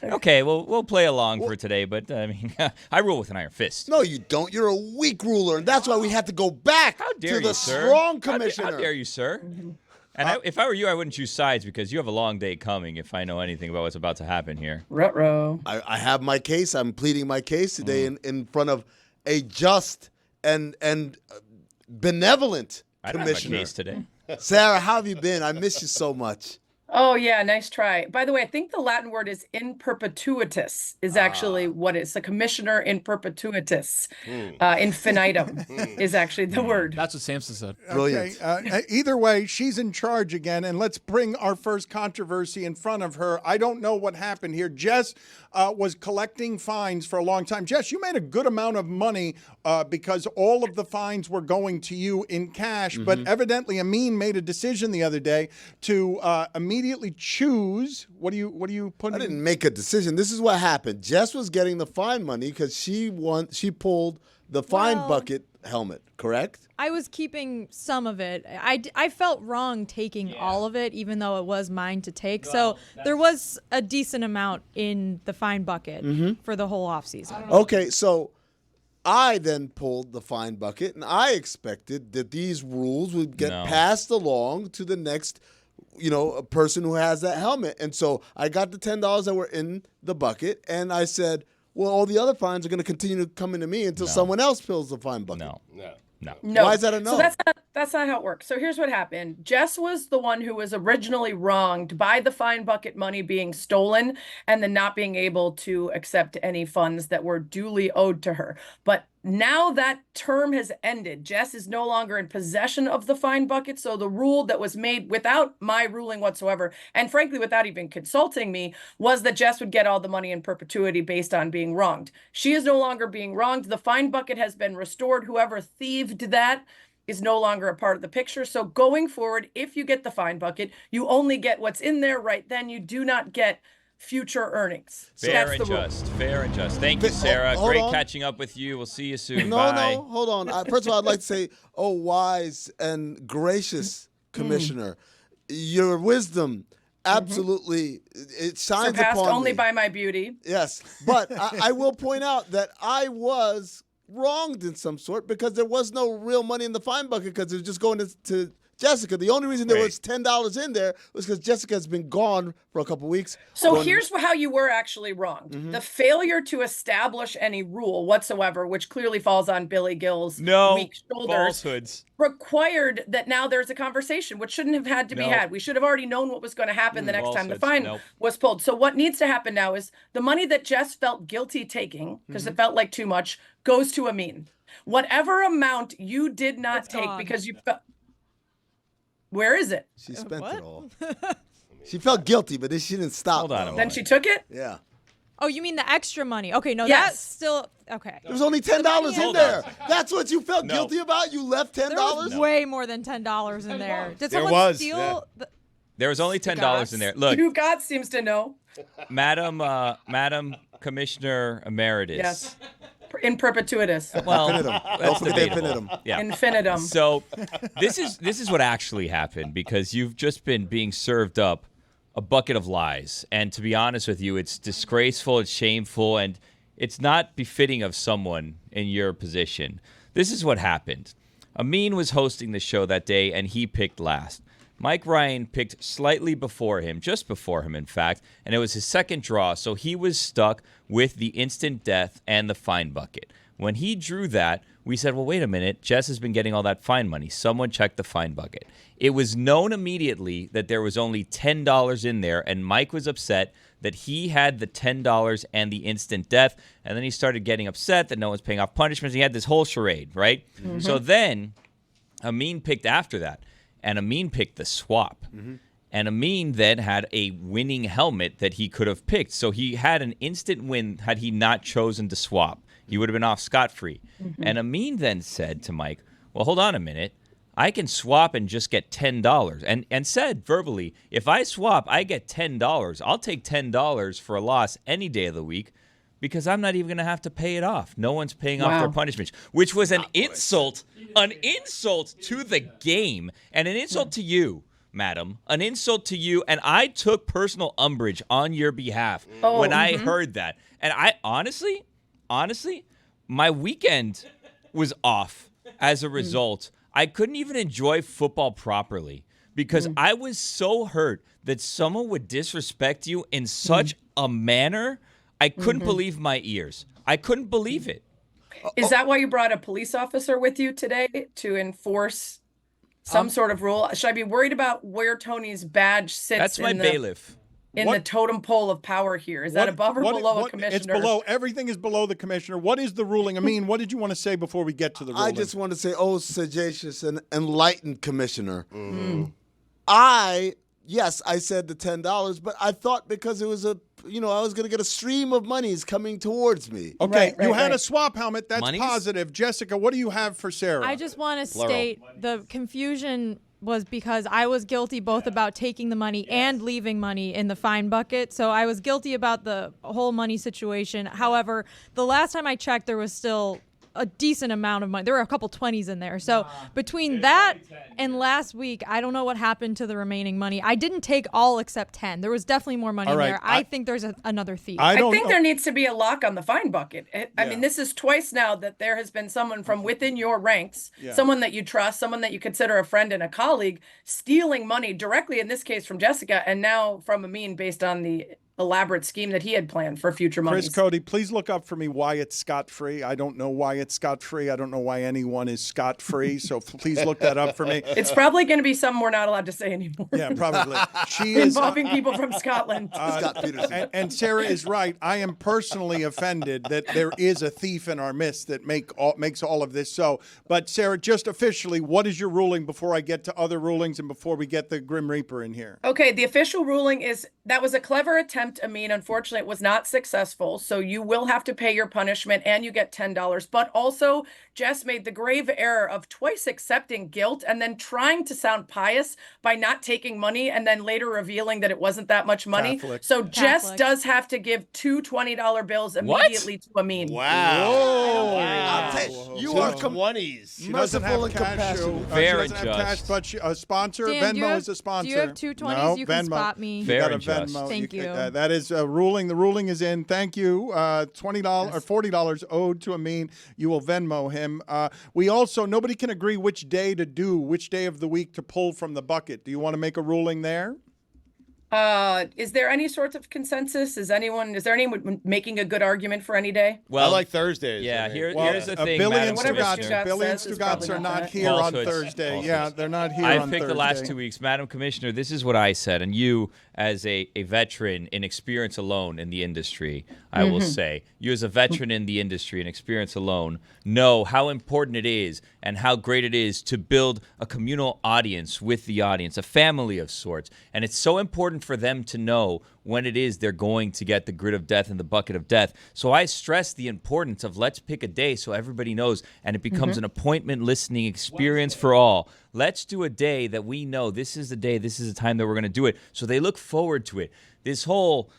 okay, we'll play along for today. But I mean, I rule with an iron fist. No, you don't. You're a weak ruler, and that's why we had to go back to the strong commissioner. How dare you, sir? And if I were you, I wouldn't choose sides because you have a long day coming if I know anything about what's about to happen here. Ruh-roh. I have my case. I'm pleading my case today in front of a just and benevolent commissioner. I have my case today. Sarah, how have you been? I miss you so much. Oh, yeah, nice try. By the way, I think the Latin word is in perpetuitus is actually what it's a commissioner in perpetuitus. Infinitum is actually the word. That's what Samson said. Brilliant. Okay, either way, she's in charge again, and let's bring our first controversy in front of her. I don't know what happened here. Jess was collecting fines for a long time. Jess, you made a good amount of money because all of the fines were going to you in cash, but evidently Amin made a decision the other day to immediately choose. What do you put? I didn't make a decision. This is what happened. Jess was getting the fine money because she pulled the fine bucket helmet, correct? I was keeping some of it. I felt wrong taking all of it, even though it was mine to take. So there was a decent amount in the fine bucket for the whole offseason. Okay, so I then pulled the fine bucket, and I expected that these rules would get passed along to the next a person who has that helmet. And so I got the $10 that were in the bucket, and I said, well, all the other fines are going to continue to come into me until someone else fills the fine bucket. No. Why is that a no? So that's not how it works. So here's what happened. Jess was the one who was originally wronged by the fine bucket money being stolen and then not being able to accept any funds that were duly owed to her. But now that term has ended. Jess is no longer in possession of the fine bucket. So the rule that was made without my ruling whatsoever, and frankly, without even consulting me, was that Jess would get all the money in perpetuity based on being wronged. She is no longer being wronged. The fine bucket has been restored. Whoever thieved that is no longer a part of the picture. So going forward, if you get the fine bucket, you only get what's in there right then. You do not get future earnings. So Fair and just. Thank you, Sarah. Hold Great on. catching up with you. We'll see you soon. No, hold on. First of all, I'd like to say, oh, wise and gracious commissioner, your wisdom absolutely it shines surpassed upon only me. by my beauty. Yes, but I will point out that I was wronged in some sort because there was no real money in the fine bucket because it was just going to Jessica. The only reason there was $10 in there was because Jessica has been gone for a couple of weeks. So here's how you were actually wronged. The failure to establish any rule whatsoever, which clearly falls on Billy Gill's weak shoulders, falsehoods, required that now there's a conversation, which shouldn't have had to be had. We should have already known what was going to happen the next time the fine was pulled. So what needs to happen now is the money that Jess felt guilty taking, because it felt like too much, goes to Amin. Whatever amount you did not take because you felt... Where is it? She spent it all. She felt guilty, but then she didn't stop. Hold on. Then she took it? Yeah. Oh, you mean the extra money? Okay, no, Yes. that's still okay. There was only $10 in there. That's what you felt guilty about? You left $10? There was way more than $10 in there. Did There someone was, steal? There was only $10 in there. Look, Stugotz seems to know. Madam Commissioner Emeritus. Yes. In perpetuitus. Well, Infinitum. that's Don't forget debatable. infinitum. Yeah. Infinitum. So this is what actually happened because you've just been being served up a bucket of lies. And to be honest with you, it's disgraceful, it's shameful, and it's not befitting of someone in your position. This is what happened. Amin was hosting the show that day, and he picked last. Mike Ryan picked slightly before him, just before him, in fact, and it was his second draw, so he was stuck with the instant death and the fine bucket. When he drew that, we said, well, wait a minute, Jess has been getting all that fine money. Someone check the fine bucket. It was known immediately that there was only $10 in there, and Mike was upset that he had the $10 and the instant death, and then he started getting upset that no one's paying off punishments. He had this whole charade, right? Mm-hmm. So then Amin picked after that. And Amin picked the swap. Mm-hmm. And Amin then had a winning helmet that he could have picked. So he had an instant win had he not chosen to swap. He would have been off scot-free. Mm-hmm. And Amin then said to Mike, well, hold on a minute. I can swap and just get $10. And said verbally, if I swap, I get $10. I'll take $10 for a loss any day of the week. because I'm not even going to have to pay it off. No one's paying off their punishments, which was an insult to the game and an insult to you, madam, an insult to you. And I took personal umbrage on your behalf when I heard that. And I honestly, my weekend was off as a result. I couldn't even enjoy football properly because I was so hurt that someone would disrespect you in such a manner. I couldn't believe my ears. I couldn't believe it. Is that why you brought a police officer with you today to enforce some sort of rule? Should I be worried about where Tony's badge sits? That's my bailiff. In the totem pole of power here. Is that above or below a commissioner? It's below. Everything is below the commissioner. What is the ruling? I mean, what did you want to say before we get to the ruling? I just want to say, sagacious and enlightened commissioner. Yes, I said the $10, but I thought because it was I was going to get a stream of monies coming towards me. Okay, you had a swap helmet. That's positive. Jessica, what do you have for Sarah? I just want to state the confusion was because I was guilty both about taking the money and leaving money in the fine bucket. So I was guilty about the whole money situation. However, the last time I checked, there was still a decent amount of money. There were a couple 20s in there. So between that and last week, I don't know what happened to the remaining money. I didn't take all except 10. There was definitely more money in there. I think there's another thief. I think there needs to be a lock on the fine bucket. I mean, this is twice now that there has been someone from within your ranks, someone that you trust, someone that you consider a friend and a colleague, stealing money directly, in this case, from Jessica, and now from Amin based on the elaborate scheme that he had planned for future money. Chris Cody, please look up for me why it's scot-free. I don't know why it's scot-free. I don't know why anyone is scot-free. So please look that up for me. It's probably going to be something we're not allowed to say anymore. Yeah, probably. She is involving people from Scotland. Scott Peterson. And Sarah is right. I am personally offended that there is a thief in our midst that makes all of this so. But Sarah, just officially, what is your ruling before I get to other rulings and before we get the Grim Reaper in here? Okay, the official ruling is that was a clever attempt. I mean, unfortunately, it was not successful. So you will have to pay your punishment and you get $10. But also, Jess made the grave error of twice accepting guilt and then trying to sound pious by not taking money and then later revealing that it wasn't that much money. Catholic. So Jess does have to give two $20 bills immediately to Amin. Wow. Wow. You are 20s. merciful and compassionate. Fair she doesn't have cash, but a sponsor. Dan, Venmo is a sponsor. Do you have two 20s? No, You Venmo. can spot me. Fair You got a and just. Venmo. Thank you. That is a ruling. The ruling is in. Thank you. $20 or $40 owed to Amin. You will Venmo him. We also, nobody can agree which day of the week to pull from the bucket. Do you want to make a ruling there? Is there any sort of consensus? Is there anyone making a good argument for any day? Well, I like Thursdays. Yeah, here's the thing, Billy and Madam Commissioner. Stugotz are not here on Thursday. Falsehoods. Yeah, they're not here I've on picked Thursday. the last 2 weeks. Madam Commissioner, this is what I said, and you, as a veteran in experience alone in the industry, I will say, you as a veteran in the industry and experience alone know how important it is and how great it is to build a communal audience with the audience, a family of sorts. And it's so important for them to know when it is they're going to get the grid of death and the bucket of death. So I stress the importance of let's pick a day so everybody knows and it becomes an appointment listening experience for all. Let's do a day that we know this is the day, this is the time that we're going to do it. So they look forward to it. This whole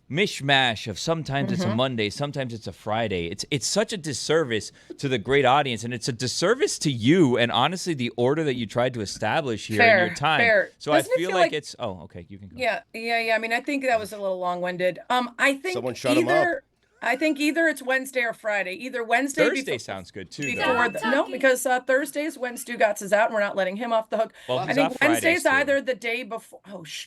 mishmash of sometimes it's a Monday, sometimes it's a Friday. It's such a disservice to the great audience, and it's a disservice to you and honestly the order that you tried to establish here in your time. Fair. So Doesn't I feel like it's okay, you can go. Yeah. I mean, I think that was a little long-winded. I think Someone shut him up. I think either it's Wednesday or Friday. Either Wednesday. Thursday sounds good too. Because Thursday's when Stugotz is out, and we're not letting him off the hook. Well, I think Wednesday's Fridays, either the day before.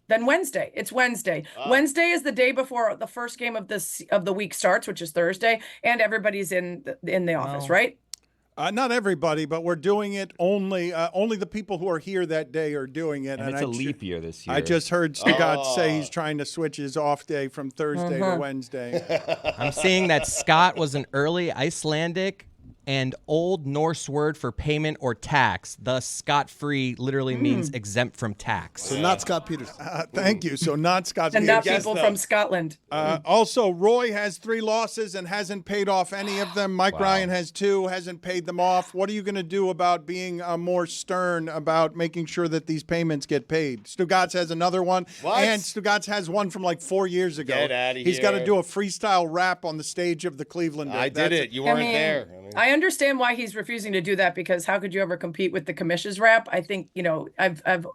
Then Wednesday. It's Wednesday. Wednesday is the day before the first game of the week starts, which is Thursday, and everybody's in the office, right? Not everybody, but we're doing it only the people who are here that day are doing it. And it's a leap year this year. I just heard Stugotz say he's trying to switch his off day from Thursday to Wednesday. I'm seeing that Scott was an early Icelandic and Old Norse word for payment or tax. Thus, scot-free literally means exempt from tax. So not Scott Peterson. Thank you. So not Scott And Peterson. not people from Scotland. Also, Roy has 3 losses and hasn't paid off any of them. Mike Ryan has 2, hasn't paid them off. What are you going to do about being more stern about making sure that these payments get paid? Stugotz has another one. What? And Stugotz has one from like 4 years ago. Get outta He's got to here. do a freestyle rap on the stage of the Cleveland. I did it. You weren't there. I understand why he's refusing to do that, because how could you ever compete with the commission's rap? I think, I've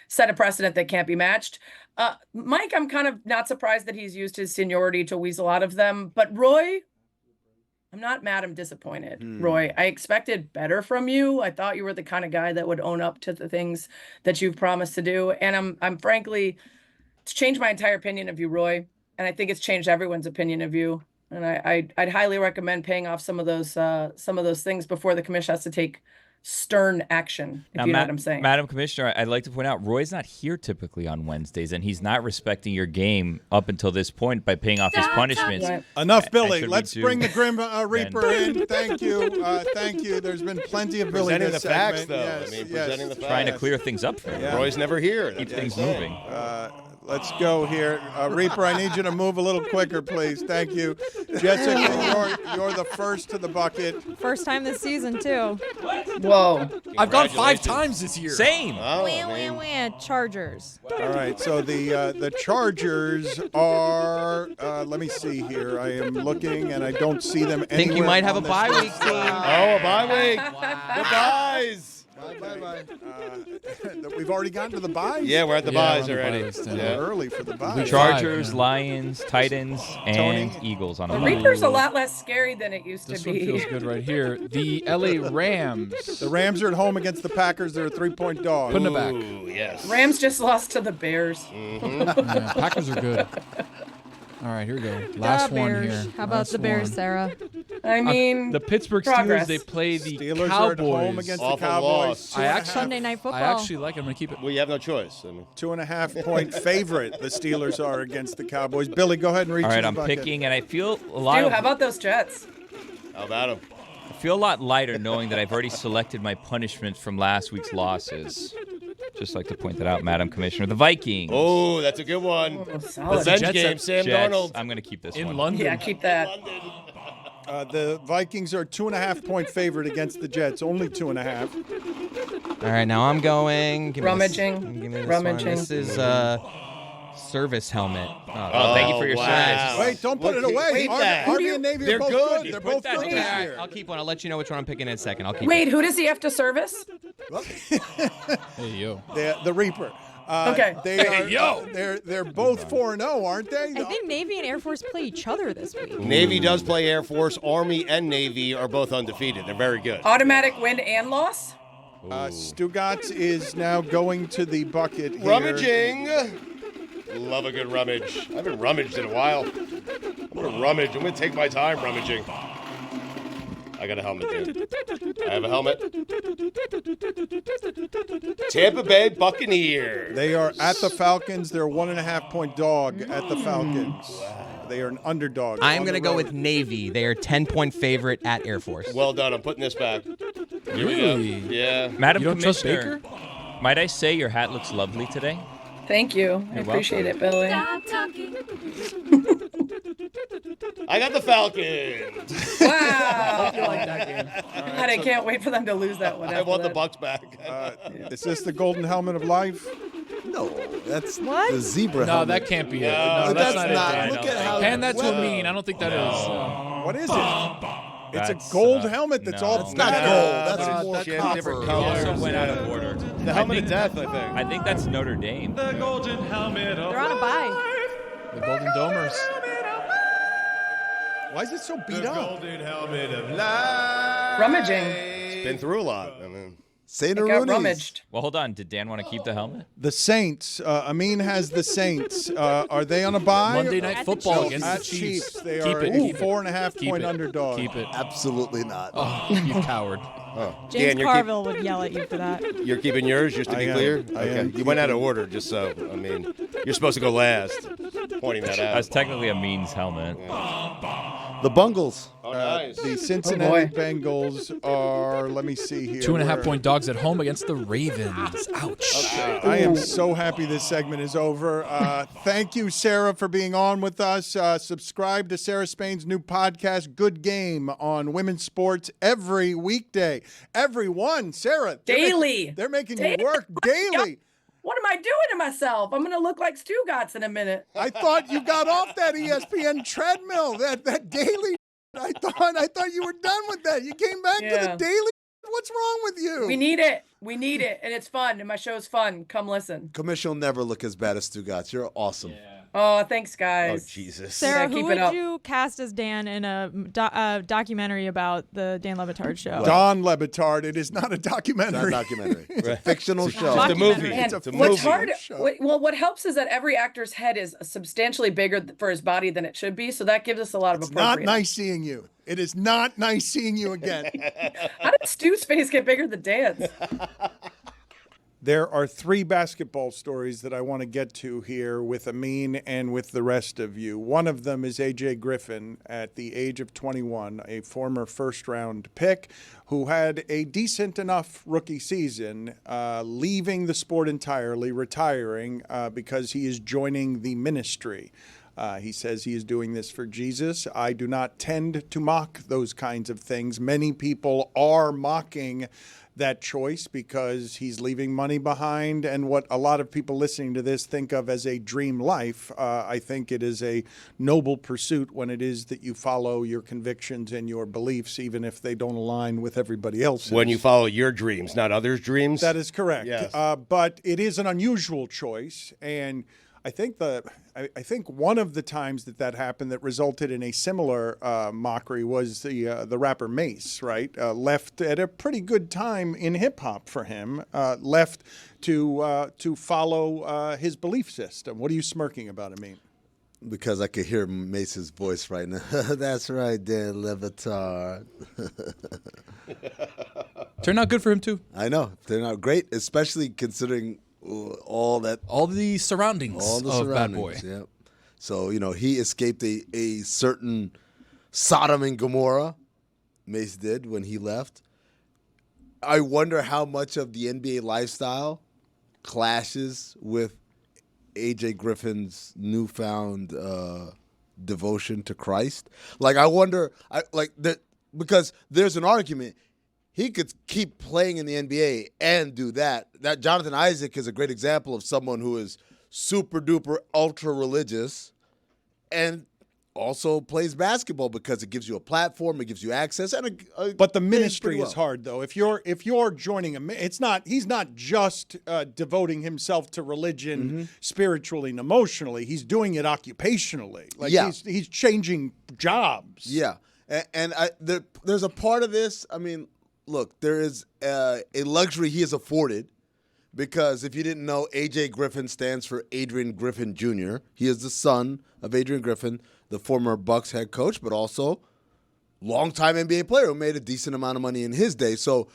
set a precedent that can't be matched. Mike, I'm kind of not surprised that he's used his seniority to weasel out of them. But Roy, I'm not mad. I'm disappointed. Roy, I expected better from you. I thought you were the kind of guy that would own up to the things that you've promised to do. And I'm frankly, it's changed my entire opinion of you, Roy. And I think it's changed everyone's opinion of you. And I'd highly recommend paying off some of those things before the commission has to take stern action, if Now, you know what I'm saying. Madam Commissioner, I'd like to point out Roy's not here typically on Wednesdays, and he's not respecting your game up until this point by paying off his punishments. Enough, And Billy. should we Let's do- bring the Grim Reaper then- in. Thank you. Thank you. There's been plenty of Billy Presenting this the facts, segment. though. Yes, I mean, yes. presenting the facts. Trying to clear things up for him. Yeah. Roy's never here. Keep That's things what I'm moving. Let's go here. Reaper, I need you to move a little quicker, please. Thank you. Jessica, you're the first to the bucket. First time this season, too. Whoa. I've gone 5 times this year. Same. Oh, Wah. Chargers. All right, so the Chargers are, let me see here. I am looking, and I don't see them anywhere. Think you might have a on this bye list. week, team. Oh, a bye week. The byes. Bye. We've already gotten to the byes. Yeah, we're at the byes already. We're early for the byes. Chargers, Lions, Titans, and Tony? Eagles on a The bye. Reaper's a lot less scary than it used This to one be. feels good right here. The LA Rams. The Rams are at home against the Packers. They're a 3-point dog. Putting it back. Ooh, yes. Rams just lost to the Bears. Yeah, Packers are good. All right, here we go. Last The one Bears. here. How about Last the Bears, one. Sarah? I mean, The Pittsburgh progress. Steelers, they play the Steelers are at home Cowboys. against Awful the Cowboys. loss. Sunday Night Football. I actually like it. I'm going to keep it. Well, you have no choice. I mean, 2.5-point favorite the Steelers are against the Cowboys. Billy, go ahead and reach All right, the I'm bucket. picking, and I feel a lot. Dude, Of, how about those Jets? how about him? I feel a lot lighter knowing that I've already selected my punishment from last week's losses. Just like to point that out, Madam Commissioner. The Vikings. Oh, that's a good one. Oh, The solid. Bench Jets game, at- Sam Jets. Darnold. I'm going to keep this In one. London. Yeah, keep that. The Vikings are 2.5-point favorite against the Jets. Only 2.5. All right, now I'm going. Give me this- Rummaging. give me this Rummaging. one. This is service helmet. Oh, thank you for your wow. service. Wait, don't put it away. Keep that. Army and Navy They're are both good. good. They're Put both that good there. this All right, year. I'll keep one. I'll let you know which one I'm picking in a second. I'll keep Wait, it. who does he have to service? Hey, yo. The Reaper. Okay. They are, they're both 4-0, aren't they? I think Navy and Air Force play each other this week. Navy does play Air Force. Army and Navy are both undefeated. They're very good. Automatic win and loss? Stugotz is now going to the bucket here. Rummaging. Love a good rummage. I haven't rummaged in a while. I'm going to rummage. I'm going to take my time rummaging. I got a helmet there. I have a helmet. Tampa Bay Buccaneers. They are at the Falcons. They're a 1.5-point dog at the Falcons. They are an underdog. I'm on going to the go road. with Navy. They are 10-point favorite at Air Force. Well done. I'm putting this back. Here we Really? go. Yeah. Madam You don't trust Commissioner, might I say your hat looks lovely today? Thank you. I You're appreciate welcome. it, Billy. I got the Falcons. Wow. You like that game. God, I can't wait for them to lose that one. I after want the that. Bucks back. Is this the golden helmet of life? No, that's What? the zebra No, helmet. that can't be it. No, No, that's not not. it. Look at how Hand that to a well- mean. I don't think that is. What is it? It's That's, a gold helmet that's no. all That's not metal. gold. That's more Shit, copper. different You colors. also went out of order. The helmet of death, I think. I think that's Notre Dame. They're on a bye. The Golden Domers. Why is it so beat up? Rummaging. It's been through a lot. I mean, Saint It got rummaged. Well, hold on. Did Dan want to keep the helmet? The Saints. Amin has the Saints. Are they on a bye? Monday Night At the Football Chiefs. against At the Chiefs. They Keep are it. a Keep it. 4.5-point it. underdog. Keep it. Absolutely not. Oh, you coward. James Dan, you're Carville would yell at you for that. you're keeping yours, just to I be am. clear? I Okay. am You went out of order, just so. I mean, you're supposed to go last. Pointing that out. That's technically a means helmet. The Bungles. nice. The Cincinnati Bengals are, let me see here. 2.5-point dogs at home against the Ravens. Ouch. Okay. I am so happy this segment is over. Thank you, Sarah, for being on with us. Subscribe to Sarah Spain's new podcast, Good Game, on women's sports every weekday. Everyone, Sarah. Daily. They're making you work daily. What am I doing to myself? I'm going to look like Stugotz in a minute. I thought you got off that ESPN treadmill, that daily. I thought you were done with that. You came back to the daily. What's wrong with you? We need it. We need it. And it's fun. And my show's fun. Come listen. Commish will never look as bad as Stugotz. You're awesome. Yeah. Oh, thanks, guys. Oh, Jesus. Sarah, keep who it would up. you cast as Dan in a documentary about the Dan Le Batard Show? Don Le Batard. It is not a documentary. It's not a documentary. It's a fictional show. It's a movie. And It's a what's movie. hard, what helps is that every actor's head is substantially bigger for his body than it should be. So that gives us a lot of Not appropriate. nice seeing you. It is not nice seeing you again. How did Stu's face get bigger than Dan's? There are 3 basketball stories that I want to get to here with Amin and with the rest of you. One of them is A.J. Griffin at the age of 21, a former first-round pick who had a decent enough rookie season, leaving the sport entirely, retiring because he is joining the ministry. He says he is doing this for Jesus. I do not tend to mock those kinds of things. Many people are mocking that choice because he's leaving money behind and what a lot of people listening to this think of as a dream life. I think it is a noble pursuit when it is that you follow your convictions and your beliefs, even if they don't align with everybody else's. When you follow your dreams, not others' dreams. That is correct. Yes. But it is an unusual choice, and I think one of the times that happened that resulted in a similar mockery was the rapper Mace, right? Left at a pretty good time in hip hop for him. Left to follow his belief system. What are you smirking about, Amin? Because I could hear Mace's voice right now. That's right, Dan Le Batard. Turned out good for him too. I know. Turned out great, especially considering all the surroundings of Bad Boy. Yeah. So, he escaped a certain Sodom and Gomorrah, Mace did when he left. I wonder how much of the NBA lifestyle clashes with A.J. Griffin's newfound devotion to Christ. Like, I wonder, because there's an argument. He could keep playing in the NBA and do that. That Jonathan Isaac is a great example of someone who is super duper ultra religious and also plays basketball because it gives you a platform, it gives you access, and but the ministry is hard though. If you're joining he's not just devoting himself to religion spiritually and emotionally. He's doing it occupationally. He's changing jobs. Yeah, and there's a part of this. I mean. Look, there is a luxury he is afforded because if you didn't know, A.J. Griffin stands for Adrian Griffin Jr. He is the son of Adrian Griffin, the former Bucks head coach, but also longtime NBA player who made a decent amount of money in his day. So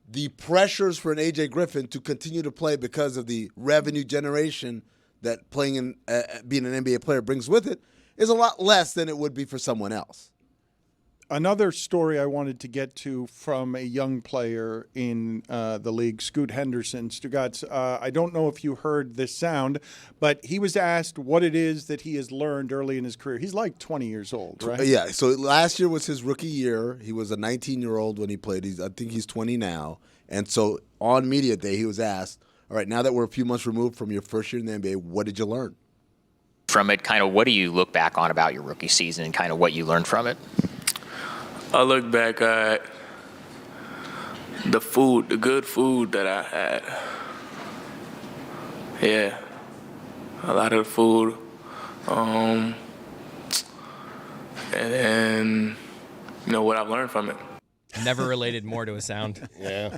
the pressures for an A.J. Griffin to continue to play because of the revenue generation that playing in being an NBA player brings with it is a lot less than it would be for someone else. Another story I wanted to get to from a young player in the league, Scoot Henderson. Stugotz, I don't know if you heard this sound, but he was asked what it is that he has learned early in his career. He's like 20 years old, right? Yeah, so last year was his rookie year. He was a 19-year-old when he played. I think he's 20 now. And so on media day, he was asked, all right, now that we're a few months removed from your first year in the NBA, what did you learn? From it, kind of what do you look back on about your rookie season and kind of what you learned from it? I look back at the good food that I had. Yeah, a lot of the food. And then, what I've learned from it. Never related more to a sound. Yeah.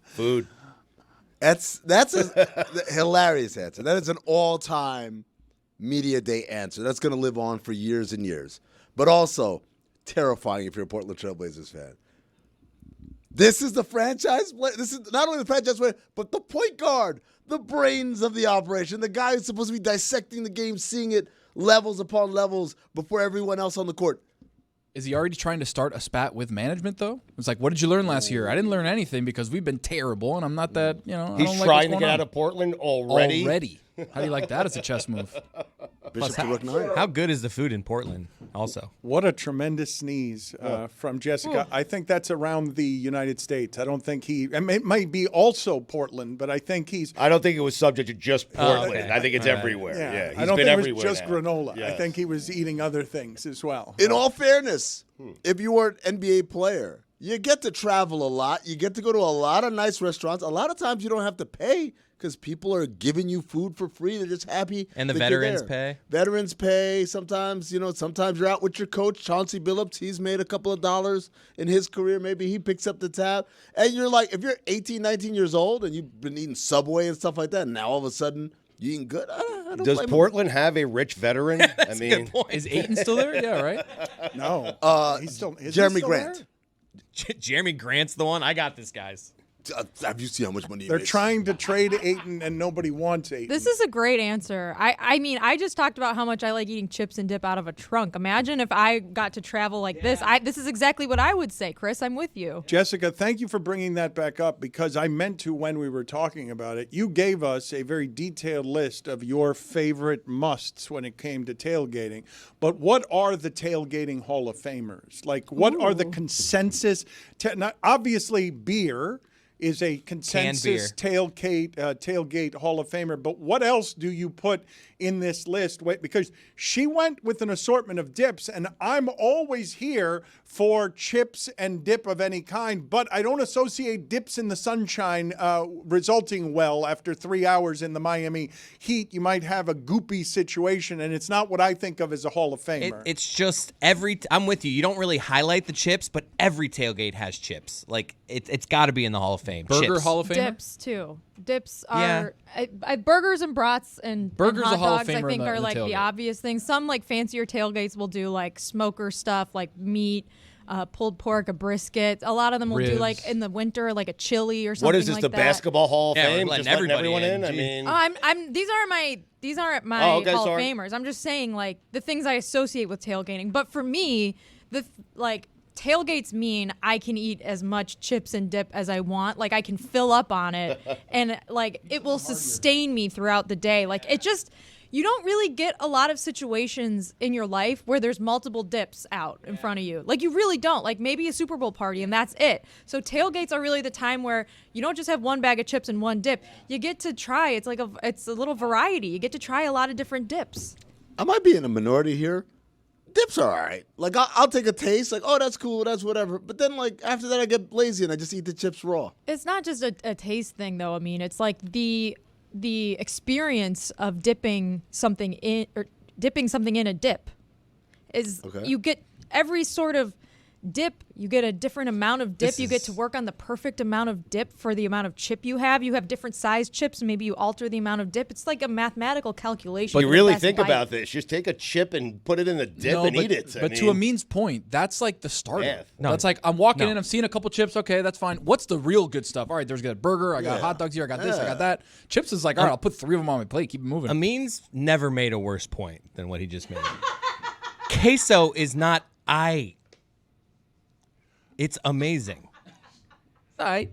Food. That's a hilarious answer. That is an all-time media day answer. That's going to live on for years and years. But also terrifying if you're a Portland Trailblazers fan. This is the franchise player. This is not only the franchise player, but the point guard, the brains of the operation, the guy who's supposed to be dissecting the game, seeing it levels upon levels before everyone else on the court. Is he already trying to start a spat with management, though? It's like, what did you learn last year? I didn't learn anything because we've been terrible, and I'm not that, I don't He's like trying to what's get going out on. of Portland already? Already. How do you like that as a chess move? Bishop to Rook 9. How good is the food in Portland also? What a tremendous sneeze from Jessica. I think that's around the United States. I don't think it might be also Portland, but I think I don't think it was subject to just Portland. okay. I think it's everywhere. Yeah, I don't been think everywhere it was just now. granola. I Yes. think he was eating other things as well. In all fairness, if you were an NBA player, you get to travel a lot. You get to go to a lot of nice restaurants. A lot of times you don't have to pay because people are giving you food for free. They're just happy. And the that you're veterans there. pay? Veterans pay. Sometimes, sometimes you're out with your coach, Chauncey Billups. He's made a couple of dollars in his career. Maybe he picks up the tab. And you're like, if you're 18, 19 years old and you've been eating Subway and stuff like that, and now all of a sudden you eating good, I don't Does blame him. Portland have a rich veteran? I mean, Is Ayton still there? Yeah, right? No. He's still Jeremy Grant. Jeremy Grant's the one. I got this, guys. Have you seen how much money he They're makes? trying to trade Ayton, and nobody wants Ayton. This is a great answer. I mean, I just talked about how much I like eating chips and dip out of a trunk. Imagine if I got to travel like this. This is exactly what I would say, Chris. I'm with you. Jessica, thank you for bringing that back up because I meant to when we were talking about it. You gave us a very detailed list of your favorite musts when it came to tailgating. But what are the tailgating Hall of Famers? Like, what are the consensus? Obviously, beer is a consensus tailgate Hall of Famer. But what else do you put in this list? Wait, because she went with an assortment of dips, and I'm always here for chips and dip of any kind, but I don't associate dips in the sunshine resulting well after 3 hours in the Miami heat. You might have a goopy situation, and it's not what I think of as a Hall of Famer. It's just I'm with you. You don't really highlight the chips, but every tailgate has chips. Like, it's got to be in the Hall of Fame. Burger chips. Hall of Famer? Dips too. Dips are burgers and brats and Burgers and a hot Hall of dogs. I Famer think in the are like the tailgate. obvious things. Some like fancier tailgates will do like smoker stuff, like meat, pulled pork, a brisket. A lot of them will do Ribs. like in the winter, like a chili or something. what is this? like the that. Basketball Hall of Yeah, we're Fame? letting Just letting everybody everyone in. in. I Geez. mean, These aren't my Oh, okay, Hall sorry. of Famers. I'm just saying like the things I associate with tailgating. But for me, tailgates mean I can eat as much chips and dip as I want. Like I can fill up on it and like it will sustain me throughout the day. Like it just, you don't really get a lot of situations in your life where there's multiple dips out in front of you. Like you really don't. Like maybe a Super Bowl party and that's it. So tailgates are really the time where you don't just have one bag of chips and one dip. You get to try. It's like it's a little variety. You get to try a lot of different dips. I might be in a minority here. Dips are all right. Like, I'll take a taste. Like, oh, that's cool. That's whatever. But then, like, after that, I get lazy and I just eat the chips raw. It's not just a taste thing, though. I mean, it's like the experience of dipping something in a dip is you get every sort of dip. You get a different amount of dip. You get to work on the perfect amount of dip for the amount of chip you have. You have different size chips. Maybe you alter the amount of dip. It's like a mathematical calculation. But you for the really best think bite. about this. Just take a chip and put it in the dip and eat it. But to Amin's point, that's like the starter. Yeah. That's like I'm walking in, I'm seeing a couple chips. Okay, that's fine. What's the real good stuff? All right, there's a burger. I got hot dogs here. I got this. I got that. Chips is like, all right, I'll put 3 of them on my plate. Keep it moving. Amin's never made a worse point than what he just made. Queso is not It's amazing. All right.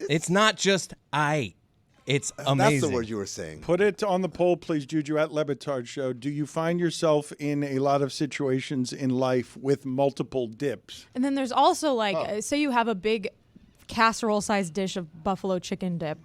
It's not just It's amazing. That's the word you were saying. Put it on the poll, please, Juju, at Le Batard Show. Do you find yourself in a lot of situations in life with multiple dips? And then there's also like, say you have a big casserole-sized dish of buffalo chicken dip.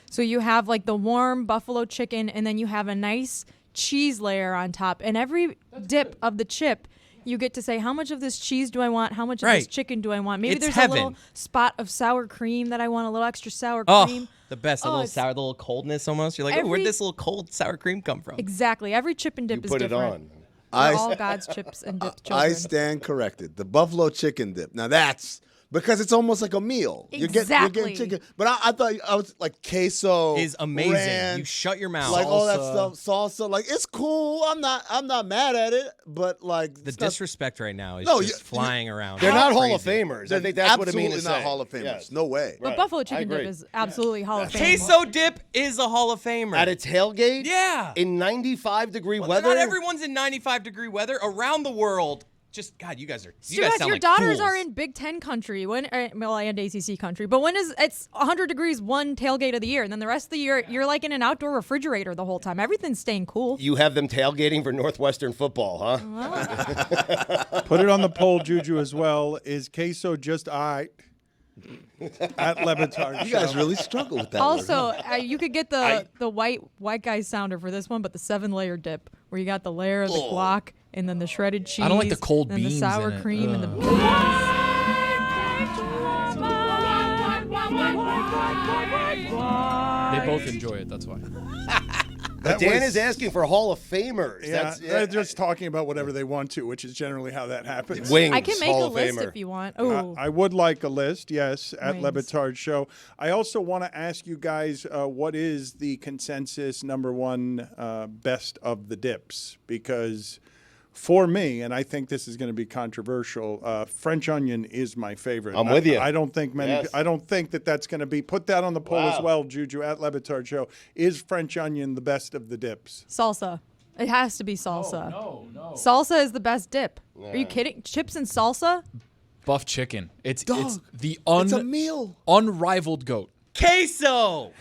So you have like the warm buffalo chicken, and then you have a nice cheese layer on top. And every dip of the chip, you get to say, how much of this cheese do I want? How much of this chicken do I want? Maybe there's a little spot of sour cream that I want, a little extra sour cream. The best, a little sour, the little coldness almost. You're like, where'd this little cold sour cream come from? Exactly. Every chip and dip is put different. it We're on. all God's chips and dip children. I stand corrected. The buffalo chicken dip. Now that's because it's almost like a meal. You're getting chicken. But I thought I was like queso is amazing. ranch, you shut your mouth. like all that stuff, salsa. Like it's cool. I'm not mad at it. But like the disrespect right now is just flying around. They're not Hall of Crazy. Famers. I think that's what I mean to say. Absolutely not Hall of Famers. Yes. No way. But buffalo chicken dip is absolutely Hall of Fame. Queso dip is a Hall of Famer. At a tailgate? Yeah. In 95-degree Well, weather? not everyone's in 95-degree weather. Around the world, just God, you guys sound your like daughters fools. are in Big Ten country and ACC country. But when is it's 100 degrees one tailgate of the year, and then the rest of the year you're like in an outdoor refrigerator the whole time. Everything's staying cool. You have them tailgating for Northwestern football, huh? Put it on the poll, Juju, as well. Is queso just all right? At Le Batard You guys Show. really struggle with that. Also, you could get the white guy sounder for this one, but the 7-layer dip, where you got the layer of the guac and then the shredded cheese. I don't like the cold and beans the sour in it. cream and the beans. They both enjoy it. That's why. But Dan is asking for Hall of Famers. Yeah, they're just talking about whatever they want to, which is generally how that happens. Wings, I can make Hall a of list Famer. if you want. Oh, I would like a list, yes, at Le Wings. Batard Show. I also want to ask you guys what is the consensus number one best of the dips? Because for me, and I think this is going to be controversial, French onion is my favorite. I'm with you. I don't think many. Yes. I don't think that's going to be. Put that on the poll as well, Juju, at Le Batard Show. Is French onion the best of the dips? salsa. It has to be salsa. No. Salsa is the best dip. Are you kidding? Chips and salsa? Buff chicken. It's Dog, the it's a meal. unrivaled goat. Queso.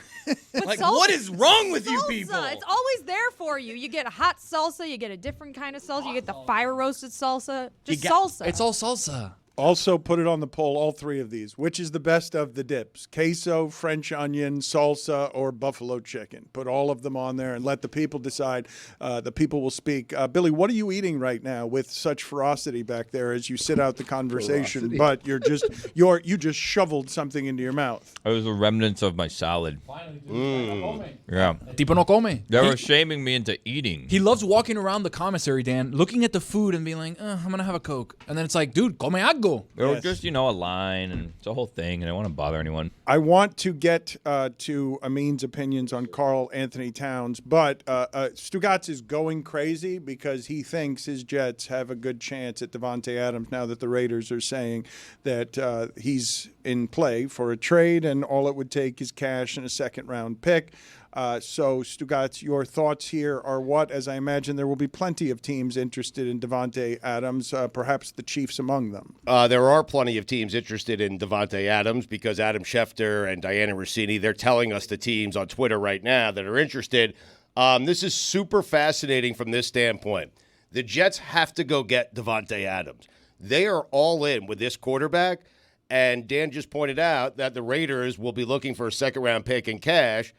Like, salsa- what is wrong with you salsa, people? It's always there for you. You get a hot salsa, you get a different kind of salsa, you get the fire roasted salsa. Just salsa. It's all salsa. Also, put it on the poll, all three of these. Which is the best of the dips? Queso, French onion, salsa, or buffalo chicken? Put all of them on there and let the people decide. The people will speak. Billy, what are you eating right now with such ferocity back there as you sit out the conversation? But you just shoveled something into your mouth. It was the remnants of my salad. Yeah. Tipo no come. They were shaming me into eating. He loves walking around the commissary, Dan, looking at the food and being like, I'm going to have a Coke. And then it's like, dude, come algo. There was just, a line, and it's a whole thing, and I don't want to bother anyone. I want to get to Amin's opinions on Karl Anthony Towns, but Stugotz is going crazy because he thinks his Jets have a good chance at Davante Adams now that the Raiders are saying that he's in play for a trade and all it would take is cash and a second-round pick. So, Stugotz, your thoughts here are what? As I imagine there will be plenty of teams interested in Davante Adams, perhaps the Chiefs among them. There are plenty of teams interested in Davante Adams because Adam Schefter and Diana Rossini, they're telling us the teams on Twitter right now that are interested. This is super fascinating from this standpoint. The Jets have to go get Davante Adams. They are all in with this quarterback, and Dan just pointed out that the Raiders will be looking for a second-round pick in cash,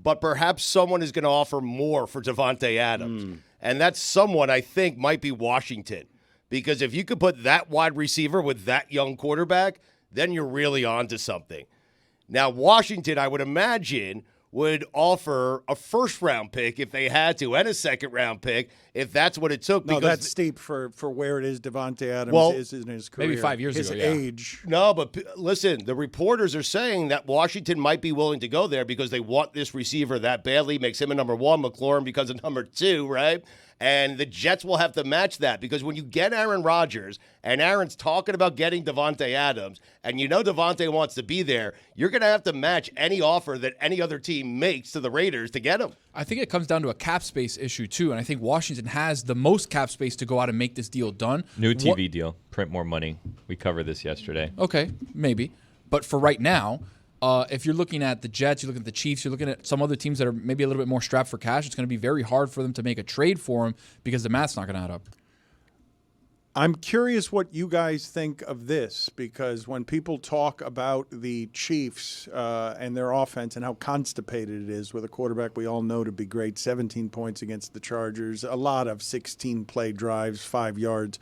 but perhaps someone is going to offer more for Davante Adams. And that someone, I think, might be Washington. Because if you could put that wide receiver with that young quarterback, then you're really on to something. Now, Washington, I would imagine, would offer a first-round pick if they had to, and a second-round pick if that's what it took. No, because that's steep for where it is Davante Adams is in his career. Maybe 5 years his ago, yeah. age. No, but listen, the reporters are saying that Washington might be willing to go there because they want this receiver that badly, makes him a number one, McLaurin becomes a number two, right? And the Jets will have to match that because when you get Aaron Rodgers and Aaron's talking about getting Davante Adams and you know Davante wants to be there, you're going to have to match any offer that any other team makes to the Raiders to get him. I think it comes down to a cap space issue, too. And I think Washington has the most cap space to go out and make this deal done. New TV deal. Print more money. We covered this yesterday. Okay, maybe. But for right now, if you're looking at the Jets, you're looking at the Chiefs, you're looking at some other teams that are maybe a little bit more strapped for cash, it's going to be very hard for them to make a trade for him because the math's not going to add up. I'm curious what you guys think of this, because when people talk about the Chiefs and their offense and how constipated it is with a quarterback we all know to be great, 17 points against the Chargers, a lot of 16-play drives, 5 yards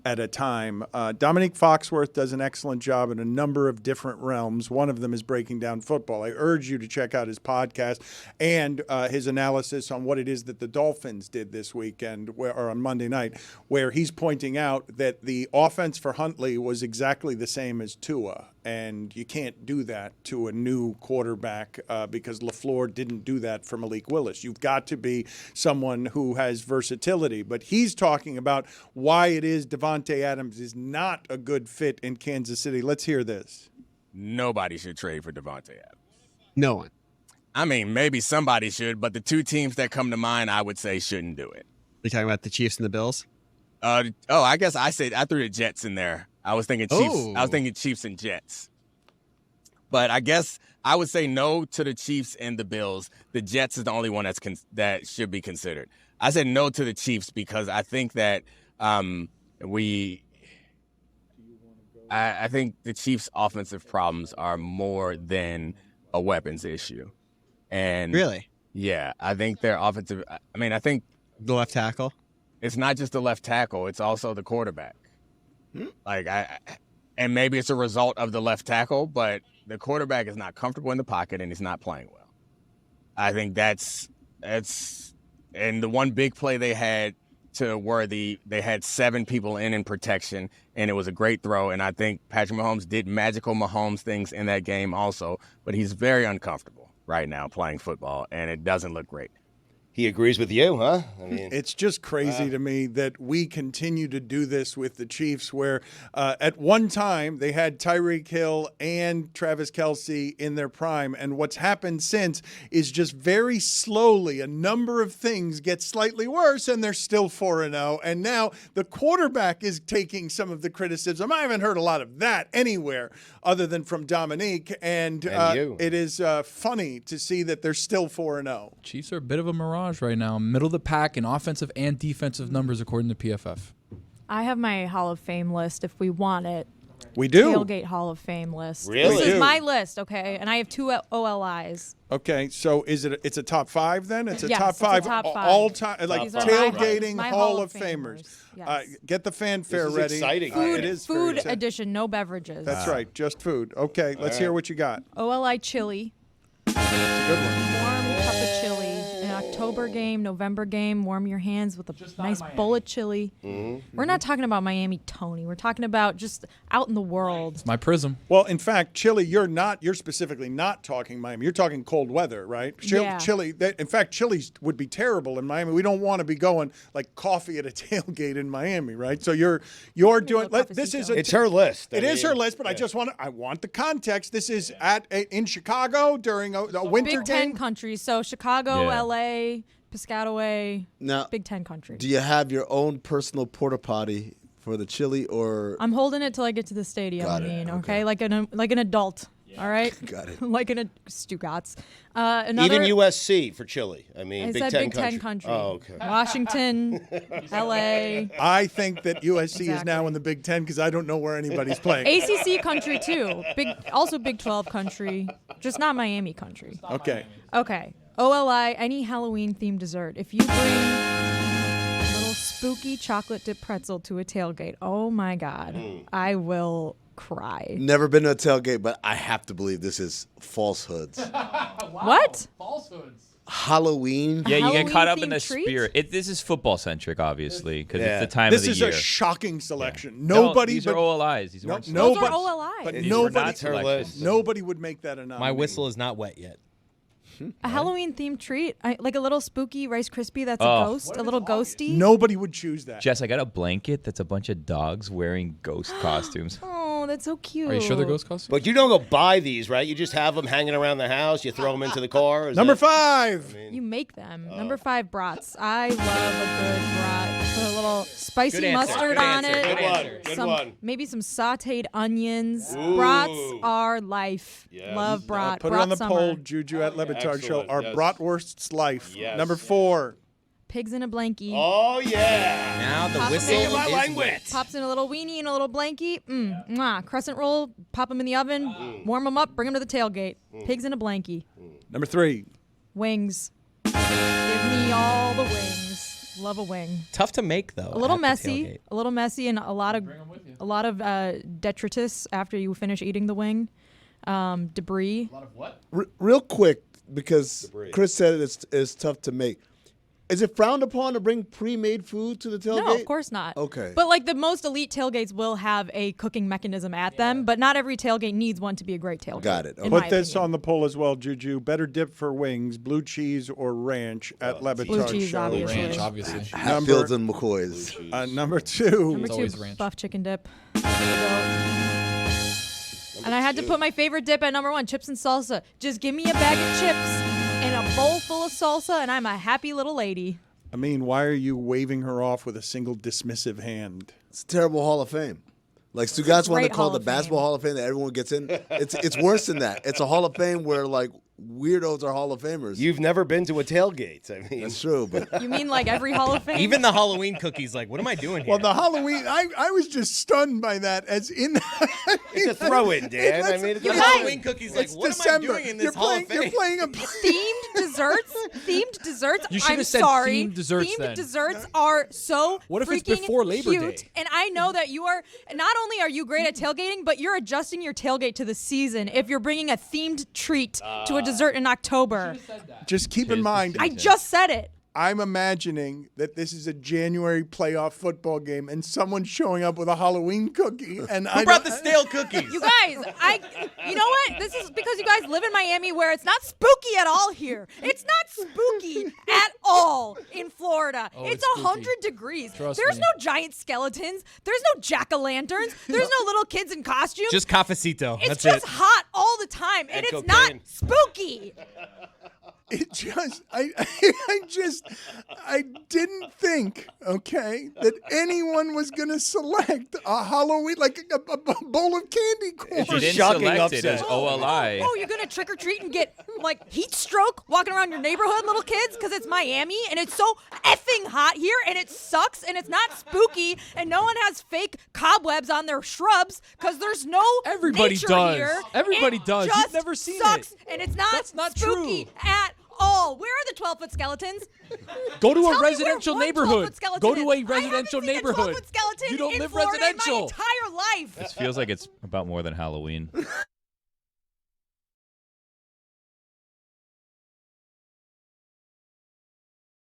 at a time. Dominique Foxworth does an excellent job in a number of different realms. One of them is breaking down football. I urge you to check out his podcast and his analysis on what it is that the Dolphins did this weekend, or on Monday night, where he's pointing out that the offense for Huntley was exactly the same as Tua. And you can't do that to a new quarterback because LaFleur didn't do that for Malik Willis. You've got to be someone who has versatility. But he's talking about why it is Davante Adams is not a good fit in Kansas City. Let's hear this. Nobody should trade for Davante Adams. No one. I mean, maybe somebody should, but the two teams that come to mind, I would say, shouldn't do it. You're talking about the Chiefs and the Bills? I guess I threw the Jets in there. I was thinking Chiefs. Ooh. I was thinking Chiefs and Jets. But I guess I would say no to the Chiefs and the Bills. The Jets is the only one that should be considered. I said no to the Chiefs because I think that I think the Chiefs' offensive problems are more than a weapons issue. And Really? Yeah, I think their offensive. I mean, I think the left tackle. It's not just the left tackle; it's also the quarterback. And maybe it's a result of the left tackle, but the quarterback is not comfortable in the pocket and he's not playing well. I think that's and the one big play they had to where they had 7 people in protection, and it was a great throw. And I think Patrick Mahomes did magical Mahomes things in that game also, but he's very uncomfortable right now playing football, and it doesn't look great. He agrees with you, huh? I mean, it's just crazy to me that we continue to do this with the Chiefs, where at one time they had Tyreek Hill and Travis Kelce in their prime. And what's happened since is just very slowly a number of things get slightly worse, and they're still 4-0. And now the quarterback is taking some of the criticism. I haven't heard a lot of that anywhere other than from Dominique. And it is funny to see that they're still 4-0. Chiefs are a bit of a mirage right now, middle of the pack in offensive and defensive numbers according to PFF. I have my Hall of Fame list if we want it. We do. Tailgate Hall of Fame list. Really? This is my list, okay? And I have 2 OLIs. Okay, so it's a top 5 then? It's a Yes, top it's a 5 top 5. all time, like These are tailgating my Hall of Famers. Yes. Get the fanfare This is ready. exciting. It is very Food exciting. edition, no beverages. That's right, just food. Okay, let's hear what you got. OLI chili. It's a good one. Warm cup of chili. An October game, November game, warm your hands with a nice bowl of chili. Mm-hmm. We're not talking about Miami Tony. We're talking about just out in the world. It's my prism. Well, in fact, chili, you're specifically not talking Miami. You're talking cold weather, right? Yeah. Chili, in fact, chilies would be terrible in Miami. We don't want to be going like coffee at a tailgate in Miami, right? So you're doing. This is it's her list. It is her list, but I want the context. This is in Chicago during a winter Big Ten game. countries. So Chicago, Yeah. LA, Piscataway, Now, Big Ten countries. do you have your own personal porta potty for the chili, or I'm holding it till I get to the stadium. Got it. I mean, okay, like an adult. All right, Got it. like in a Stugotz. Even USC for chili. I mean, I Big said Ten Big country. Ten country. Oh, okay. Washington, LA, I think that USC is now in the Big Ten because I don't know where anybody's playing. ACC country too. Also Big 12 country, just not Miami country. Okay. Okay. OLI, any Halloween themed dessert. If you bring a little spooky chocolate dip pretzel to a tailgate, oh my God, I will cry. never been to a tailgate, but I have to believe this is falsehoods. What? Falsehoods. Halloween. Yeah, you get caught up in Halloween-themed the treat? spirit. This is football centric, obviously, because Yeah. it's the time This of the is year. a shocking selection. No, Nobody, these but are OLIs. These weren't Those nobody, are OLI. but These were nobody, not selections. nobody would make that a nominee. My whistle is not wet yet. A Halloween themed treat, like a little spooky Rice Krispie that's Oh. a ghost, a little ghosty. Nobody would choose that. Jess, I got a blanket that's a bunch of dogs wearing ghost costumes. Oh, that's so cute. Are you sure they're ghost costumes? But you don't go buy these, right? You just have them hanging around the house. You throw them into the car. Is Number that- 5. You make them. Number 5, brats. I love a good brat. Put a little spicy Good answer. mustard Good on answer. it. Good answer. Good Some, one. Maybe some sautéed onions. Ooh. Brats are life. Yes. Love brat. Put it brat on the summer. poll, Juju at Le Batard Show. Excellent, Our yes. bratwurst's life. Yes. Number 4. Pigs in a blankie. Oh, yeah. Now the Pop 'em whistle in. My is language. wet. Pops in a little weenie and a little blankie. Mwah. Crescent roll. Pop them in the oven. Warm them up. Bring them to the tailgate. Pigs in a blankie. Number 3. Wings. Give me all the wings. Love a wing. Tough to make though. A little at the messy, tailgate. a little messy, and a lot of detritus after you finish eating the wing. Debris. A lot of what? Real quick, because Debris. Chris said it's tough to make. Is it frowned upon to bring pre-made food to the tailgate? No, of course not. Okay. But like the most elite tailgates will have a cooking mechanism at them, but not every tailgate needs one to be a great tailgate. Got it. in Put my this opinion. on the poll as well, Juju. Better dip for wings, blue cheese or ranch at Le Blue Batard cheese, Show. obviously. Ranch, obviously. Hatfields and McCoys. Number 2. Number It's 2, always ranch. buff chicken dip. There you go. And I had to put my favorite dip at number 1, chips and salsa. Just give me a bag of chips and a bowl full of salsa, and I'm a happy little lady. I mean, why are you waving her off with a single dismissive hand? It's a terrible Hall of Fame. Like Stugotz wanted to call it the Basketball Hall of Fame that everyone gets in. It's worse than that. It's a Hall of Fame where like weirdos are Hall of Famers. You've never been to a tailgate. I mean, that's true. But You mean like every Hall of Fame? Even the Halloween cookies, like, what am I doing here? Well, the Halloween, I was just stunned by that as in. It's a throw-in, Dan. I mean, it's the Halloween cookies, like, what December. am I doing in this Hall of Fame? You're playing a themed desserts. Themed desserts. You should I'm have said sorry. themed desserts Themed then. desserts are so What if it's freaking before Labor cute. Day? And I know that you are. Not only are you great at tailgating, but you're adjusting your tailgate to the season. If you're bringing a themed treat to a dessert in October. Just keep in mind. I just said it. I'm imagining that this is a January playoff football game and someone's showing up with a Halloween cookie. And Who brought the stale cookies? You guys, you know what? This is because you guys live in Miami where it's not spooky at all here. It's not spooky at all in Florida. Oh, it's it's 100 spooky. degrees. Trust There's me. no giant skeletons. There's no jack-o'-lanterns. There's no little kids in costumes. Just cafecito. It's That's just it. hot all the time, and it's not cocaine. spooky. It just, I didn't think, okay, that anyone was going to select a Halloween, like a bowl of candy corn. You didn't shocking select it upset. as OLI. Oh, you're going to trick or treat and get like heat stroke walking around your neighborhood, little kids, because it's Miami and it's so effing hot here and it sucks and it's not spooky and no one has fake cobwebs on their shrubs because there's no Everybody nature does. here. Everybody It does. You've just never seen sucks, it. and it's not, That's not spooky true. at all. Where are the 12-foot skeletons? Go to Tell a me residential where one neighborhood. 12-foot skeleton Go to a is. residential I haven't seen a neighborhood. 12-foot skeleton You don't in live Florida residential. in my entire life. This feels like it's about more than Halloween.